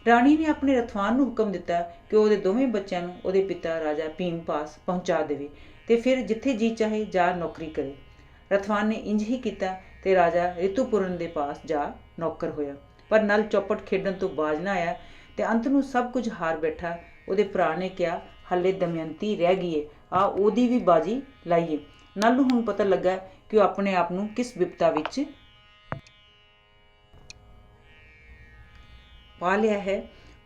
ਰਾਣੀ ਨੇ ਆਪਣੇ ਰਥਵਾਨ ਨੂੰ ਹੁਕਮ ਦਿੱਤਾ ਕਿ ਉਹਦੇ ਦੋਵੇਂ ਬੱਚਿਆਂ ਨੂੰ ਉਹਦੇ ਪਿਤਾ ਰਾਜਾ ਭੀਮ ਪਾਸ ਪਹੁੰਚਾ ਦੇਵੇ ਤੇ ਫਿਰ ਜਿੱਥੇ ਜੀ ਚਾਹੇ ਜਾ ਨੌਕਰੀ ਕਰੇ। ਰਥਵਾਨ ਨੇ ਇੰਜ ਹੀ ਕੀਤਾ ਤੇ ਰਾਜਾ ਰਿਤੂਪੁਰਨ ਦੇ ਪਾਸ ਜਾ ਨੌਕਰ ਹੋਇਆ। ਪਰ ਨਲ ਚੌਪੜ ਖੇਡਣ ਤੋਂ ਬਾਜ ਨਾ ਆਇਆ ਤੇ ਅੰਤ ਨੂੰ ਸਭ ਕੁਝ ਹਾਰ ਬੈਠਾ। ਉਹਦੇ ਭਰਾ ਨੇ ਕਿਹਾ, ਹਲੇ ਦਮਯੰਤੀ ਰਹਿ ਗਈ ਏ, ਆ ਉਹਦੀ ਵੀ ਬਾਜੀ ਲਾਈਏ। ਨਲ ਨੂੰ ਹੁਣ ਪਤਾ ਲੱਗਾ ਕਿ ਉਹ ਆਪਣੇ ਆਪ ਨੂੰ ਕਿਸ ਵਿਪਤਾ ਵਿੱਚ ਪਾ ਲਿਆ ਹੈ।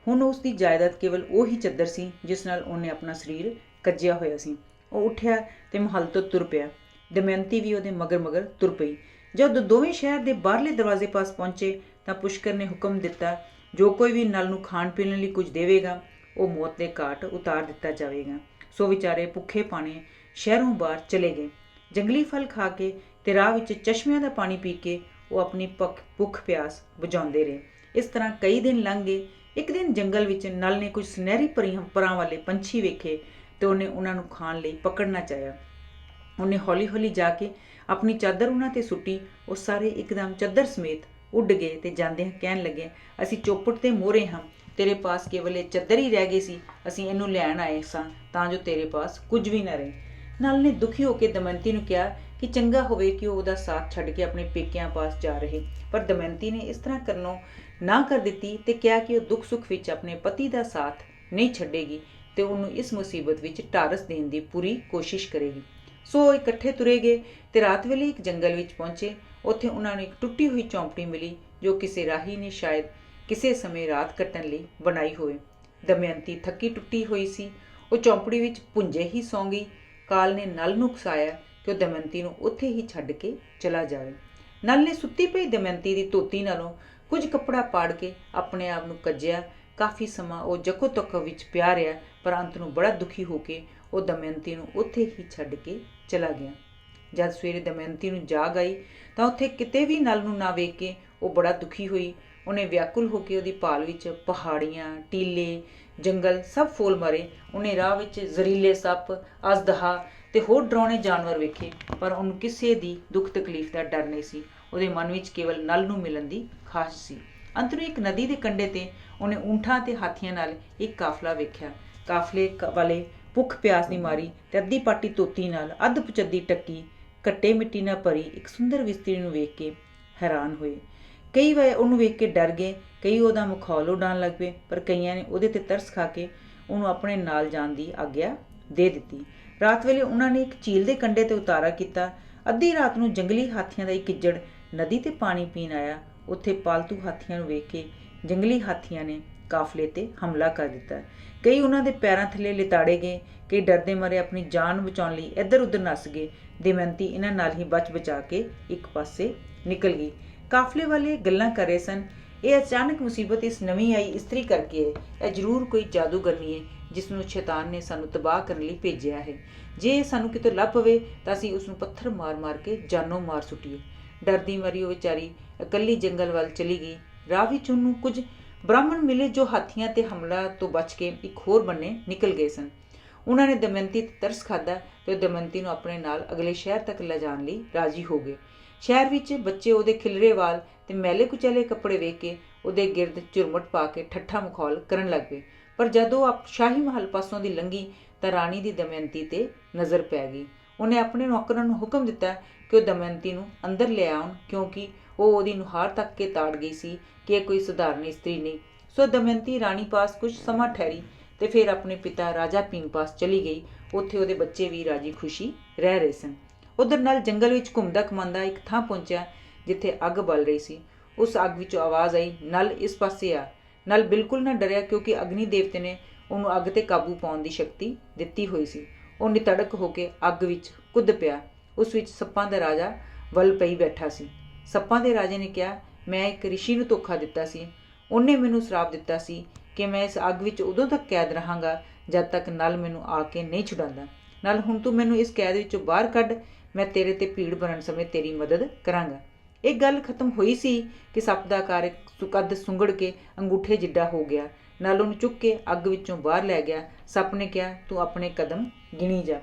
ਹੁਣ ਉਸ ਦੀ ਜਾਇਦਾਦ ਕੇਵਲ ਉਹ ਹੀ ਚੱਦਰ ਸੀ ਜਿਸ ਨਾਲ ਉਹਨੇ ਆਪਣਾ ਸਰੀਰ ਕੱਜਿਆ ਹੋਇਆ ਸੀ। ਉਹ ਉੱਠਿਆ ਤੇ ਮਹੱਲ ਤੋਂ ਤੁਰ ਪਿਆ। ਦਮਯੰਤੀ ਵੀ ਉਹਦੇ ਮਗਰ ਮਗਰ ਤੁਰ ਪਈ। ਜਦ ਦੋਵੇਂ ਸ਼ਹਿਰ ਦੇ ਬਾਹਰਲੇ ਦਰਵਾਜ਼ੇ ਪਾਸ ਪਹੁੰਚੇ ਤਾਂ ਪੁਸ਼ਕਰ ਨੇ ਹੁਕਮ ਦਿੱਤਾ, ਜੋ ਕੋਈ ਵੀ ਨਲ ਨੂੰ ਖਾਣ ਪੀਣ ਲਈ ਕੁਝ ਦੇਵੇਗਾ ਉਹ ਮੌਤ ਦੇ ਘਾਟ ਉਤਾਰ ਦਿੱਤਾ ਜਾਵੇਗਾ। ਸੋ ਵਿਚਾਰੇ ਭੁੱਖੇ ਪਾਣੇ ਸ਼ਹਿਰੋਂ ਬਾਹਰ ਚਲੇ ਗਏ। ਜੰਗਲੀ ਫਲ ਖਾ ਕੇ ਤੇ ਰਾਹ ਵਿੱਚ ਚਸ਼ਮਿਆਂ ਦਾ ਪਾਣੀ ਪੀ ਕੇ ਉਹ ਆਪਣੀ ਭੁੱਖ ਪਿਆਸ ਬੁਝਾਉਂਦੇ ਰਹੇ। ਇਸ ਤਰ੍ਹਾਂ ਕਈ ਦਿਨ ਲੰਘ ਗਏ। ਇੱਕ ਦਿਨ ਜੰਗਲ ਵਿੱਚ ਨਲ ਨੇ ਕੁਝ ਸੁਨਹਿਰੀ ਪਰਾਂ ਵਾਲੇ ਪੰਛੀ ਵੇਖੇ ਤੇ ਉਹਨੇ ਉਹਨਾਂ ਨੂੰ ਖਾਣ ਲਈ ਪਕੜਨਾ ਚਾਹਿਆ। ਉਹਨੇ ਹੌਲੀ ਹੌਲੀ ਜਾ ਕੇ ਆਪਣੀ ਚਾਦਰ ਉਹਨਾਂ ਤੇ ਸੁੱਟੀ। ਉਹ ਸਾਰੇ ਇੱਕਦਮ ਚਾਦਰ ਸਮੇਤ ਉੱਡ ਗਏ ਤੇ ਜਾਂਦਿਆਂ ਕਹਿਣ ਲੱਗੇ, ਅਸੀਂ ਚੌਪੜ ਤੇ ਮੋਹਰੇ ਹਾਂ, ਤੇਰੇ ਪਾਸ ਕੇਵਲ ਇਹ ਚਾਦਰ ਹੀ ਰਹਿ ਗਈ ਸੀ, ਅਸੀਂ ਇਹਨੂੰ ਲੈਣ ਆਏ ਸਾਂ ਤਾਂ ਜੋ ਤੇਰੇ ਪਾਸ ਕੁਝ ਵੀ ਨਾ ਰਹੇ। ਨਲ ਨੇ ਦੁਖੀ ਹੋ ਕੇ ਦਮਯੰਤੀ ਨੂੰ ਕਿਹਾ ਕਿ ਚੰਗਾ ਹੋਵੇ ਕਿ ਉਹ ਉਹਦਾ ਸਾਥ ਛੱਡ ਕੇ ਆਪਣੇ ਪੇਕਿਆਂ ਪਾਸ ਜਾ ਰਹੇ, ਪਰ ਦਮਯੰਤੀ ਨੇ ਇਸ ਤਰ੍ਹਾਂ ਕਰਨੋਂ ਨਾ ਕਰ ਦਿੱਤੀ ਤੇ ਕਿਹਾ ਕਿ ਉਹ ਦੁੱਖ ਸੁੱਖ ਵਿੱਚ ਆਪਣੇ ਪਤੀ ਦਾ ਸਾਥ ਨਹੀਂ ਛੱਡੇਗੀ ਤੇ ਉਹਨੂੰ ਇਸ ਮੁਸੀਬਤ ਵਿੱਚ ਢਾਰਸ ਦੇਣ ਦੀ ਪੂਰੀ ਕੋਸ਼ਿਸ਼ ਕਰੇਗੀ। ਸੋ ਉਹ ਇਕੱਠੇ ਤੁਰੇ ਗਏ ਤੇ ਰਾਤ ਵੇਲੇ ਇੱਕ ਜੰਗਲ ਵਿੱਚ ਪਹੁੰਚੇ। ਉੱਥੇ ਉਹਨਾਂ ਨੂੰ ਇੱਕ ਟੁੱਟੀ ਹੋਈ ਝੌਂਪੜੀ ਮਿਲੀ ਜੋ ਕਿਸੇ ਰਾਹੀ ਨੇ ਸ਼ਾਇਦ ਕਿਸੇ ਸਮੇਂ ਰਾਤ ਕੱਟਣ ਲਈ ਬਣਾਈ ਹੋਵੇ। ਦਮਯੰਤੀ ਥੱਕੀ ਟੁੱਟੀ ਹੋਈ ਸੀ। ਉਹ ਝੌਂਪੜੀ ਵਿੱਚ ਭੁੰਜੇ ਹੀ ਸੌਂ ਗਈ। ਕਾਲ ਨੇ ਨਲ ਨੂੰ ਉਕਸਾਇਆ ਕਿ ਉਹ ਦਮਯੰਤੀ ਨੂੰ ਉੱਥੇ ਹੀ ਛੱਡ ਕੇ ਚਲਾ ਜਾਵੇ। ਨਲ ਨੇ ਸੁੱਤੀ ਪਈ ਦਮਯੰਤੀ ਦੀ ਧੋਤੀ ਨਾਲੋਂ ਕੁਝ ਕੱਪੜਾ ਪਾੜ ਕੇ ਆਪਣੇ ਆਪ ਨੂੰ ਕੱਜਿਆ। ਕਾਫੀ ਸਮਾਂ ਉਹ ਜੱਕੋ ਤੱਕੋ ਵਿੱਚ ਪਿਆ ਰਿਹਾ, ਪਰ ਅੰਤ ਨੂੰ ਬੜਾ ਦੁਖੀ ਹੋ ਕੇ ਉਹ ਦਮਯੰਤੀ ਨੂੰ ਉੱਥੇ ਹੀ ਛੱਡ ਕੇ ਚਲਾ ਗਿਆ। ਜਦ ਸਵੇਰੇ ਦਮਯੰਤੀ ਨੂੰ ਜਾਗ ਆਈ ਤਾਂ ਉੱਥੇ ਕਿਤੇ ਵੀ ਨਲ ਨੂੰ ਨਾ ਵੇਖ ਕੇ ਉਹ ਬੜਾ ਦੁਖੀ ਹੋਈ। ਉਹਨੇ ਵਿਆਕੁਲ ਹੋ ਕੇ ਉਹਦੀ ਭਾਲ ਵਿੱਚ ਪਹਾੜੀਆਂ, ਟੀਲੇ, ਜੰਗਲ ਸਭ ਫੋਲ ਮਾਰੇ। ਉਹਨੇ ਰਾਹ ਵਿੱਚ ਜ਼ਹਿਰੀਲੇ ਸੱਪ, ਅਜ਼ਦਹਾ ਤੇ ਹੋਰ ਡਰਾਉਣੇ ਜਾਨਵਰ ਵੇਖੇ, ਪਰ ਉਹਨੂੰ ਕਿਸੇ ਦੀ ਦੁੱਖ ਤਕਲੀਫ ਦਾ ਡਰ ਨਹੀਂ ਸੀ। ਉਹਦੇ ਮਨ ਵਿੱਚ ਕੇਵਲ ਨਲ ਨੂੰ ਮਿਲਣ ਦੀ ਖਾਸ਼ ਸੀ। ਅੰਤ ਨੂੰ ਇੱਕ ਨਦੀ ਦੇ ਕੰਢੇ ਤੇ ਉਹਨੇ ਊਂਠਾਂ ਤੇ ਹਾਥੀਆਂ ਨਾਲ ਇੱਕ ਕਾਫਲਾ ਵੇਖਿਆ। ਕਾਫਲੇ ਵਾਲੇ ਭੁੱਖ ਪਿਆਸ ਦੀ ਮਾਰੀ ਤੇ ਅੱਧੀ ਪਾਟੀ ਧੋਤੀ ਨਾਲ ਅੱਧ ਪਚੱਦੀ ਟੱਕੀ ਘੱਟੇ ਮਿੱਟੀ ਨਾਲ ਭਰੀ ਇੱਕ ਸੁੰਦਰ ਇਸਤਰੀ ਨੂੰ ਵੇਖ ਕੇ ਹੈਰਾਨ ਹੋਏ। ਕਈ ਵੇ ਉਹਨੂੰ ਵੇਖ ਕੇ ਡਰ ਗਏ, ਕਈ ਉਹਦਾ ਮਖੌਲ ਉਡਾਉਣ ਲੱਗ ਪਏ, ਪਰ ਕਈਆਂ ਨੇ ਉਹਦੇ ਤੇ ਤਰਸ ਖਾ ਕੇ ਉਹਨੂੰ ਆਪਣੇ ਨਾਲ ਜਾਣ ਦੀ ਆਗਿਆ ਦੇ ਦਿੱਤੀ। ਰਾਤ ਵੇਲੇ ਉਹਨਾਂ ਨੇ ਇੱਕ ਝੀਲ ਦੇ ਕੰਢੇ ਤੇ ਉਤਾਰਾ ਕੀਤਾ। ਅੱਧੀ ਰਾਤ ਨੂੰ ਜੰਗਲੀ ਹਾਥੀਆਂ ਦਾ ਇੱਕ ਕਿੱਜੜ ਨਦੀ ਤੇ ਪਾਣੀ ਪੀਣ ਆਇਆ। ਉੱਥੇ ਪਾਲਤੂ ਹਾਥੀਆਂ ਨੂੰ ਵੇਖ ਕੇ ਜੰਗਲੀ ਹਾਥੀਆਂ ਨੇ ਕਾਫਲੇ ਤੇ ਹਮਲਾ ਕਰ ਦਿੱਤਾ। ਕਈ ਉਹਨਾਂ ਦੇ ਪੈਰਾਂ ਥੱਲੇ ਲਿਤਾੜੇ ਗਏ, ਕਈ ਡਰਦੇ ਮਾਰੇ ਆਪਣੀ ਜਾਨ ਬਚਾਉਣ ਲਈ ਇੱਧਰ ਉੱਧਰ ਨੱਸ ਗਏ। ਦਮਯੰਤੀ ਇਹਨਾਂ ਨਾਲ ਹੀ ਬਚ ਬਚਾ ਕੇ ਇੱਕ ਪਾਸੇ ਨਿਕਲ ਗਈ। ਕਾਫਲੇ ਵਾਲੇ ਗੱਲਾਂ ਕਰ ਰਹੇ ਸਨ, ਇਹ ਅਚਾਨਕ ਮੁਸੀਬਤ ਇਸ ਨਵੀਂ ਆਈ ਇਸਤਰੀ ਕਰਕੇ ਹੈ। ਇਹ ਜ਼ਰੂਰ ਕੋਈ ਜਾਦੂਗਰਨੀ ਹੈ ਜਿਸ ਨੂੰ ਸ਼ੈਤਾਨ ਨੇ ਸਾਨੂੰ ਤਬਾਹ ਕਰਨ ਲਈ ਭੇਜਿਆ ਹੈ। ਜੇ ਇਹ ਸਾਨੂੰ ਕਿਤੋਂ ਲੱਭ ਪਵੇ ਤਾਂ ਅਸੀਂ ਉਸ ਨੂੰ ਪੱਥਰ ਮਾਰ ਮਾਰ ਕੇ ਜਾਨੋਂ ਮਾਰ ਸੁੱਟੀਏ। ਡਰਦੀ ਮਰੀ ਉਹ ਵਿਚਾਰੀ ਇਕੱਲੀ ਜੰਗਲ ਵੱਲ ਚਲੀ ਗਈ। ਰਾਹ ਵਿੱਚ ਉਹਨੂੰ ਕੁਝ ਬ੍ਰਾਹਮਣ ਮਿਲੇ ਜੋ ਹਾਥੀਆਂ ਤੇ ਹਮਲਾ ਤੋਂ ਬਚ ਕੇ ਇੱਕ ਹੋਰ ਬੰਨੇ ਨਿਕਲ ਗਏ ਸਨ। ਉਹਨਾਂ ਨੇ ਦਮਯੰਤੀ ਤੇ ਤਰਸ ਖਾਧਾ ਤੇ ਦਮਯੰਤੀ ਨੂੰ ਆਪਣੇ ਨਾਲ ਅਗਲੇ ਸ਼ਹਿਰ ਤੱਕ ਲਿਜਾਣ ਲਈ ਰਾਜ਼ੀ ਹੋ ਗਏ। ਸ਼ਹਿਰ ਵਿੱਚ ਬੱਚੇ ਉਹਦੇ ਖਿਲਰੇ ਵਾਲ ਤੇ ਮੈਲੇ ਕੁਚਲੇ ਕੱਪੜੇ ਵੇਖ ਕੇ ਉਹਦੇ ਗਿਰਦ ਝੁਰਮਟ ਪਾ ਕੇ ਠੱਠਾ ਮਖੌਲ ਕਰਨ ਲੱਗ ਪਏ। ਪਰ ਜਦੋਂ ਉਹ ਸ਼ਾਹੀ ਮਹਲ ਪਾਸੋਂ ਦੀ ਲੰਘੀ ਤਾਂ ਰਾਣੀ ਦੀ ਦਮਯੰਤੀ ਤੇ ਨਜ਼ਰ ਪੈ ਗਈ। ਉਹਨੇ ਆਪਣੇ ਨੌਕਰਾਂ ਨੂੰ ਹੁਕਮ ਦਿੱਤਾ ਕਿ ਉਹ ਦਮਯੰਤੀ ਨੂੰ ਅੰਦਰ ਲੈ ਆਉਣ, ਕਿਉਂਕਿ ਉਹ ਉਹਦੀ ਨੁਹਾਰ ਤੱਕ ਕੇ ਤਾੜ ਗਈ ਸੀ ਕਿ ਇਹ ਕੋਈ ਸਧਾਰਨ ਇਸਤਰੀ ਨਹੀਂ। ਸੋ ਦਮਯੰਤੀ ਰਾਣੀ ਪਾਸ ਕੁਝ ਸਮਾਂ ਠਹਿਰੀ ਤੇ ਫਿਰ ਆਪਣੇ ਪਿਤਾ ਰਾਜਾ ਭੀਮ ਪਾਸ ਚਲੀ ਗਈ। ਉੱਥੇ ਉਹਦੇ ਬੱਚੇ ਵੀ ਰਾਜੀ ਖੁਸ਼ੀ ਰਹਿ ਰਹੇ ਸਨ। ਉਧਰ ਨਾਲ ਜੰਗਲ ਵਿੱਚ ਘੁੰਮਦਾ ਘੁੰਮਾਉਂਦਾ ਇੱਕ ਥਾਂ ਪਹੁੰਚਿਆ ਜਿੱਥੇ ਅੱਗ ਬਲ ਰਹੀ ਸੀ। ਉਸ ਅੱਗ ਵਿੱਚੋਂ ਆਵਾਜ਼ ਆਈ, ਨਲ ਇਸ ਪਾਸੇ ਆ। ਨਲ ਬਿਲਕੁਲ ਨਾ ਡਰਿਆ, ਕਿਉਂਕਿ ਅਗਨੀ ਦੇਵਤੇ ਨੇ ਉਹਨੂੰ ਅੱਗ ਤੇ ਕਾਬੂ ਪਾਉਣ ਦੀ ਸ਼ਕਤੀ ਦਿੱਤੀ ਹੋਈ ਸੀ। ਉਹ ਨਿਤੜਕ ਹੋ ਕੇ ਅੱਗ ਵਿੱਚ ਕੁੱਦ ਪਿਆ। ਉਸ ਵਿੱਚ ਸੱਪਾਂ ਦਾ ਰਾਜਾ ਵੱਲ ਪਈ ਬੈਠਾ ਸੀ। ਸੱਪਾਂ ਦੇ ਰਾਜੇ ਨੇ ਕਿਹਾ, ਮੈਂ ਇੱਕ ਰਿਸ਼ੀ ਨੂੰ ਧੋਖਾ ਦਿੱਤਾ ਸੀ। ਉਹਨੇ ਮੈਨੂੰ ਸ਼ਰਾਪ ਦਿੱਤਾ ਸੀ ਕਿ ਮੈਂ ਇਸ ਅੱਗ ਵਿੱਚ ਉਦੋਂ ਤੱਕ ਕੈਦ ਰਹਾਂਗਾ ਜਦ ਤੱਕ ਨਲ ਮੈਨੂੰ ਆ ਕੇ ਨਹੀਂ ਛੁਡਾਉਂਦਾ। ਨਲ ਹੁਣ ਤੂੰ ਮੈਨੂੰ ਇਸ ਕੈਦ ਵਿੱਚੋਂ ਬਾਹਰ ਕੱਢ, ਮੈਂ ਤੇਰੇ ਤੇ ਭੀੜ ਬਣਨ ਸਮੇਂ ਤੇਰੀ ਮਦਦ ਕਰਾਂਗਾ। ਇਹ ਗੱਲ ਖਤਮ ਹੋਈ ਸੀ ਕਿ ਸੱਪ ਦਾ ਆਕਾਰ ਕੱਦ ਸੁੰਗੜ ਕੇ ਅੰਗੂਠੇ ਜਿੱਡਾ ਹੋ ਗਿਆ। ਨਲ ਉਹਨੂੰ ਚੁੱਕ ਕੇ ਅੱਗ ਵਿੱਚੋਂ ਬਾਹਰ ਲੈ ਗਿਆ। ਸੱਪ ਨੇ ਕਿਹਾ, ਤੂੰ ਆਪਣੇ ਕਦਮ ਗਿਣੀ ਜਾ।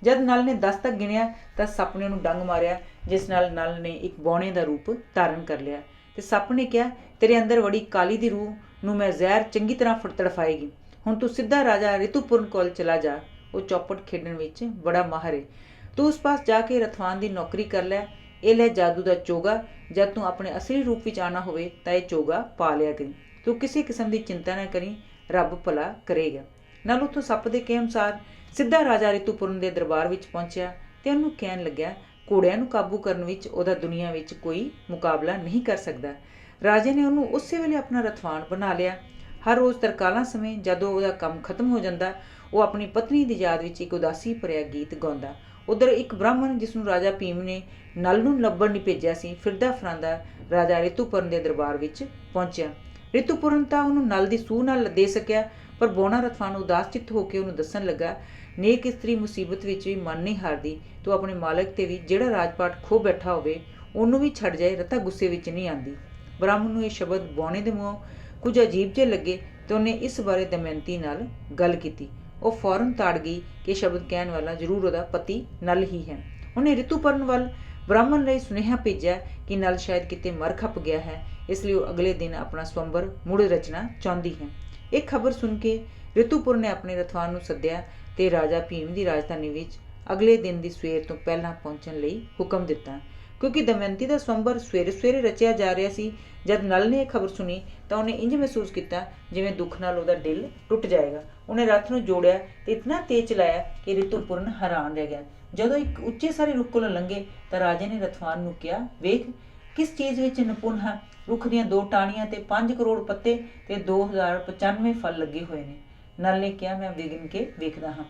ਜਦ ਨਲ ਨੇ 10 ਤੱਕ ਗਿਣਿਆ ਤਾਂ ਸੱਪ ਨੇ ਉਹਨੂੰ ਡੰਗ ਮਾਰਿਆ, ਜਿਸ ਨਾਲ ਨਲ ਨੇ ਇੱਕ ਬੌਣੇ ਦਾ ਰੂਪ ਧਾਰਨ ਕਰ ਲਿਆ। ਤੇ ਸੱਪ ਨੇ ਕਿਹਾ, ਤੇਰੇ ਅੰਦਰ ਵੜੀ ਕਾਲੀ ਦੀ ਰੂਹ ਨੂੰ ਮੈਂ ਜ਼ਹਿਰ ਚੰਗੀ ਤਰ੍ਹਾਂ ਤੜਫਾਏਗੀ। ਹੁਣ ਤੂੰ ਸਿੱਧਾ ਰਾਜਾ ਰਿਤੂਪੁਰਨ ਕੋਲ ਚਲਾ ਜਾ। ਉਹ ਚੌਪੜ ਖੇਡਣ ਵਿੱਚ ਬੜਾ ਮਾਹਰ ਹੈ। ਤੂੰ ਉਸ ਪਾਸ ਜਾ ਕੇ ਰਥਵਾਨ ਦੀ ਨੌਕਰੀ ਕਰ ਲੈ। ਇਹ ਲੈ ਜਾਦੂ ਦਾ ਚੋਗਾ। ਜਦ ਤੂੰ ਆਪਣੇ ਅਸਲੀ ਰੂਪ ਵਿੱਚ ਆਉਣਾ ਹੋਵੇ ਤਾਂ ਇਹ ਚੋਗਾ ਪਾ ਲਿਆ ਕਰੀ। ਤੂੰ ਕਿਸੇ ਕਿਸਮ ਦੀ ਚਿੰਤਾ ਨਾ ਕਰੀ, ਰੱਬ ਭਲਾ ਕਰੇਗਾ। ਨਾਲ ਉੱਥੋਂ ਸੱਪ ਦੇ ਕਹੇ ਅਨੁਸਾਰ ਸਿੱਧਾ ਰਾਜਾ ਰਿਤੂਪੁਰਨ ਦੇ ਦਰਬਾਰ ਵਿੱਚ ਪਹੁੰਚਿਆ ਤੇ ਉਹਨੂੰ ਕਹਿਣ ਲੱਗਿਆ, ਘੋੜਿਆਂ ਨੂੰ ਕਾਬੂ ਕਰਨ ਵਿੱਚ ਉਹਦਾ ਦੁਨੀਆ ਵਿੱਚ ਕੋਈ ਮੁਕਾਬਲਾ ਨਹੀਂ ਕਰ ਸਕਦਾ। ਰਾਜੇ ਨੇ ਉਹਨੂੰ ਉਸੇ ਵੇਲੇ ਆਪਣਾ ਰਥਵਾਨ ਬਣਾ ਲਿਆ। ਹਰ ਰੋਜ਼ ਤਰਕਾਲਾਂ ਸਮੇਂ ਜਦੋਂ ਉਹਦਾ ਕੰਮ ਖਤਮ ਹੋ ਜਾਂਦਾ, ਉਹ ਆਪਣੀ ਪਤਨੀ ਦੀ ਯਾਦ ਵਿੱਚ ਇੱਕ ਉਦਾਸੀ ਭਰਿਆ ਗੀਤ ਗਾਉਂਦਾ। ਉਧਰ ਇੱਕ ਬ੍ਰਾਹਮਣ ਜਿਸ ਨੂੰ ਰਾਜਾ ਭੀਮ ਨੇ ਨਲ ਨੂੰ ਲੱਭਣ ਲਈ ਭੇਜਿਆ ਸੀ, ਫਿਰਦਾ ਫਰਾਂਦਾ ਰਾਜਾ ਰਿਤੂਪੁਰਨ ਦੇ ਦਰਬਾਰ ਵਿੱਚ ਪਹੁੰਚਿਆ। ਰਿਤੂਪੁਰਨ ਤਾਂ ਉਹਨੂੰ ਨਲ ਦੀ ਸੂਹ ਨਾਲ ਦੇ ਸਕਿਆ, ਪਰ ਬੋਣਾ ਰਥਵਾਨ ਉਦਾਸ ਚਿੱਤ ਹੋ ਕੇ ਉਹਨੂੰ ਦੱਸਣ ਲੱਗਾ, ਨੇਕ ਇਸਤਰੀ ਮੁਸੀਬਤ ਵਿੱਚ ਵੀ ਮਨ ਨਹੀਂ ਹਾਰਦੀ। ਤੂੰ ਆਪਣੇ ਮਾਲਕ ਤੇ ਵੀ ਜਿਹੜਾ ਰਾਜਪਾਟ ਖੋ ਬੈਠਾ ਹੋਵੇ ਉਹਨੂੰ ਵੀ ਛੱਡ ਜਾਏ, ਰਤਾ ਗੁੱਸੇ ਵਿੱਚ ਨਹੀਂ ਆਉਂਦੀ। ਬ੍ਰਾਹਮਣ ਨੂੰ ਇਹ ਸ਼ਬਦ ਬੋਣੇ ਦੇ ਮੂੰਹੋਂ ਕੁਝ ਅਜੀਬ ਜਿਹੇ ਲੱਗੇ ਤੇ ਉਹਨੇ ਇਸ ਬਾਰੇ ਦਮਯੰਤੀ ਨਾਲ ਗੱਲ ਕੀਤੀ। ਉਹ ਫੌਰਨ ਤਾੜ ਗਈ ਕਿ ਸ਼ਬਦ ਕਹਿਣ ਵਾਲਾ ਜ਼ਰੂਰ ਉਹਦਾ ਪਤੀ ਨਲ ਹੀ ਹੈ। ਉਹਨੇ ਰਿਤੂਪਰਨ ਵੱਲ ਬ੍ਰਾਹਮਣ ਲਈ ਸੁਨੇਹਾ ਭੇਜਿਆ ਕਿ ਨਲ ਸ਼ਾਇਦ ਕਿਤੇ ਮਰ ਖੱਪ ਗਿਆ ਹੈ, ਇਸ ਲਈ ਉਹ ਅਗਲੇ ਦਿਨ ਆਪਣਾ ਸਵੰਬਰ ਮੁੜ ਰਚਣਾ ਚਾਹੁੰਦੀ ਹੈ। ਇਹ ਖਬਰ ਸੁਣ ਕੇ ਰਿਤੂਪੁਰ ਨੇ ਆਪਣੇ ਰਥਵਾਨ ਨੂੰ ਸੱਦਿਆ ਤੇ ਰਾਜਾ ਭੀਮ ਦੀ ਰਾਜਧਾਨੀ ਵਿੱਚ ਅਗਲੇ ਦਿਨ ਦੀ ਸਵੇਰ ਤੋਂ ਪਹਿਲਾਂ ਪਹੁੰਚਣ ਲਈ ਹੁਕਮ ਦਿੱਤਾ। ਕਿਉਂਕਿ ਦਮਯੰਤੀ ਦਾ ਸਵੰਬਰ ਸਵੇਰੇ ਸਵੇਰੇ ਰਚਿਆ ਜਾ ਰਿਹਾ ਸੀ। ਜਦ ਨਲ ਨੇ ਇਹ ਖਬਰ ਸੁਣੀ ਤਾਂ ਉਹਨੇ ਇੰਜ ਮਹਿਸੂਸ ਕੀਤਾ ਜਿਵੇਂ ਦੁੱਖ ਨਾਲ ਉਹਦਾ ਦਿਲ ਟੁੱਟ ਜਾਏਗਾ। ਉਹਨੇ ਰਥ ਨੂੰ ਜੋੜਿਆ ਤੇ ਇਤਨਾ ਤੇਜ਼ ਚਲਾਇਆ ਕਿ ਰਿਤੂਪੁਰਨ ਹੈਰਾਨ ਰਹਿ ਗਿਆ। ਜਦੋਂ ਇੱਕ ਉੱਚੇ ਸਾਰੇ ਰੁੱਖ ਕੋਲੋਂ ਲੰਘੇ ਤਾਂ ਰਾਜੇ ਨੇ ਰਥਵਾਨ ਨੂੰ ਕਿਹਾ, ਵੇਖ ਕਿਸ ਚੀਜ਼ ਵਿੱਚ ਨਿਪੁੰਨ ਹਾਂ। ਰੁੱਖ ਦੀਆਂ 2 ਟਾਹਣੀਆਂ ਤੇ 5 ਕਰੋੜ ਪੱਤੇ ਤੇ 2095 ਫਲ ਲੱਗੇ ਹੋਏ ਨੇ। ਨਲ ਨੇ ਕਿਹਾ, ਮੈਂ ਵਿਗਨ ਕੇ ਵੇਖਦਾ ਹਾਂ।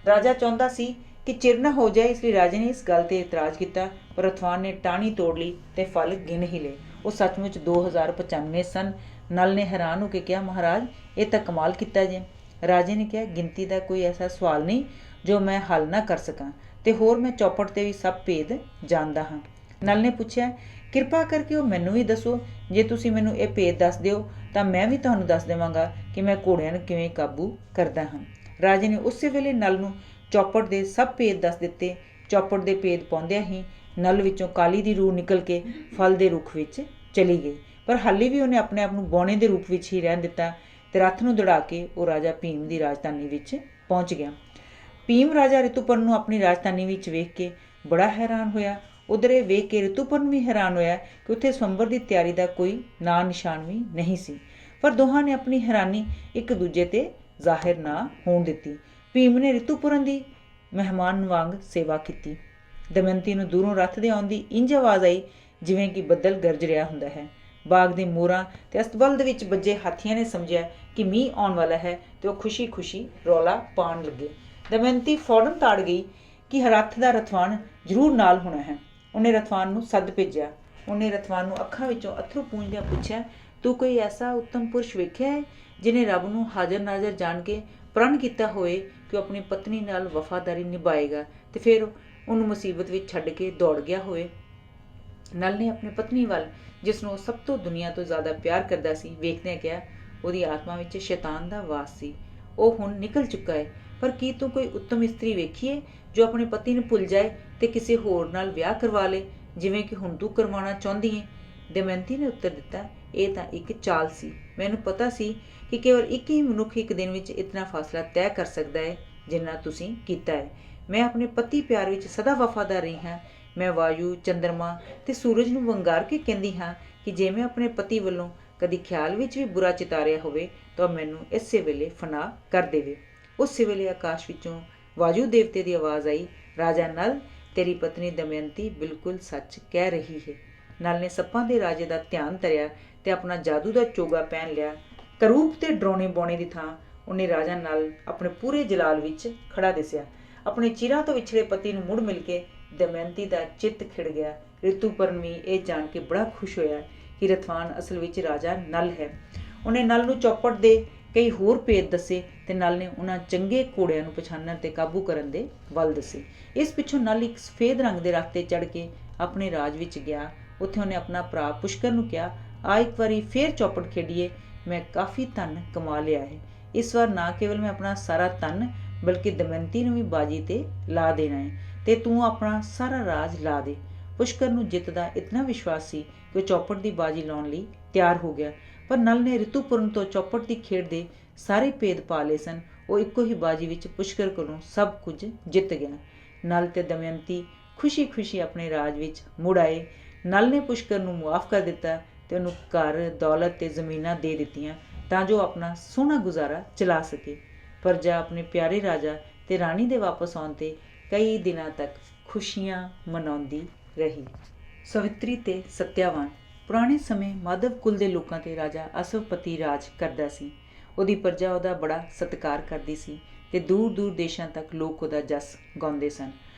ਰਾਜਾ ਚਾਹੁੰਦਾ ਸੀ कि चिर ना हो जाए, इसलिए राजे ने इस गल ते इतराज़ किया। पर रथवान ने टाणी तोड़ ली ते फल गिन ही ले। वो सचमुच 2095 सन। नल ने हैरान होकर कहा, महाराज ये तो कमाल किया जे। राजे ने कहा, गिनती का कोई ऐसा सवाल नहीं जो मैं हल ना कर सकां, ते होर मैं चौपड़ ते भी सब भेद जानदा हाँ। नल ने पूछा, किरपा करके वो मैनू भी दसो, जे तुसीं मैनू ये भेद दस दिओ तां मैं भी तुहानूं दस देवांगा कि मैं घोड़िਆਂ ਨੂੰ किवें काबू करदा हाँ। राजे ने उस वेले नल ਨੂੰ चौपड़ ਦੇ सब भेद दस ਦਿੱਤੇ। चौपड़ ਦੇ भेद ਪਾਉਂਦਿਆਂ ਹੀ नल ਵਿੱਚੋਂ ਕਾਲੀ ਦੀ रूह निकल के फल ਦੇ ਰੁੱਖ ਵਿੱਚ ਚਲੀ ਗਈ। पर ਹਾਲੇ ਵੀ ਉਹਨੇ ਆਪਣੇ ਆਪ ਨੂੰ ਬੌਣੇ ਦੇ ਰੂਪ ਵਿੱਚ ਹੀ ਰਹਿਣ ਦਿੱਤਾ ਤੇ ਰੱਥ ਨੂੰ ਦੌੜਾ ਕੇ ਉਹ ਰਾਜਾ ਭੀਮ ਦੀ ਰਾਜਧਾਨੀ ਵਿੱਚ ਪਹੁੰਚ ਗਿਆ। ਭੀਮ ਰਾਜਾ ਰਿਤੂਪਰਨ ਨੂੰ ਆਪਣੀ ਰਾਜਧਾਨੀ ਵਿੱਚ ਵੇਖ ਕੇ ਬੜਾ ਹੈਰਾਨ ਹੋਇਆ। ਉਧਰ ਇਹ ਵੇਖ ਕੇ ਰਿਤੂਪਰਨ ਵੀ ਹੈਰਾਨ ਹੋਇਆ ਕਿ ਉੱਥੇ ਸਵੰਬਰ ਦੀ ਤਿਆਰੀ ਦਾ ਕੋਈ ਨਾਂ ਨਿਸ਼ਾਨ ਵੀ ਨਹੀਂ ਸੀ। ਪਰ ਦੋਹਾਂ ਨੇ ਆਪਣੀ ਹੈਰਾਨੀ ਇੱਕ ਦੂਜੇ ਤੇ ਜ਼ਾਹਿਰ ਨਾ ਹੋਣ ਦਿੱਤੀ। ਭੀਮ ਨੇ ਰਿਤੂਪਰਨ ਦੀ ਮਹਿਮਾਨ ਵਾਂਗ ਸੇਵਾ ਕੀਤੀ। ਦਮਯੰਤੀ ਨੂੰ ਦੂਰੋਂ ਰੱਥ ਦੇ ਆਉਣ ਦੀ ਇੰਝ ਆਵਾਜ਼ ਆਈ ਜਿਵੇਂ ਕਿ ਬੱਦਲ ਗਰਜ ਰਿਹਾ ਹੁੰਦਾ ਹੈ। ਬਾਗ ਦੇ ਮੋਰਾਂ ਤੇ ਅਸਤਬਲ ਦੇ ਵਿੱਚ ਵੱਜੇ ਹਾਥੀਆਂ ਨੇ ਸਮਝਿਆ ਕਿ ਮੀਂਹ ਆਉਣ ਵਾਲਾ ਹੈ ਤੇ ਉਹ ਖੁਸ਼ੀ-ਖੁਸ਼ੀ ਰੌਲਾ ਪਾਉਣ ਲੱਗੇ। ਦਮਯੰਤੀ ਫੌਰਨ ਤਾੜ ਗਈ ਕਿ ਰੱਥ ਦਾ ਰਥਵਾਨ ਜ਼ਰੂਰ ਨਾਲ ਹੋਣਾ ਹੈ। ਉਹਨੇ ਰਥਵਾਨ ਨੂੰ ਸੱਦ ਭੇਜਿਆ। ਉਹਨੇ ਰਥਵਾਨ ਨੂੰ ਅੱਖਾਂ ਵਿੱਚੋਂ ਅੱਥਰੂ ਪੂੰਝਦਿਆਂ ਪੁੱਛਿਆ, ਤੂੰ ਕੋਈ ਐਸਾ ਉੱਤਮ ਪੁਰਸ਼ ਵੇਖਿਆ ਹੈ ਜਿਹਨੇ ਰੱਬ ਨੂੰ ਹਾਜ਼ਰ ਨਾਜ਼ਰ ਜਾਣ ਕੇ ਪ੍ਰਣ ਕੀਤਾ ਹੋਏ ਕਿ ਉਹ ਆਪਣੀ ਪਤਨੀ ਨਾਲ ਵਫਾਦਾਰੀ ਨਿਭਾਏਗਾ ਤੇ ਫਿਰ ਉਹਨੂੰ ਮੁਸੀਬਤ ਵਿੱਚ ਛੱਡ ਕੇ ਦੌੜ ਗਿਆ ਹੋਵੇ। ਨਲ ਨੇ ਆਪਣੀ ਪਤਨੀ ਵੱਲ, ਜਿਸ ਨੂੰ ਉਹ ਸਭ ਤੋਂ ਦੁਨੀਆ ਤੋਂ ਜ਼ਿਆਦਾ ਪਿਆਰ ਕਰਦਾ ਸੀ, ਵੇਖਦਿਆਂ ਕਿਹਾ, ਉਹਦੀ ਆਤਮਾ ਵਿੱਚ ਸ਼ੈਤਾਨ ਦਾ ਵਾਸ ਸੀ। ਉਹ ਹੁਣ ਨਿਕਲ ਚੁੱਕਾ ਹੈ। ਪਰ ਕੀ ਤੂੰ ਕੋਈ ਉੱਤਮ ਇਸਤਰੀ ਵੇਖੀਏ ਜੋ ਆਪਣੇ ਪਤੀ ਨੂੰ ਭੁੱਲ ਜਾਏ ਤੇ ਕਿਸੇ ਹੋਰ ਨਾਲ ਵਿਆਹ ਕਰਵਾ ਲੇ, ਜਿਵੇਂ ਕਿ ਹੁਣ ਤੂੰ ਕਰਵਾਉਣਾ ਚਾਹੁੰਦੀ ਹੈ? ਦਮਯੰਤੀ ਨੇ ਉੱਤਰ ਦਿੱਤਾ, ਇਹ ਤਾਂ ਇੱਕ ਚਾਲ ਸੀ। ਮੈਨੂੰ ਪਤਾ ਸੀ ਕਿ ਕੇਵਲ ਇੱਕ ਹੀ ਮਨੁੱਖ ਇੱਕ ਦਿਨ ਵਿੱਚ ਇਤਨਾ ਫਾਸਲਾ ਤੈਅ ਕਰ ਸਕਦਾ ਹੈ ਜਿੰਨਾ ਤੁਸੀਂ ਕੀਤਾ ਹੈ। ਮੈਂ ਆਪਣੇ ਪਤੀ ਪਿਆਰ ਵਿੱਚ ਸਦਾ ਵਫਾਦਾਰ ਰਹੀ ਹਾਂ। ਮੈਂ ਵਾਯੂ, ਚੰਦਰਮਾ ਤੇ ਸੂਰਜ ਨੂੰ ਵੰਗਾਰ ਕੇ ਕਹਿੰਦੀ ਹਾਂ ਕਿ ਜੇ ਮੈਂ ਆਪਣੇ ਪਤੀ ਵੱਲੋਂ ਕਦੀ ਖਿਆਲ ਵਿੱਚ ਵੀ ਬੁਰਾ ਚਿਤਾਰਿਆ ਹੋਵੇ ਤਾਂ ਮੈਨੂੰ ਇਸੇ ਵੇਲੇ ਫਨਾ ਕਰ ਦੇਵੇ। ਉਸੇ ਵੇਲੇ ਆਕਾਸ਼ ਵਿੱਚੋਂ ਵਾਯੂ ਦੇਵਤੇ ਦੀ ਆਵਾਜ਼ ਆਈ, ਰਾਜਾ ਨਲ, ਤੇਰੀ ਪਤਨੀ ਦਮਯੰਤੀ ਬਿਲਕੁਲ ਸੱਚ ਕਹਿ ਰਹੀ ਹੈ। ਨਲ ਨੇ ਸੱਪਾਂ ਦੇ ਰਾਜੇ ਦਾ ਧਿਆਨ ਧਰਿਆ ਤੇ ਆਪਣਾ ਜਾਦੂ ਦਾ ਚੋਗਾ ਪਹਿਨ ਲਿਆ। ਕਰੂਪ ਤੇ ਡਰਾਉਣੇ ਬਾਉਣੇ ਦੀ ਥਾਂ ਉਹਨੇ ਰਾਜਾ ਨਲ ਆਪਣੇ ਪੂਰੇ ਜਲਾਲ ਵਿੱਚ ਖੜਾ ਦਿਸਿਆ। ਆਪਣੇ ਚਿਰਾਂ ਤੋਂ ਵਿਛੜੇ ਪਤੀ ਨੂੰ ਮੁੜ ਮਿਲ ਕੇ ਦਮਯੰਤੀ ਦਾ ਚਿੱਤ ਖਿੜ ਗਿਆ। ਰਿਤੂਪਰਨ ਵੀ ਇਹ ਜਾਣ ਕੇ ਬੜਾ ਖੁਸ਼ ਹੋਇਆ ਕਿ ਰਥਵਾਨ ਅਸਲ ਵਿੱਚ ਰਾਜਾ ਨਲ ਹੈ। ਉਹਨੇ ਨਲ ਨੂੰ ਚੌਪੜ ਦੇ ਕਈ ਹੋਰ ਭੇਦ ਦੱਸੇ ਤੇ ਨਲ ਨੇ ਉਹਨਾਂ ਚੰਗੇ ਘੋੜਿਆਂ ਨੂੰ ਪਛਾਣਨ ਤੇ ਕਾਬੂ ਕਰਨ ਦੇ ਵੱਲ ਦੱਸੇ। ਇਸ ਪਿੱਛੋਂ ਨਲ ਇੱਕ ਸਫੇਦ ਰੰਗ ਦੇ ਰੱਥ ਤੇ ਚੜ੍ਹ ਕੇ ਆਪਣੇ ਰਾਜ ਵਿੱਚ ਗਿਆ। ਉੱਥੇ ਉਹਨੇ ਆਪਣਾ ਭਰਾ ਪੁਸ਼ਕਰ ਨੂੰ ਕਿਹਾ, ਆ ਇੱਕ ਵਾਰੀ ਫੇਰ ਚੌਪੜ ਖੇਡੀਏ। ਮੈਂ ਕਾਫੀ ਧਨ ਕਮਾ ਲਿਆ ਹੈ। ਇਸ ਵਾਰ ਨਾ ਕੇਵਲ ਮੈਂ ਆਪਣਾ ਸਾਰਾ ਧਨ ਬਲਕਿ ਦਮਯੰਤੀ ਨੂੰ ਵੀ ਬਾਜੀ ਤੇ ਲਾ ਦੇਣਾ ਹੈ ਤੇ ਤੂੰ ਆਪਣਾ ਸਾਰਾ ਰਾਜ ਲਾ ਦੇ। ਪੁਸ਼ਕਰ ਨੂੰ ਜਿੱਤ ਦਾ ਇਤਨਾ ਵਿਸ਼ਵਾਸ ਸੀ ਕਿ ਉਹ ਚੌਪੜ ਦੀ ਬਾਜੀ ਲਾਉਣ ਲਈ ਤਿਆਰ ਹੋ ਗਿਆ। ਪਰ ਨਲ ਨੇ ਰਿਤੂਪਰਨ ਤੋਂ ਚੌਪੜ ਦੀ ਖੇਡ ਦੇ ਸਾਰੇ ਭੇਦ ਪਾ ਲਏ ਸਨ। ਉਹ ਇੱਕੋ ਹੀ ਬਾਜੀ ਵਿੱਚ ਪੁਸ਼ਕਰ ਕੋਲੋਂ ਸਭ ਕੁਝ ਜਿੱਤ ਗਿਆ। ਨਲ ਤੇ ਦਮਯੰਤੀ ਖੁਸ਼ੀ-ਖੁਸ਼ੀ ਆਪਣੇ ਰਾਜ ਵਿੱਚ ਮੁੜ ਆਏ। ਨਲ ਨੇ ਪੁਸ਼ਕਰ ਨੂੰ ਮੁਆਫ ਕਰ ਦਿੱਤਾ ਤੇ ਉਹਨੂੰ ਘਰ, ਦੌਲਤ ਤੇ ਜ਼ਮੀਨਾਂ ਦੇ ਦਿੱਤੀਆਂ ਤਾਂ ਜੋ ਆਪਣਾ ਸੋਹਣਾ ਗੁਜ਼ਾਰਾ ਚਲਾ ਸਕੇ। ਪ੍ਰਜਾ ਆਪਣੇ ਪਿਆਰੇ ਰਾਜਾ ਤੇ ਰਾਣੀ ਦੇ ਵਾਪਸ ਆਉਣ ਤੇ ਕਈ ਦਿਨਾਂ ਤੱਕ ਖੁਸ਼ੀਆਂ ਮਨਾਉਂਦੀ ਰਹੀ। ਸਵਿਤਰੀ ਤੇ ਸਤਿਆਵਾਨ। ਪੁਰਾਣੇ ਸਮੇਂ ਮਾਧਵ ਕੁਲ ਦੇ ਲੋਕਾਂ ਤੇ ਰਾਜਾ ਅਸਵਪਤੀ ਰਾਜ ਕਰਦਾ ਸੀ। ਉਹਦੀ ਪ੍ਰਜਾ ਉਹਦਾ ਬੜਾ ਸਤਿਕਾਰ ਕਰਦੀ ਸੀ ਤੇ ਦੂਰ-ਦੂਰ ਦੇਸ਼ਾਂ ਤੱਕ ਲੋਕ ਉਹਦਾ ਜਸ ਗਾਉਂਦੇ ਸਨ।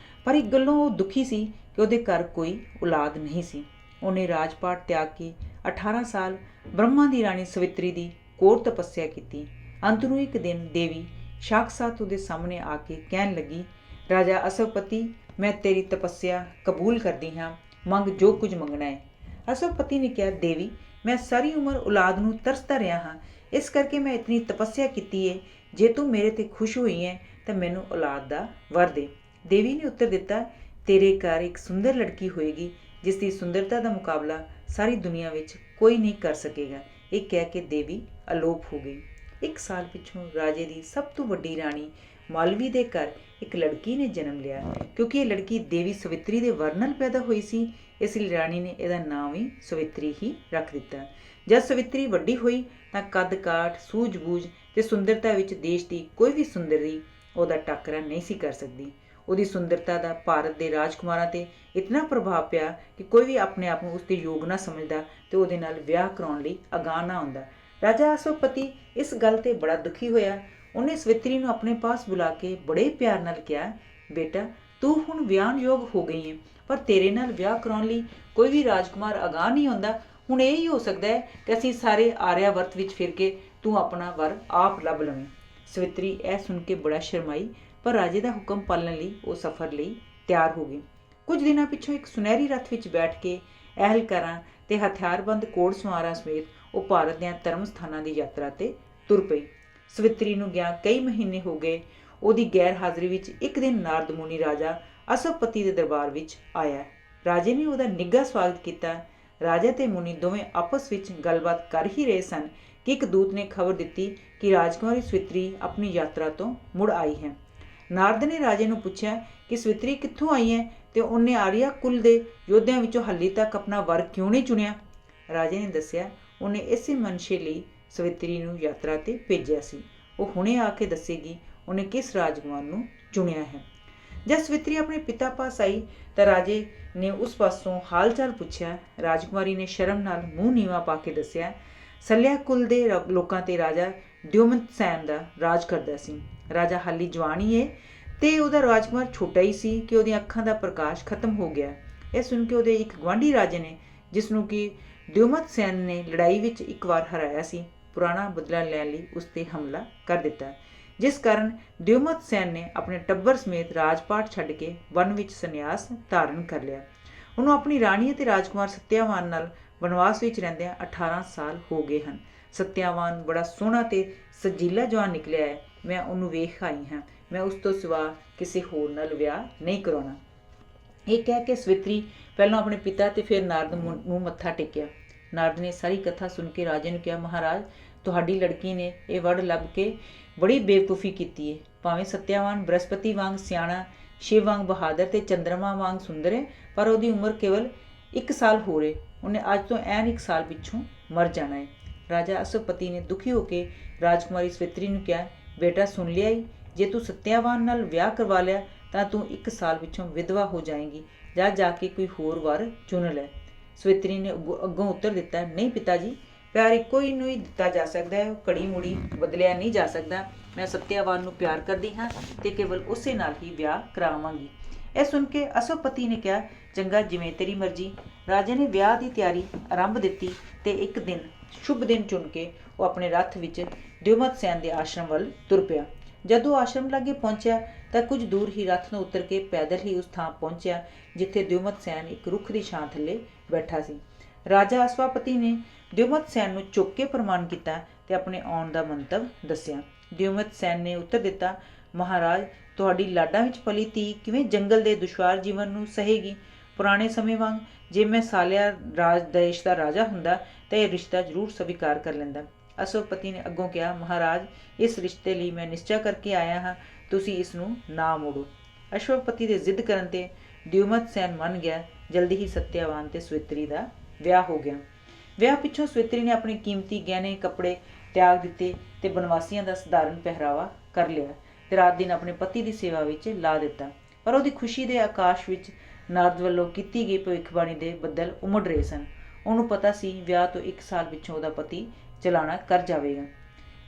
ਪਰ ਇੱਕ ਗੱਲੋਂ ਉਹ ਦੁਖੀ ਸੀ ਕਿ ਉਹਦੇ ਘਰ ਕੋਈ ਔਲਾਦ ਨਹੀਂ ਸੀ। ਉਹਨੇ ਰਾਜਪਾਟ ਤਿਆਗ ਕੇ 18 ਸਾਲ ਬ੍ਰਹਮਾ ਦੀ ਰਾਣੀ ਸਵਿਤਰੀ ਦੀ ਘੋਰ ਤਪੱਸਿਆ ਕੀਤੀ। ਅੰਤ ਨੂੰ ਇੱਕ ਦਿਨ ਦੇਵੀ ਸਾਖਸਾਤ ਉਹਦੇ ਸਾਹਮਣੇ ਆ ਕੇ ਕਹਿਣ ਲੱਗੀ, ਰਾਜਾ ਅਸਵਪਤੀ, ਮੈਂ ਤੇਰੀ ਤਪੱਸਿਆ ਕਬੂਲ ਕਰਦੀ ਹਾਂ, ਮੰਗ ਜੋ ਕੁਝ ਮੰਗਣਾ ਹੈ। ਅਸਵਪਤੀ ਨੇ ਕਿਹਾ, ਦੇਵੀ, ਮੈਂ ਸਾਰੀ ਉਮਰ ਔਲਾਦ ਨੂੰ ਤਰਸਦਾ ਰਿਹਾ ਹਾਂ, ਇਸ ਕਰਕੇ ਮੈਂ ਇਤਨੀ ਤਪੱਸਿਆ ਕੀਤੀ ਹੈ। ਜੇ ਤੂੰ ਮੇਰੇ ਤੇ ਖੁਸ਼ ਹੋਈ ਹੈ ਤਾਂ ਮੈਨੂੰ ਔਲਾਦ ਦਾ ਵਰ ਦੇ। ਦੇਵੀ ਨੇ ਉੱਤਰ ਦਿੱਤਾ, ਤੇਰੇ ਘਰ ਇੱਕ ਸੁੰਦਰ ਲੜਕੀ ਹੋਏਗੀ ਜਿਸ ਦੀ ਸੁੰਦਰਤਾ ਦਾ ਮੁਕਾਬਲਾ ਸਾਰੀ ਦੁਨੀਆ ਵਿੱਚ ਕੋਈ ਨਹੀਂ ਕਰ ਸਕੇਗਾ। ਇਹ ਕਹਿ ਕੇ ਦੇਵੀ ਅਲੋਪ ਹੋ ਗਈ। 1 ਸਾਲ ਪਿੱਛੋਂ ਰਾਜੇ ਦੀ ਸਭ ਤੋਂ ਵੱਡੀ ਰਾਣੀ ਮਾਲਵੀ ਦੇ ਘਰ ਇੱਕ ਲੜਕੀ ਨੇ ਜਨਮ ਲਿਆ। ਕਿਉਂਕਿ ਇਹ ਲੜਕੀ ਦੇਵੀ ਸਵਿਤਰੀ ਦੇ ਵਰ ਨਾਲ ਪੈਦਾ ਹੋਈ ਸੀ, ਇਸ ਲਈ ਰਾਣੀ ਨੇ ਇਹਦਾ ਨਾਮ ਵੀ ਸਵਿਤਰੀ ਹੀ ਰੱਖ ਦਿੱਤਾ। ਜਦ ਸਵਿਤਰੀ ਵੱਡੀ ਹੋਈ ਤਾਂ ਕੱਦ-ਕਾਠ, ਸੂਝ-ਬੂਝ ਤੇ ਸੁੰਦਰਤਾ ਵਿੱਚ ਦੇਸ਼ ਦੀ ਕੋਈ ਵੀ ਸੁੰਦਰੀ ਉਹਦਾ ਟਾਕਰਾ ਨਹੀਂ ਸੀ ਕਰ ਸਕਦੀ। ਉਹਦੀ ਸੁੰਦਰਤਾ ਦਾ ਭਾਰਤ ਦੇ ਰਾਜਕੁਮਾਰਾਂ ਤੇ ਇਤਨਾ ਪ੍ਰਭਾਵ ਪਿਆ ਕਿ ਕੋਈ ਵੀ ਆਪਣੇ ਆਪ ਨੂੰ ਉਸਦੇ ਯੋਗ ਨਾ ਸਮਝਦਾ ਤੇ ਉਹਦੇ ਨਾਲ ਵਿਆਹ ਕਰਾਉਣ ਲਈ ਅਗਾਂਹ ਨਾ ਆਉਂਦਾ। ਰਾਜਾ ਅਸਵਪਤੀ ਇਸ ਗੱਲ ਤੇ ਬੜਾ ਦੁਖੀ ਹੋਇਆ। ਉਹਨੇ ਸਵਿਤਰੀ ਨੂੰ ਆਪਣੇ ਪਾਸ ਬੁਲਾ ਕੇ ਬੜੇ ਪਿਆਰ ਨਾਲ ਕਿਹਾ, ਬੇਟਾ, ਤੂੰ ਹੁਣ ਵਿਆਹਨਯੋਗ ਹੋ ਗਈ ਹੈ, ਪਰ ਤੇਰੇ ਨਾਲ ਵਿਆਹ ਕਰਾਉਣ ਲਈ ਕੋਈ ਵੀ ਰਾਜਕੁਮਾਰ ਅਗਾਂਹ ਨਹੀਂ ਆਉਂਦਾ। ਹੁਣ ਇਹ ਹੀ ਹੋ ਸਕਦਾ ਹੈ ਕਿ ਅਸੀਂ ਸਾਰੇ ਆਰਿਆਵਰਤ ਵਿੱਚ ਫਿਰ ਕੇ ਤੂੰ ਆਪਣਾ ਵਰ ਆਪ ਲੱਭ ਲਵੇਂ। ਸਵਿਤਰੀ ਇਹ ਸੁਣ ਕੇ ਬੜਾ ਸ਼ਰਮਾਈ, ਪਰ ਰਾਜੇ ਦਾ ਹੁਕਮ ਪਾਲਣ ਲਈ ਉਹ ਸਫ਼ਰ ਲਈ ਤਿਆਰ ਹੋ ਗਈ। ਕੁਝ ਦਿਨਾਂ ਪਿੱਛੋਂ ਇੱਕ ਸੁਨਹਿਰੀ ਰੱਥ ਵਿੱਚ ਬੈਠ ਕੇ ਅਹਿਲਕਾਰਾਂ ਤੇ ਹਥਿਆਰਬੰਦ ਘੋੜ ਸਵਾਰਾਂ ਸਮੇਤ ਉਹ ਭਾਰਤ ਦੀਆਂ ਧਰਮ ਸਥਾਨਾਂ ਦੀ ਯਾਤਰਾ ਤੇ ਤੁਰ ਪਈ। ਸਵਿਤਰੀ ਨੂੰ ਗਿਆ ਕਈ ਮਹੀਨੇ ਹੋ ਗਏ। ਉਹਦੀ ਗੈਰ ਹਾਜ਼ਰੀ ਵਿੱਚ ਇੱਕ ਦਿਨ ਨਾਰਦ ਮੁਨੀ ਰਾਜਾ ਅਸ਼ਵਪਤੀ ਦੇ ਦਰਬਾਰ ਵਿੱਚ ਆਇਆ। ਰਾਜੇ ਨੇ ਉਹਦਾ ਨਿੱਘਾ ਸਵਾਗਤ ਕੀਤਾ। ਰਾਜਾ ਤੇ ਮੁਨੀ ਦੋਵੇਂ ਆਪਸ ਵਿੱਚ ਗੱਲਬਾਤ ਕਰ ਹੀ ਰਹੇ ਸਨ ਕਿ ਇੱਕ ਦੂਤ ਨੇ ਖਬਰ ਦਿੱਤੀ ਕਿ ਰਾਜਕੁਮਾਰੀ ਸਵਿਤਰੀ ਆਪਣੀ ਯਾਤਰਾ ਤੋਂ ਮੁੜ ਆਈ ਹੈ। ਨਾਰਦ ਨੇ ਰਾਜੇ ਨੂੰ ਪੁੱਛਿਆ ਕਿ ਸਵਿਤਰੀ ਕਿੱਥੋਂ ਆਈ ਹੈ ਤੇ ਉਹਨੇ ਆਰੀਆ ਕੁਲ ਦੇ ਯੋਧਿਆਂ ਵਿੱਚੋਂ ਹਾਲੇ ਤੱਕ ਆਪਣਾ ਵਰ ਕਿਉਂ ਨਹੀਂ ਚੁਣਿਆ। ਰਾਜੇ ਨੇ ਦੱਸਿਆ ਉਹਨੇ ਇਸੇ ਮਨਸ਼ੇ ਲਈ ਸਵਿਤਰੀ ਨੂੰ ਯਾਤਰਾ ਤੇ ਭੇਜਿਆ ਸੀ। ਉਹ ਹੁਣੇ ਆ ਕੇ ਦੱਸੇਗੀ ਉਹਨੇ ਕਿਸ ਰਾਜਕੁਮਾਰ ਨੂੰ ਚੁਣਿਆ ਹੈ। ਜਦ ਸਵਿਤਰੀ ਆਪਣੇ ਪਿਤਾ ਪਾਸ ਆਈ ਤਾਂ ਰਾਜੇ ਨੇ ਉਸ ਪਾਸੋਂ ਹਾਲ ਚਾਲ ਪੁੱਛਿਆ। ਰਾਜਕੁਮਾਰੀ ਨੇ ਸ਼ਰਮ ਨਾਲ ਮੂੰਹ ਨੀਵਾਂ ਪਾ ਕੇ ਦੱਸਿਆ, ਸਲਿਆ ਕੁਲ ਦੇ ਲੋਕਾਂ ਤੇ ਰਾਜਾ ਦਿਓਮਤ ਸੈਨ ਦਾ ਰਾਜ ਕਰਦਾ ਸੀ। ਰਾਜਾ ਹਾਲੀ ਜਵਾਨ ਹੀ ਏ ਤੇ ਉਹਦਾ ਰਾਜਕੁਮਾਰ ਛੋਟਾ ਹੀ ਸੀ ਕਿ ਉਹਦੀਆਂ ਅੱਖਾਂ ਦਾ ਪ੍ਰਕਾਸ਼ ਖਤਮ ਹੋ ਗਿਆ। ਇਹ ਸੁਣ ਕੇ ਉਹਦੇ ਇੱਕ ਗੁਆਂਢੀ ਰਾਜੇ ਨੇ, ਜਿਸ ਨੂੰ ਕਿ ਦਿਓਮਤ ਸੈਨ ਨੇ ਲੜਾਈ ਵਿੱਚ ਇੱਕ ਵਾਰ ਹਰਾਇਆ ਸੀ, ਪੁਰਾਣਾ ਬਦਲਾ ਲੈਣ ਲਈ ਉਸ ਤੇ ਹਮਲਾ ਕਰ ਦਿੱਤਾ, ਜਿਸ ਕਾਰਨ ਦਿਓਮਤ ਸੈਨ ਨੇ ਆਪਣੇ ਟੱਬਰ ਸਮੇਤ ਰਾਜਪਾਟ ਛੱਡ ਕੇ ਵਨ ਵਿੱਚ ਸੰਨਿਆਸ ਧਾਰਨ ਕਰ ਲਿਆ। ਉਹਨੂੰ ਆਪਣੀ ਰਾਣੀ ਅਤੇ ਰਾਜਕੁਮਾਰ ਸਤਿਆਵਾਨ ਨਾਲ ਵਨਵਾਸ ਵਿੱਚ ਰਹਿੰਦਿਆਂ 18 ਸਾਲ ਹੋ ਗਏ ਹਨ। ਸਤਿਆਵਾਨ ਬੜਾ ਸੋਹਣਾ ਤੇ ਸਜੀਲਾ ਜਵਾਨ ਨਿਕਲਿਆ ਹੈ। ਮੈਂ ਉਹਨੂੰ ਵੇਖ ਆਈ ਹਾਂ। ਮੈਂ ਉਸ ਤੋਂ ਸਿਵਾ ਕਿਸੇ ਹੋਰ ਨਾਲ ਵਿਆਹ ਨਹੀਂ ਕਰਾਉਣਾ। ਇਹ ਕਹਿ ਕੇ ਸਵਿਤਰੀ ਪਹਿਲਾਂ ਆਪਣੇ ਪਿਤਾ ਤੇ ਫਿਰ ਨਾਰਦ ਨੂੰ ਮੱਥਾ ਟੇਕਿਆ। ਨਾਰਦ ਨੇ ਸਾਰੀ ਕਥਾ ਸੁਣ ਕੇ ਰਾਜੇ ਨੂੰ ਕਿਹਾ, ਮਹਾਰਾਜ, ਤੁਹਾਡੀ ਲੜਕੀ ਨੇ ਇਹ ਵੜ ਲੱਭ ਕੇ ਬੜੀ ਬੇਵਕੂਫੀ ਕੀਤੀ ਹੈ। ਭਾਵੇਂ ਸਤਿਆਵਾਨ ਬ੍ਰਹਸਪਤੀ ਵਾਂਗ ਸਿਆਣਾ, ਸ਼ਿਵ ਵਾਂਗ ਬਹਾਦਰ ਤੇ ਚੰਦਰਮਾ ਵਾਂਗ ਸੁੰਦਰ ਹੈ, ਪਰ ਉਹਦੀ ਉਮਰ ਕੇਵਲ 1 ਸਾਲ ਹੋਰ ਹੈ। ਉਹਨੇ ਅੱਜ ਤੋਂ ਐਨ 1 ਸਾਲ ਪਿੱਛੋਂ ਮਰ ਜਾਣਾ ਹੈ। ਰਾਜਾ ਅਸ਼ਵਪਤੀ ਨੇ ਦੁਖੀ ਹੋ ਕੇ ਰਾਜਕੁਮਾਰੀ ਸਵਿਤਰੀ ਨੂੰ ਕਿਹਾ, ਬੇਟਾ ਸੁਣ ਲਿਆ ਹੀ, ਜੇ ਤੂੰ ਸਤਿਆਵਾਨ ਨਾਲ ਵਿਆਹ ਕਰਵਾ ਲਿਆ ਤਾਂ ਤੂੰ 1 ਸਾਲ ਪਿੱਛੋਂ ਵਿਧਵਾ ਹੋ ਜਾਏਂਗੀ। ਜਾ ਕੇ ਕੋਈ ਹੋਰ ਵਰ ਚੁਣ ਲੈ। ਸਵਿਤਰੀ ਨੇ ਅੱਗੋਂ ਉੱਤਰ ਦਿੱਤਾ, ਨਹੀਂ ਪਿਤਾ ਜੀ, ਪਿਆਰ ਇੱਕੋ ਹੀ ਨੂੰ ਹੀ ਦਿੱਤਾ ਜਾ ਸਕਦਾ ਹੈ, ਉਹ ਘੜੀ ਮੁੜੀ ਬਦਲਿਆ ਨਹੀਂ ਜਾ ਸਕਦਾ। ਮੈਂ ਸਤਿਆਵਾਨ ਨੂੰ ਪਿਆਰ ਕਰਦੀ ਹਾਂ ਤੇ ਕੇਵਲ ਉਸੇ ਨਾਲ ਹੀ ਵਿਆਹ ਕਰਾਵਾਂਗੀ। ਇਹ ਸੁਣ ਕੇ ਅਸ਼ਵਪਤੀ ਨੇ ਕਿਹਾ, ਚੰਗਾ, ਜਿਵੇਂ ਤੇਰੀ ਮਰਜ਼ੀ। ਰਾਜੇ ਨੇ ਵਿਆਹ ਦੀ ਤਿਆਰੀ ਆਰੰਭ ਦਿੱਤੀ ਤੇ ਇੱਕ ਦਿਨ ਸ਼ੁਭ ਦਿਨ ਚੁਣ ਕੇ ਉਹ ਆਪਣੇ ਰੱਥ ਵਿੱਚ ਦਿਓਮਤ ਸੈਨ ਦੇ ਆਸ਼ਰਮ ਵੱਲ ਤੁਰ ਪਿਆ। ਜਦੋਂ ਆਸ਼ਰਮ ਲਾਗੇ ਪਹੁੰਚਿਆ ਤਾਂ ਕੁਝ ਦੂਰ ਹੀ ਰੱਥ ਤੋਂ ਉਤਰ ਕੇ ਪੈਦਲ ਹੀ ਉਸ ਥਾਂ ਪਹੁੰਚਿਆ ਜਿੱਥੇ ਦਿਓਮਤ ਸੈਨ ਇੱਕ ਰੁੱਖ ਦੀ ਛਾਂ ਥੱਲੇ ਬੈਠਾ ਸੀ। ਰਾਜਾ ਅਸ਼ਵਪਤੀ ਨੇ ਦਿਓਮਤ ਸੈਨ ਨੂੰ ਚੁੱਕ ਕੇ ਪ੍ਰਮਾਣ ਕੀਤਾ ਤੇ ਆਪਣੇ ਆਉਣ ਦਾ ਮੰਤਵ ਦੱਸਿਆ। ਦਿਓਮਤ ਸੈਨ ਨੇ ਉੱਤਰ ਦਿੱਤਾ, ਮਹਾਰਾਜ, ਤੁਹਾਡੀ ਲਾਡਾਂ ਵਿੱਚ ਪਲੀ ਧੀ ਕਿਵੇਂ ਜੰਗਲ ਦੇ ਦੁਸ਼ਵਾਰ ਜੀਵਨ ਨੂੰ ਸਹੇਗੀ। ਪੁਰਾਣੇ ਸਮੇਂ ਵਾਂਗ ਜੇ ਮੈਂ ਸਾਲਿਆ ਰਾਜ ਦੇਸ਼ ਦਾ ਰਾਜਾ ਹੁੰਦਾ ਤਾਂ ਇਹ ਰਿਸ਼ਤਾ ਜ਼ਰੂਰ ਸਵੀਕਾਰ ਕਰ ਲੈਂਦਾ। ਅਸ਼ਵਪਤੀ ਨੇ ਅੱਗੋਂ ਕਿਹਾ, ਮਹਾਰਾਜ, ਇਸ ਰਿਸ਼ਤੇ ਲਈ ਮੈਂ ਨਿਸ਼ਚਾ ਕਰਕੇ ਆਇਆ ਹਾਂ, ਤੁਸੀਂ ਇਸ ਨੂੰ ਨਾ ਮੋੜੋ। ਅਸ਼ਵਪਤੀ ਦੇ ਜ਼ਿੱਦ ਕਰਨ ਤੇ ਦਿਓਮਤ ਸੈਨ ਮੰਨ ਗਿਆ। ਜਲਦੀ ਹੀ ਸਤਿਆਵਾਨ ਤੇ ਸਵਿਤਰੀ ਦਾ ਵਿਆਹ ਹੋ ਗਿਆ। ਵਿਆਹ ਪਿੱਛੋਂ ਸਵਿਤਰੀ ਨੇ ਆਪਣੇ ਕੀਮਤੀ ਗਹਿਣੇ ਕੱਪੜੇ ਤਿਆਗ ਦਿੱਤੇ ਤੇ ਬਨਵਾਸੀਆਂ ਦਾ ਸਧਾਰਨ ਪਹਿਰਾਵਾ ਕਰ ਲਿਆ ਤੇ ਰਾਤ ਦਿਨ ਆਪਣੇ ਪਤੀ ਦੀ ਸੇਵਾ ਵਿੱਚ ਲਾ ਦਿੱਤਾ। ਪਰ ਉਹਦੀ ਖੁਸ਼ੀ ਦੇ ਆਕਾਸ਼ ਵਿੱਚ ਨਾਰਦ ਵੱਲੋਂ ਕੀਤੀ ਗਈ ਭਵਿੱਖਬਾਣੀ ਦੇ ਬੱਦਲ ਉਮੜ ਰਹੇ ਸਨ। ਉਹਨੂੰ ਪਤਾ ਸੀ ਵਿਆਹ ਤੋਂ 1 ਸਾਲ ਪਿੱਛੋਂ ਉਹਦਾ ਪਤੀ ਚਲਾਣਾ ਕਰ ਜਾਵੇਗਾ।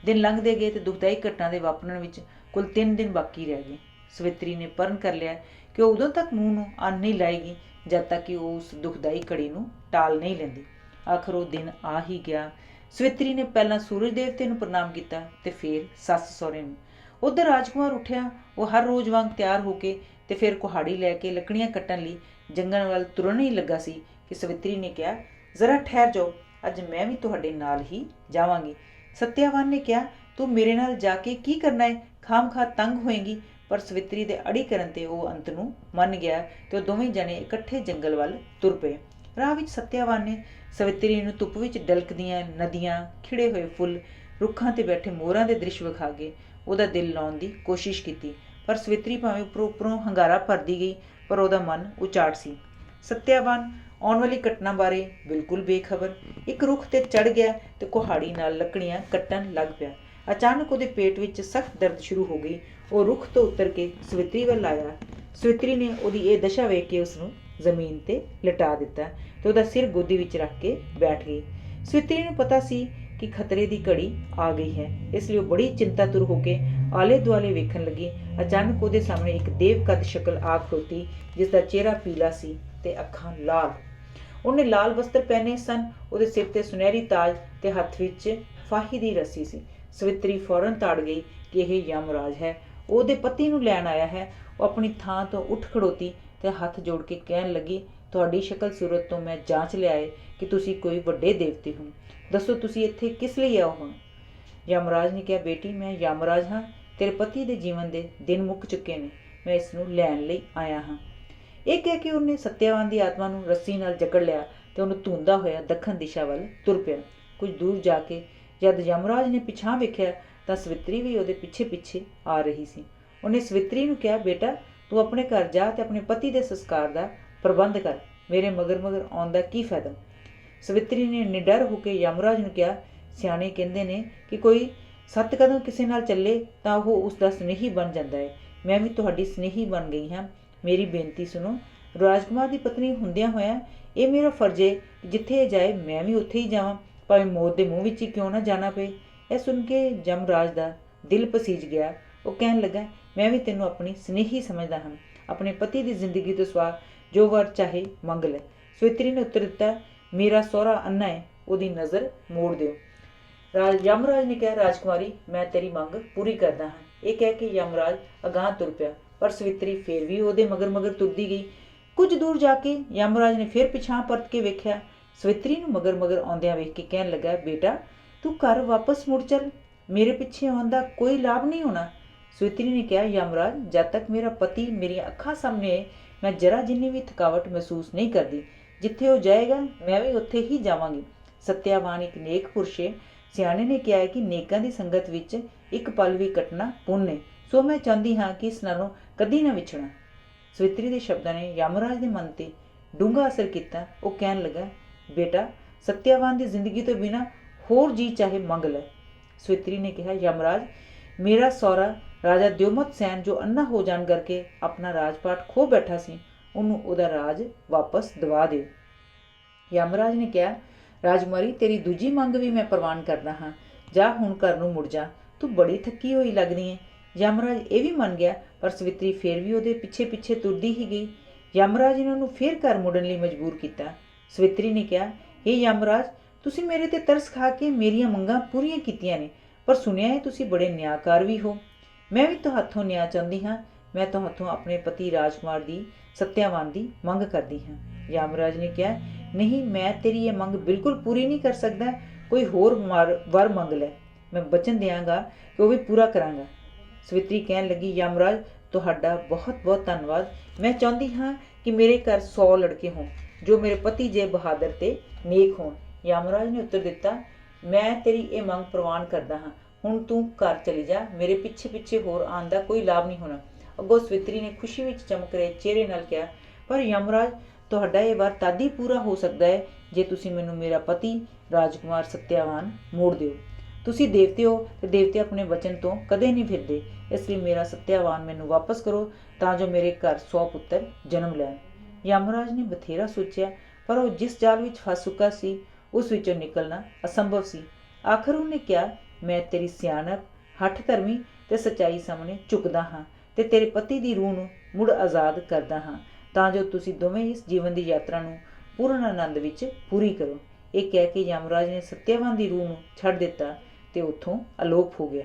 ਦਿਨ ਲੰਘਦੇ ਗਏ ਤੇ ਦੁਖਦਾਈ ਘਟਨਾ ਦੇ ਵਾਪਰਨ ਵਿੱਚ ਕੁੱਲ 3 ਦਿਨ ਬਾਕੀ ਰਹਿ ਗਏ। ਸਵਿਤਰੀ ਨੇ ਪਰਨ ਕਰ ਲਿਆ ਕਿ ਉਹ ਉਦੋਂ ਤੱਕ ਮੂੰਹ ਨੂੰ ਅੰਨ ਨਹੀਂ ਲਾਏਗੀ ਜਦ ਤੱਕ ਕਿ ਉਹ ਉਸ ਦੁਖਦਾਈ ਘੜੀ ਨੂੰ ਟਾਲ ਨਹੀਂ ਲੈਂਦੀ। ਆਖਰ ਉਹ ਦਿਨ ਆ ਹੀ ਗਿਆ। ਸਵਿਤਰੀ ਨੇ ਪਹਿਲਾਂ ਸੂਰਜ ਦੇਵਤੇ ਨੂੰ ਪ੍ਰਣਾਮ ਕੀਤਾ ਤੇ ਫਿਰ ਸੱਸ ਸਹੁਰੇ ਨੂੰ। ਉੱਧਰ ਰਾਜਕੁਮਾਰ ਉੱਠਿਆ। ਉਹ ਹਰ ਰੋਜ਼ ਵਾਂਗ ਤਿਆਰ ਹੋ ਕੇ ਤੇ ਫਿਰ ਕੁਹਾੜੀ ਲੈ ਕੇ ਲੱਕੜੀਆਂ ਕੱਟਣ ਲਈ ਜੰਗਲ ਵੱਲ ਤੁਰਨ ਹੀ ਲੱਗਾ ਸੀ ਕਿ ਸਵਿਤਰੀ ਨੇ ਕਿਹਾ, ਜ਼ਰਾ ਠਹਿਰ ਜਾਓ, ਅੱਜ ਮੈਂ ਵੀ ਤੁਹਾਡੇ ਨਾਲ ਹੀ ਜਾਵਾਂਗੀ। ਸਤਿਆਵਾਨ ਨੇ ਕਿਹਾ, ਤੂੰ ਮੇਰੇ ਨਾਲ ਜਾ ਕੇ ਕੀ ਕਰਨਾ ਹੈ, ਖਾਮ-ਖਾ ਤੰਗ ਹੋਏਗੀ। ਪਰ ਸਵਿਤਰੀ ਦੇ ਅੜੀ ਕਰਨ ਤੇ ਉਹ ਅੰਤ ਨੂੰ ਮੰਨ ਗਿਆ ਤੇ ਉਹ ਦੋਵੇਂ ਜਣੇ ਇਕੱਠੇ ਜੰਗਲ ਵੱਲ ਤੁਰ ਪਏ। ਰਾਹ ਵਿੱਚ ਸਤਿਆਵਾਨ ਨੇ ਸਵਿਤਰੀ ਨੂੰ ਧੁੱਪ ਵਿੱਚ ਡਲਕਦੀਆਂ ਨਦੀਆਂ, ਖਿੜੇ ਹੋਏ ਫੁੱਲ, ਰੁੱਖਾਂ ਤੇ ਬੈਠੇ ਮੋਰਾਂ ਦੇ ਦ੍ਰਿਸ਼ ਵਿਖਾ ਕੇ ਉਹਦਾ ਦਿਲ ਲਾਉਣ ਦੀ ਕੋਸ਼ਿਸ਼ ਕੀਤੀ। ਪਰ ਸਵਿਤਰੀ ਭਾਵੇਂ ਉੱਪਰੋਂ ਹੰਗਾਰਾ ਭਰਦੀ ਗਈ, ਪਰ ਉਹਦਾ ਮਨ ਉਚਾਟ ਸੀ। ਸਤਿਆਵਾਨ ਆਉਣ ਵਾਲੀ ਘਟਨਾ ਬਾਰੇ ਬਿਲਕੁਲ ਬੇਖਬਰ ਇੱਕ ਰੁੱਖ ਤੇ ਚੜ ਗਿਆ ਤੇ ਕੁਹਾੜੀ ਨਾਲ ਲੱਕੜੀਆਂ ਕੱਟਣ ਲੱਗ ਪਿਆ। ਅਚਾਨਕ ਉਹਦੇ ਪੇਟ ਵਿੱਚ ਸਖਤ ਦਰਦ ਸ਼ੁਰੂ ਹੋ ਗਈ। ਉਹ ਰੁੱਖ ਤੋਂ ਉਤਰ ਕੇ ਸਵਿਤਰੀ ਵੱਲ ਆਇਆ। ਸਵਿਤਰੀ ਨੇ ਉਹਦੀ ਇਹ ਦਸ਼ਾ ਵੇਖ ਕੇ ਉਸਨੂੰ ਜ਼ਮੀਨ ਤੇ ਲਿਟਾ ਦਿੱਤਾ ਤੇ ਉਹਦਾ ਸਿਰ ਗੋਦੀ ਵਿੱਚ ਰੱਖ ਕੇ ਬੈਠ ਗਈ। ਸਵਿਤਰੀ ਨੂੰ ਪਤਾ ਸੀ ਕਿ ਖਤਰੇ ਦੀ ਘੜੀ ਆ ਗਈ ਹੈ। ਇਸ ਲਈ ਉਹ ਬੜੀ ਚਿੰਤਾਤੁਰ ਹੋ ਕੇ ਆਲੇ ਦੁਆਲੇ ਵੇਖਣ ਲੱਗੀ। ਅਚਾਨਕ ਉਹਦੇ ਸਾਹਮਣੇ ਇੱਕ ਦੇਵਕਦ ਸ਼ਕਲ ਆ ਖੜੋਤੀ, ਜਿਸ ਦਾ ਚਿਹਰਾ ਪੀਲਾ ਸੀ ਤੇ ਅੱਖਾਂ ਲਾਲ। ਉਹਨੇ ਲਾਲ ਵਸਤਰ ਪਹਿਨੇ ਸਨ, ਉਹਦੇ ਸਿਰ ਤੇ ਸੁਨਹਿਰੀ ਤਾਜ ਤੇ ਹੱਥ ਵਿੱਚ ਫਾਹੀ ਦੀ ਰੱਸੀ ਸੀ। ਸਵਿਤਰੀ ਫੌਰਨ ਤਾੜ ਗਈ ਕਿ ਇਹ ਯਮਰਾਜ ਹੈ, ਉਹ ਉਹਦੇ ਪਤੀ ਨੂੰ ਲੈਣ ਆਇਆ ਹੈ। ਉਹ ਆਪਣੀ ਥਾਂ ਤੋਂ ਉੱਠ ਖੜੋਤੀ ਤੇ ਹੱਥ ਜੋੜ ਕੇ ਕਹਿਣ ਲੱਗੀ, ਤੁਹਾਡੀ ਸ਼ਕਲ ਸੂਰਤ ਤੋਂ ਮੈਂ ਜਾਂਚ ਲਿਆਏ ਕਿ ਤੁਸੀਂ ਕੋਈ ਵੱਡੇ ਦੇਵਤੇ ਹੋ। ਦੱਸੋ ਤੁਸੀਂ ਇੱਥੇ ਕਿਸ ਲਈ ਆਓ ਹੋ? ਯਮਰਾਜ ਨੇ ਕਿਹਾ, ਬੇਟੀ ਮੈਂ ਯਮਰਾਜ ਹਾਂ। ਤੇਰੇ ਪਤੀ ਦੇ ਜੀਵਨ ਦੇ ਦਿਨ ਮੁੱਕ ਚੁੱਕੇ ਨੇ, ਮੈਂ ਇਸ ਨੂੰ ਲੈਣ ਲਈ ਆਇਆ ਹਾਂ। ਇਹ ਕਹਿ ਕੇ ਉਹਨੇ ਸੱਤਿਆਵਾਨ ਦੀ ਆਤਮਾ ਨੂੰ ਰੱਸੀ ਨਾਲ ਜਕੜ ਲਿਆ ਤੇ ਉਹਨੂੰ ਧੂੰਦਾ ਹੋਇਆ ਦੱਖਣ ਦਿਸ਼ਾ ਵੱਲ ਤੁਰ ਪਿਆ। ਕੁਝ ਦੂਰ ਜਾ ਕੇ ਜਦ ਯਮਰਾਜ ਨੇ ਪਿਛਾਂਹ ਵੇਖਿਆ ਤਾਂ ਸਵਿਤਰੀ ਵੀ ਉਹਦੇ ਪਿੱਛੇ ਪਿੱਛੇ ਆ ਰਹੀ ਸੀ। ਉਹਨੇ ਸਵਿਤਰੀ ਨੂੰ ਕਿਹਾ, ਬੇਟਾ ਤੂੰ ਆਪਣੇ ਘਰ ਜਾ ਤੇ ਆਪਣੇ ਪਤੀ ਦੇ ਸੰਸਕਾਰ ਦਾ ਪ੍ਰਬੰਧ ਕਰ, ਮੇਰੇ ਮਗਰ ਮਗਰ ਆਉਣ ਦਾ ਕੀ ਫਾਇਦਾ। ਸਵਿਤਰੀ ਨੇ ਨਿਡਰ ਹੋ ਕੇ ਯਮਰਾਜ ਨੂੰ ਕਿਹਾ, ਸਿਆਣੇ ਕਹਿੰਦੇ ਨੇ ਕਿ ਕੋਈ 7 ਕਦਮ ਕਿਸੇ ਨਾਲ ਚੱਲੇ ਤਾਂ ਉਹ ਉਸ ਦਾ ਸਨੇਹੀ ਬਣ ਜਾਂਦਾ ਹੈ। ਮੈਂ ਵੀ ਤੁਹਾਡੀ ਸਨੇਹੀ ਬਣ ਗਈ ਹਾਂ। ਮੇਰੀ ਬੇਨਤੀ ਸੁਣੋ। ਰਾਜਕੁਮਾਰ ਦੀ ਪਤਨੀ ਹੁੰਦਿਆਂ ਹੋਇਆਂ ਇਹ ਮੇਰਾ ਫਰਜ਼ ਹੈ ਕਿ ਜਿੱਥੇ ਇਹ ਜਾਏ ਮੈਂ ਵੀ ਉੱਥੇ ਹੀ ਜਾਵਾਂ, ਭਾਵੇਂ ਮੌਤ ਦੇ ਮੂੰਹ ਵਿੱਚ ਹੀ ਕਿਉਂ ਨਾ ਜਾਣਾ ਪਏ। ਇਹ ਸੁਣ ਕੇ ਯਮਰਾਜ ਦਾ ਦਿਲ ਪਸੀਜ ਗਿਆ। ਉਹ ਕਹਿਣ ਲੱਗਾ, ਮੈਂ ਵੀ ਤੈਨੂੰ ਆਪਣੀ ਸਨੇਹੀ ਸਮਝਦਾ ਹਾਂ। ਆਪਣੇ ਪਤੀ ਦੀ ਜ਼ਿੰਦਗੀ ਤੋਂ ਸਵਾ ਜੋ ਵਰ ਚਾਹੇ ਮੰਗ ਲੈ। ਸਵਿਤਰੀ ਨੇ ਉੱਤਰ ਦਿੱਤਾ, ਮੇਰਾ ਸਹੁਰਾ ਅੰਨਾ ਹੈ, ਉਹਦੀ ਨਜ਼ਰ ਮੋੜ ਦਿਓ। ਯਮਰਾਜ ਨੇ ਕਿਹਾ, ਰਾਜਕੁਮਾਰੀ ਮੈਂ ਤੇਰੀ ਮੰਗ ਪੂਰੀ ਕਰਦਾ ਹਾਂ। ਇਹ ਕਹਿ ਕੇ ਯਮਰਾਜ ਅਗਾਂਹ ਤੁਰ ਪਿਆ, ਪਰ ਸਵਿਤਰੀ ਫੇਰ ਵੀ ਉਹਦੇ ਮਗਰ ਮਗਰ ਤੁਰਦੀ ਗਈ। ਕੁਝ ਦੂਰ ਜਾ ਕੇ ਯਮਰਾਜ ਨੇ ਫਿਰ ਪਿਛਾਂਹ ਪਰਤ ਕੇ ਵੇਖਿਆ। ਸਵਿਤਰੀ ਨੂੰ ਮਗਰ ਮਗਰ ਆਉਂਦਿਆਂ ਵੇਖ ਕੇ ਕਹਿਣ ਲੱਗਾ, ਬੇਟਾ ਤੂੰ ਘਰ ਵਾਪਸ ਮੁੜ ਚੱਲ, ਮੇਰੇ ਪਿੱਛੇ ਆਉਣ ਦਾ ਕੋਈ ਲਾਭ ਨਹੀਂ ਹੋਣਾ। ਸਵਿਤਰੀ ਨੇ ਕਿਹਾ, ਯਮਰਾਜ ਜਦ ਤੱਕ ਮੇਰਾ ਪਤੀ ਮੇਰੀਆਂ ਅੱਖਾਂ ਸਾਹਮਣੇ ਹੈ ਮੈਂ ਜਰਾ ਜਿੰਨੀ ਵੀ ਥਕਾਵਟ ਮਹਿਸੂਸ ਨਹੀਂ ਕਰਦੀ। ਜਿੱਥੇ ਉਹ ਜਾਏਗਾ ਮੈਂ ਵੀ ਉੱਥੇ ਹੀ ਜਾਵਾਂਗੀ। ਸੱਤਿਆਵਾਨ ਇੱਕ ਨੇਕ ਪੁਰਸ਼ ਹੈ। ਸਿਆਣੇ ਨੇ ਕਿਹਾ ਹੈ ਕਿ ਨੇਕਾਂ ਦੀ ਸੰਗਤ ਵਿੱਚ ਇੱਕ ਪਲ ਵੀ ਕੱਟਣਾ ਪੁੰਨ ਹੈ, ਸੋ ਮੈਂ ਚਾਹੁੰਦੀ ਹਾਂ ਕਿ ਇਸ ਨਾਲੋਂ ਕਦੀ ਨਾ ਵਿਛੜਾਂ। ਸਵਿਤਰੀ ਦੇ ਸ਼ਬਦਾਂ ਨੇ ਯਮਰਾਜ ਦੇ ਮਨ ਤੇ ਡੂੰਘਾ ਅਸਰ ਕੀਤਾ। ਉਹ ਕਹਿਣ ਲੱਗਾ, ਬੇਟਾ ਸੱਤਿਆਵਾਨ ਦੀ ਜ਼ਿੰਦਗੀ ਤੋਂ ਬਿਨਾਂ ਹੋਰ ਜੀ ਚਾਹੇ ਮੰਗ ਲੈ। ਸਵਿਤਰੀ ਨੇ ਕਿਹਾ, ਯਮਰਾਜ ਮੇਰਾ ਸਹੁਰਾ ਰਾਜਾ ਦਿਓਮਤ ਸੈਨ ਜੋ ਅੰਨਾ ਹੋ ਜਾਣ ਕਰਕੇ ਆਪਣਾ ਰਾਜਪਾਟ ਖੋ ਬੈਠਾ ਸੀ, ਉਹਨੂੰ ਉਹਦਾ ਰਾਜ ਵਾਪਸ ਦਿਵਾ ਦਿਓ। ਯਮਰਾਜ ਨੇ ਕਿਹਾ, ਰਾਜਕੁਮਾਰੀ ਤੇਰੀ ਦੂਜੀ ਮੰਗ ਵੀ ਮੈਂ ਪ੍ਰਵਾਨ ਕਰਦਾ ਹਾਂ। ਜਾ ਹੁਣ ਘਰ ਨੂੰ ਮੁੜ ਜਾ, ਤੂੰ ਬੜੀ ਥੱਕੀ ਹੋਈ ਲੱਗਦੀ ਹੈ। ਯਮਰਾਜ ਇਹ ਵੀ ਮੰਨ ਗਿਆ, ਪਰ ਸਵਿਤਰੀ ਫੇਰ ਵੀ ਉਹਦੇ ਪਿੱਛੇ ਪਿੱਛੇ ਤੁਰਦੀ ਹੀ ਗਈ। ਯਮਰਾਜ ਨੇ ਉਹਨੂੰ ਫੇਰ ਘਰ ਮੁੜਨ ਲਈ ਮਜਬੂਰ ਕੀਤਾ। ਸਵਿਤਰੀ ਨੇ ਕਿਹਾ, ਹੇ ਯਮਰਾਜ ਤੁਸੀਂ ਮੇਰੇ ਤੇ ਤਰਸ ਖਾ ਕੇ ਮੇਰੀਆਂ ਮੰਗਾਂ ਪੂਰੀਆਂ ਕੀਤੀਆਂ ਨੇ, ਪਰ ਸੁਣਿਆ ਹੈ ਤੁਸੀਂ ਬੜੇ ਨਿਆਂਕਾਰ ਵੀ ਹੋ। ਮੈਂ ਵੀ ਤੁਹਾਥੋਂ ਨਿਆਂ ਚਾਹੁੰਦੀ ਹਾਂ। ਮੈਂ ਤੁਹਾਥੋਂ ਆਪਣੇ ਪਤੀ ਰਾਜਕੁਮਾਰ ਦੀ ਸੱਤਿਆਵਾਨ ਦੀ ਮੰਗ ਕਰਦੀ ਹਾਂ। ਯਮਰਾਜ ਨੇ ਕਿਹਾ, ਨਹੀਂ ਮੈਂ ਤੇਰੀ ਇਹ ਮੰਗ ਬਿਲਕੁਲ ਪੂਰੀ ਨਹੀਂ ਕਰ ਸਕਦਾ। ਕੋਈ ਹੋਰ ਵਰ ਮੰਗ ਲੈ, ਮੈਂ ਬਚਨ ਦਿਆਂਗਾ ਕਿ ਉਹ ਵੀ ਪੂਰਾ ਕਰਾਂਗਾ। ਸਵਿਤਰੀ ਕਹਿਣ ਲੱਗੀ, ਯਮਰਾਜ ਤੁਹਾਡਾ ਬਹੁਤ ਬਹੁਤ ਧੰਨਵਾਦ। ਮੈਂ ਚਾਹੁੰਦੀ ਹਾਂ ਕਿ ਮੇਰੇ ਘਰ 100 ਲੜਕੇ ਹੋਣ ਜੋ ਮੇਰੇ ਪਤੀ ਜੇ ਬਹਾਦਰ ਤੇ ਨੇਕ ਹੋਣ। ਯਮਰਾਜ ਨੇ ਉੱਤਰ ਦਿੱਤਾ, ਮੈਂ ਤੇਰੀ ਇਹ ਮੰਗ ਪ੍ਰਵਾਨ ਕਰਦਾ ਹਾਂ। ਹੁਣ ਤੂੰ ਘਰ ਚਲੀ ਜਾ, ਮੇਰੇ ਪਿੱਛੇ ਪਿੱਛੇ ਹੋਰ ਆਉਣ ਦਾ ਕੋਈ ਲਾਭ ਨਹੀਂ ਹੋਣਾ। ਅੱਗੋਂ ਸਵਿਤਰੀ ਨੇ ਖੁਸ਼ੀ ਵਿੱਚ ਚਮਕ ਰਹੇ ਚਿਹਰੇ ਨਾਲ ਕਿਹਾ, ਪਰ ਯਮਰਾਜ ਤੁਹਾਡਾ ਇਹ ਵਰ ਤਦ ਹੀ ਪੂਰਾ ਹੋ ਸਕਦਾ ਹੈ ਜੇ ਤੁਸੀਂ ਮੈਨੂੰ ਮੇਰਾ ਪਤੀ ਰਾਜਕੁਮਾਰ ਸੱਤਿਆਵਾਨ ਮੋੜ ਦਿਓ। ਤੁਸੀਂ ਦੇਵਤੇ ਹੋ ਤੇ ਦੇਵਤੇ ਆਪਣੇ ਵਚਨ ਤੋਂ ਕਦੇ ਨਹੀਂ ਫਿਰਦੇ। ਇਸ ਲਈ ਮੇਰਾ ਸੱਤਿਆਵਾਨ ਮੈਨੂੰ ਵਾਪਸ ਕਰੋ ਤਾਂ ਜੋ ਮੇਰੇ ਘਰ 100 ਪੁੱਤਰ ਜਨਮ ਲੈਣ। ਯਮਰਾਜ ਨੇ ਬਥੇਰਾ ਸੋਚਿਆ, ਪਰ ਉਹ ਜਿਸ ਜਾਲ ਵਿੱਚ ਫਸ ਚੁੱਕਾ ਸੀ ਉਸ ਵਿੱਚੋਂ ਨਿਕਲਣਾ ਅਸੰਭਵ ਸੀ। ਆਖਰ ਉਹਨੇ ਕਿਹਾ, ਮੈਂ ਤੇਰੀ ਸਿਆਣਪ, ਹੱਠ ਧਰਮੀ ਤੇ ਸੱਚਾਈ ਸਾਹਮਣੇ ਝੁਕਦਾ ਹਾਂ ਤੇ ਤੇਰੇ ਪਤੀ ਦੀ ਰੂਹ ਨੂੰ ਮੁੜ ਆਜ਼ਾਦ ਕਰਦਾ ਹਾਂ ਤਾਂ ਜੋ ਤੁਸੀਂ ਦੋਵੇਂ ਇਸ ਜੀਵਨ ਦੀ ਯਾਤਰਾ ਨੂੰ ਪੂਰਨ ਆਨੰਦ ਵਿੱਚ ਪੂਰੀ ਕਰੋ। ਇਹ ਕਹਿ ਕੇ ਯਮਰਾਜ ਨੇ ਸੱਤਿਆਵਾਨ ਦੀ ਰੂਹ ਨੂੰ ਛੱਡ ਦਿੱਤਾ ਤੇ ਉੱਥੋਂ ਅਲੋਪ ਹੋ ਗਿਆ।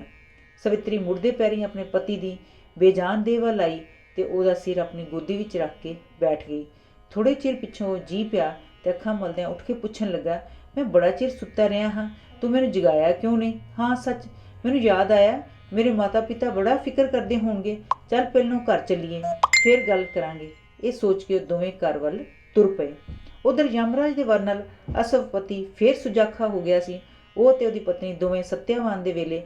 ਸਵਿਤਰੀ ਮੁੜਦੇ ਪੈਰੀਂ ਆਪਣੇ ਪਤੀ ਦੀ ਬੇਜਾਨ ਦੇਹ ਵੱਲ ਆਈ ਤੇ ਉਹਦਾ ਸਿਰ ਆਪਣੀ ਗੋਦੀ ਵਿੱਚ ਰੱਖ ਕੇ ਬੈਠ ਗਈ। ਥੋੜੇ ਚਿਰ ਪਿੱਛੋਂ ਜੀ ਪਿਆ ਤੇ ਅੱਖਾਂ ਮਲਦਿਆਂ ਉੱਠ ਕੇ ਪੁੱਛਣ ਲੱਗਾ, ਮੈਂ ਬੜਾ ਚਿਰ ਸੁੱਤਾ ਰਿਹਾ ਹਾਂ, ਤੂੰ ਮੈਨੂੰ ਜਗਾਇਆ ਕਿਉਂ ਨਹੀਂ? ਹਾਂ ਸੱਚ, ਮੈਨੂੰ ਯਾਦ ਆਇਆ ਮੇਰੇ ਮਾਤਾ ਪਿਤਾ ਬੜਾ ਫਿਕਰ ਕਰਦੇ ਹੋਣਗੇ। ਚੱਲ ਪਹਿਲੋਂ ਘਰ ਚੱਲੀਏ, ਫਿਰ ਗੱਲ ਕਰਾਂਗੇ। ਇਹ ਸੋਚ ਕੇ ਉਹ ਦੋਵੇਂ ਘਰ ਵੱਲ ਤੁਰ ਪਏ। ਉਧਰ ਯਮਰਾਜ ਦੇ ਵਰ ਨਾਲ ਅਸਵ ਪਤੀ ਫੇਰ ਸੁਜਾਖਾ ਹੋ ਗਿਆ ਸੀ। ਉਹ ਤੇ ਉਹਦੀ ਪਤਨੀ ਦੋਵੇਂ ਸੱਤਿਆਵਾਨ ਦੇ ਵੇਲੇ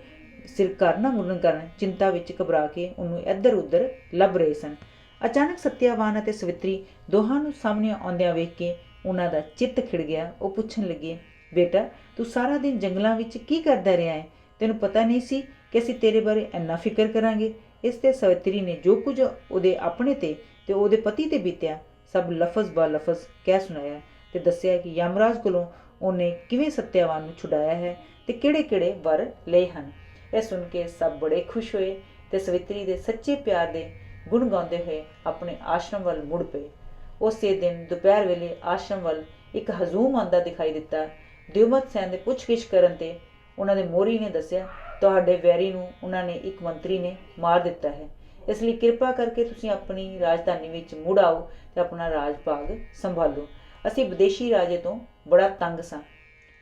ਸਿਰ ਘਰ ਨਾ ਮੁੜਨ ਕਾਰਨ ਚਿੰਤਾ ਵਿੱਚ ਘਬਰਾ ਕੇ ਉਹਨੂੰ ਇੱਧਰ ਉੱਧਰ ਲੱਭ ਰਹੇ ਸਨ। ਅਚਾਨਕ ਸੱਤਿਆਵਾਨ ਅਤੇ ਸਵਿਤਰੀ ਦੋਹਾਂ ਨੂੰ ਸਾਹਮਣੇ ਆਉਂਦਿਆਂ ਵੇਖ ਕੇ ਉਹਨਾਂ ਦਾ ਚਿੱਤ ਖਿੜ ਗਿਆ। ਉਹ ਪੁੱਛਣ ਲੱਗੇ, ਬੇਟਾ ਤੂੰ ਸਾਰਾ ਦਿਨ ਜੰਗਲਾਂ ਵਿੱਚ ਕੀ ਕਰਦਾ ਰਿਹਾ ਹੈ? ਤੈਨੂੰ ਪਤਾ ਨਹੀਂ ਸੀ ਕਿ ਅਸੀਂ ਤੇਰੇ ਬਾਰੇ ਇੰਨਾ ਫਿਕਰ ਕਰਾਂਗੇ। ਇਸ ਤੇ ਸਵਿਤਰੀ ਨੇ ਜੋ ਕੁਝ ਉਹਦੇ ਆਪਣੇ ਤੇ ਉਹਦੇ ਪਤੀ ਤੇ ਬੀਤਿਆ ਸਭ ਲਫ਼ਜ਼ ਬਾ ਲਫ਼ਜ਼ ਕਹਿ ਸੁਣਾਇਆ ਤੇ ਦੱਸਿਆ ਕਿ ਯਮਰਾਜ ਕੋਲੋਂ ਉਹਨੇ ਕਿਵੇਂ ਸੱਤਿਆਵਾਨ ਨੂੰ ਛੁਡਾਇਆ ਹੈ ਤੇ ਕਿਹੜੇ-ਕਿਹੜੇ ਵਰ ਲਏ ਹਨ। ਇਹ ਸੁਣ ਕੇ ਸਭ ਬੜੇ ਖੁਸ਼ ਹੋਏ ਤੇ ਸਵਿਤਰੀ ਦੇ ਸੱਚੇ ਪਿਆਰ ਦੇ ਗੁਣ ਗਾਉਂਦੇ ਹੋਏ ਆਪਣੇ ਆਸ਼ਰਮ ਵੱਲ ਮੁੜ ਪਏ। ਉਸੇ ਦਿਨ ਦੁਪਹਿਰ ਵੇਲੇ ਆਸ਼ਰਮ ਵੱਲ ਇੱਕ ਹਜੂਮ ਆਉਂਦਾ ਦਿਖਾਈ ਦਿੱਤਾ। ਦਿਓਮਤ ਸੈਨ ਦੇ ਪੁੱਛਗਿੱਛ ਕਰਨ ਤੇ ਉਹਨਾਂ ਦੇ ਮੋਹਰੀ ਨੇ ਦੱਸਿਆ, ਤੁਹਾਡੇ ਵੈਰੀ ਨੂੰ ਉਹਨਾਂ ਨੇ ਇੱਕ ਮੰਤਰੀ ਨੇ ਮਾਰ ਦਿੱਤਾ ਹੈ, ਇਸ ਲਈ ਕਿਰਪਾ ਕਰਕੇ ਤੁਸੀਂ ਆਪਣੀ ਰਾਜਧਾਨੀ ਵਿੱਚ ਮੁੜ ਆਓ ਤੇ ਆਪਣਾ ਰਾਜ ਭਾਗ ਸੰਭਾਲੋ। ਅਸੀਂ ਵਿਦੇਸ਼ੀ ਰਾਜੇ ਤੋਂ ਬੜਾ ਤੰਗ ਸਾਂ।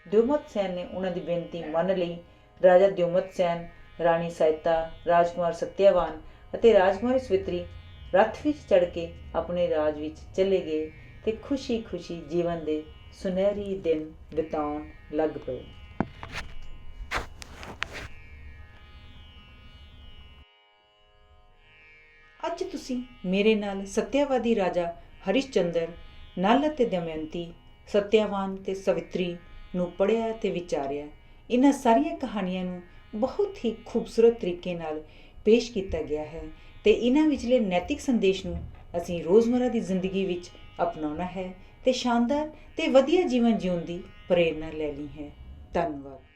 ਦਿਓਮਤ ਸੈਨ ਨੇ ਉਹਨਾਂ ਦੀ ਬੇਨਤੀ ਮੰਨ ਲਈ। ਰਾਜਾ ਦਿਓਮਤ ਸੈਨ, ਰਾਣੀ ਸਹਾਇਤਾ, ਰਾਜਕੁਮਾਰ ਸਤਿਆਵਾਨ ਅਤੇ ਰਾਜਕੁਮਾਰੀ ਸਵਿਤਰੀ ਰੱਥ ਵਿੱਚ ਚੜ੍ਹ ਕੇ ਆਪਣੇ ਰਾਜ ਵਿੱਚ ਚਲੇ ਗਏ ਤੇ ਖੁਸ਼ੀ-ਖੁਸ਼ੀ ਜੀਵਨ ਦੇ ਸੁਨਹਿਰੀ ਦਿਨ ਬਿਤਾਉਣ ਲੱਗ ਪਏ। ਅੱਜ ਤੁਸੀਂ ਮੇਰੇ ਨਾਲ ਸਤਿਆਵਾਦੀ ਰਾਜਾ ਹਰਿਸ਼ਚੰਦਰ, ਨਲ ਅਤੇ ਦਮਯੰਤੀ, ਸਤਿਆਵਾਨ ਤੇ ਸਵਿਤਰੀ ਨੂੰ ਪੜ੍ਹਿਆ ਤੇ ਵਿਚਾਰਿਆ। ਇਹਨਾਂ ਸਾਰੀਆਂ ਕਹਾਣੀਆਂ ਨੂੰ ਬਹੁਤ ਹੀ ਖੂਬਸੂਰਤ ਤਰੀਕੇ ਨਾਲ ਪੇਸ਼ ਕੀਤਾ ਗਿਆ ਹੈ ਤੇ ਇਹਨਾਂ ਵਿਚਲੇ ਨੈਤਿਕ ਸੰਦੇਸ਼ ਨੂੰ ਅਸੀਂ ਰੋਜ਼ਮਰਾ ਦੀ ਜ਼ਿੰਦਗੀ ਵਿੱਚ ਅਪਣਾਉਣਾ ਹੈ ਤੇ ਸ਼ਾਨਦਾਰ ਤੇ ਵਧੀਆ ਜੀਵਨ ਜਿਉਣ ਦੀ ਪ੍ਰੇਰਨਾ ਲੈਣੀ ਹੈ। ਧੰਨਵਾਦ।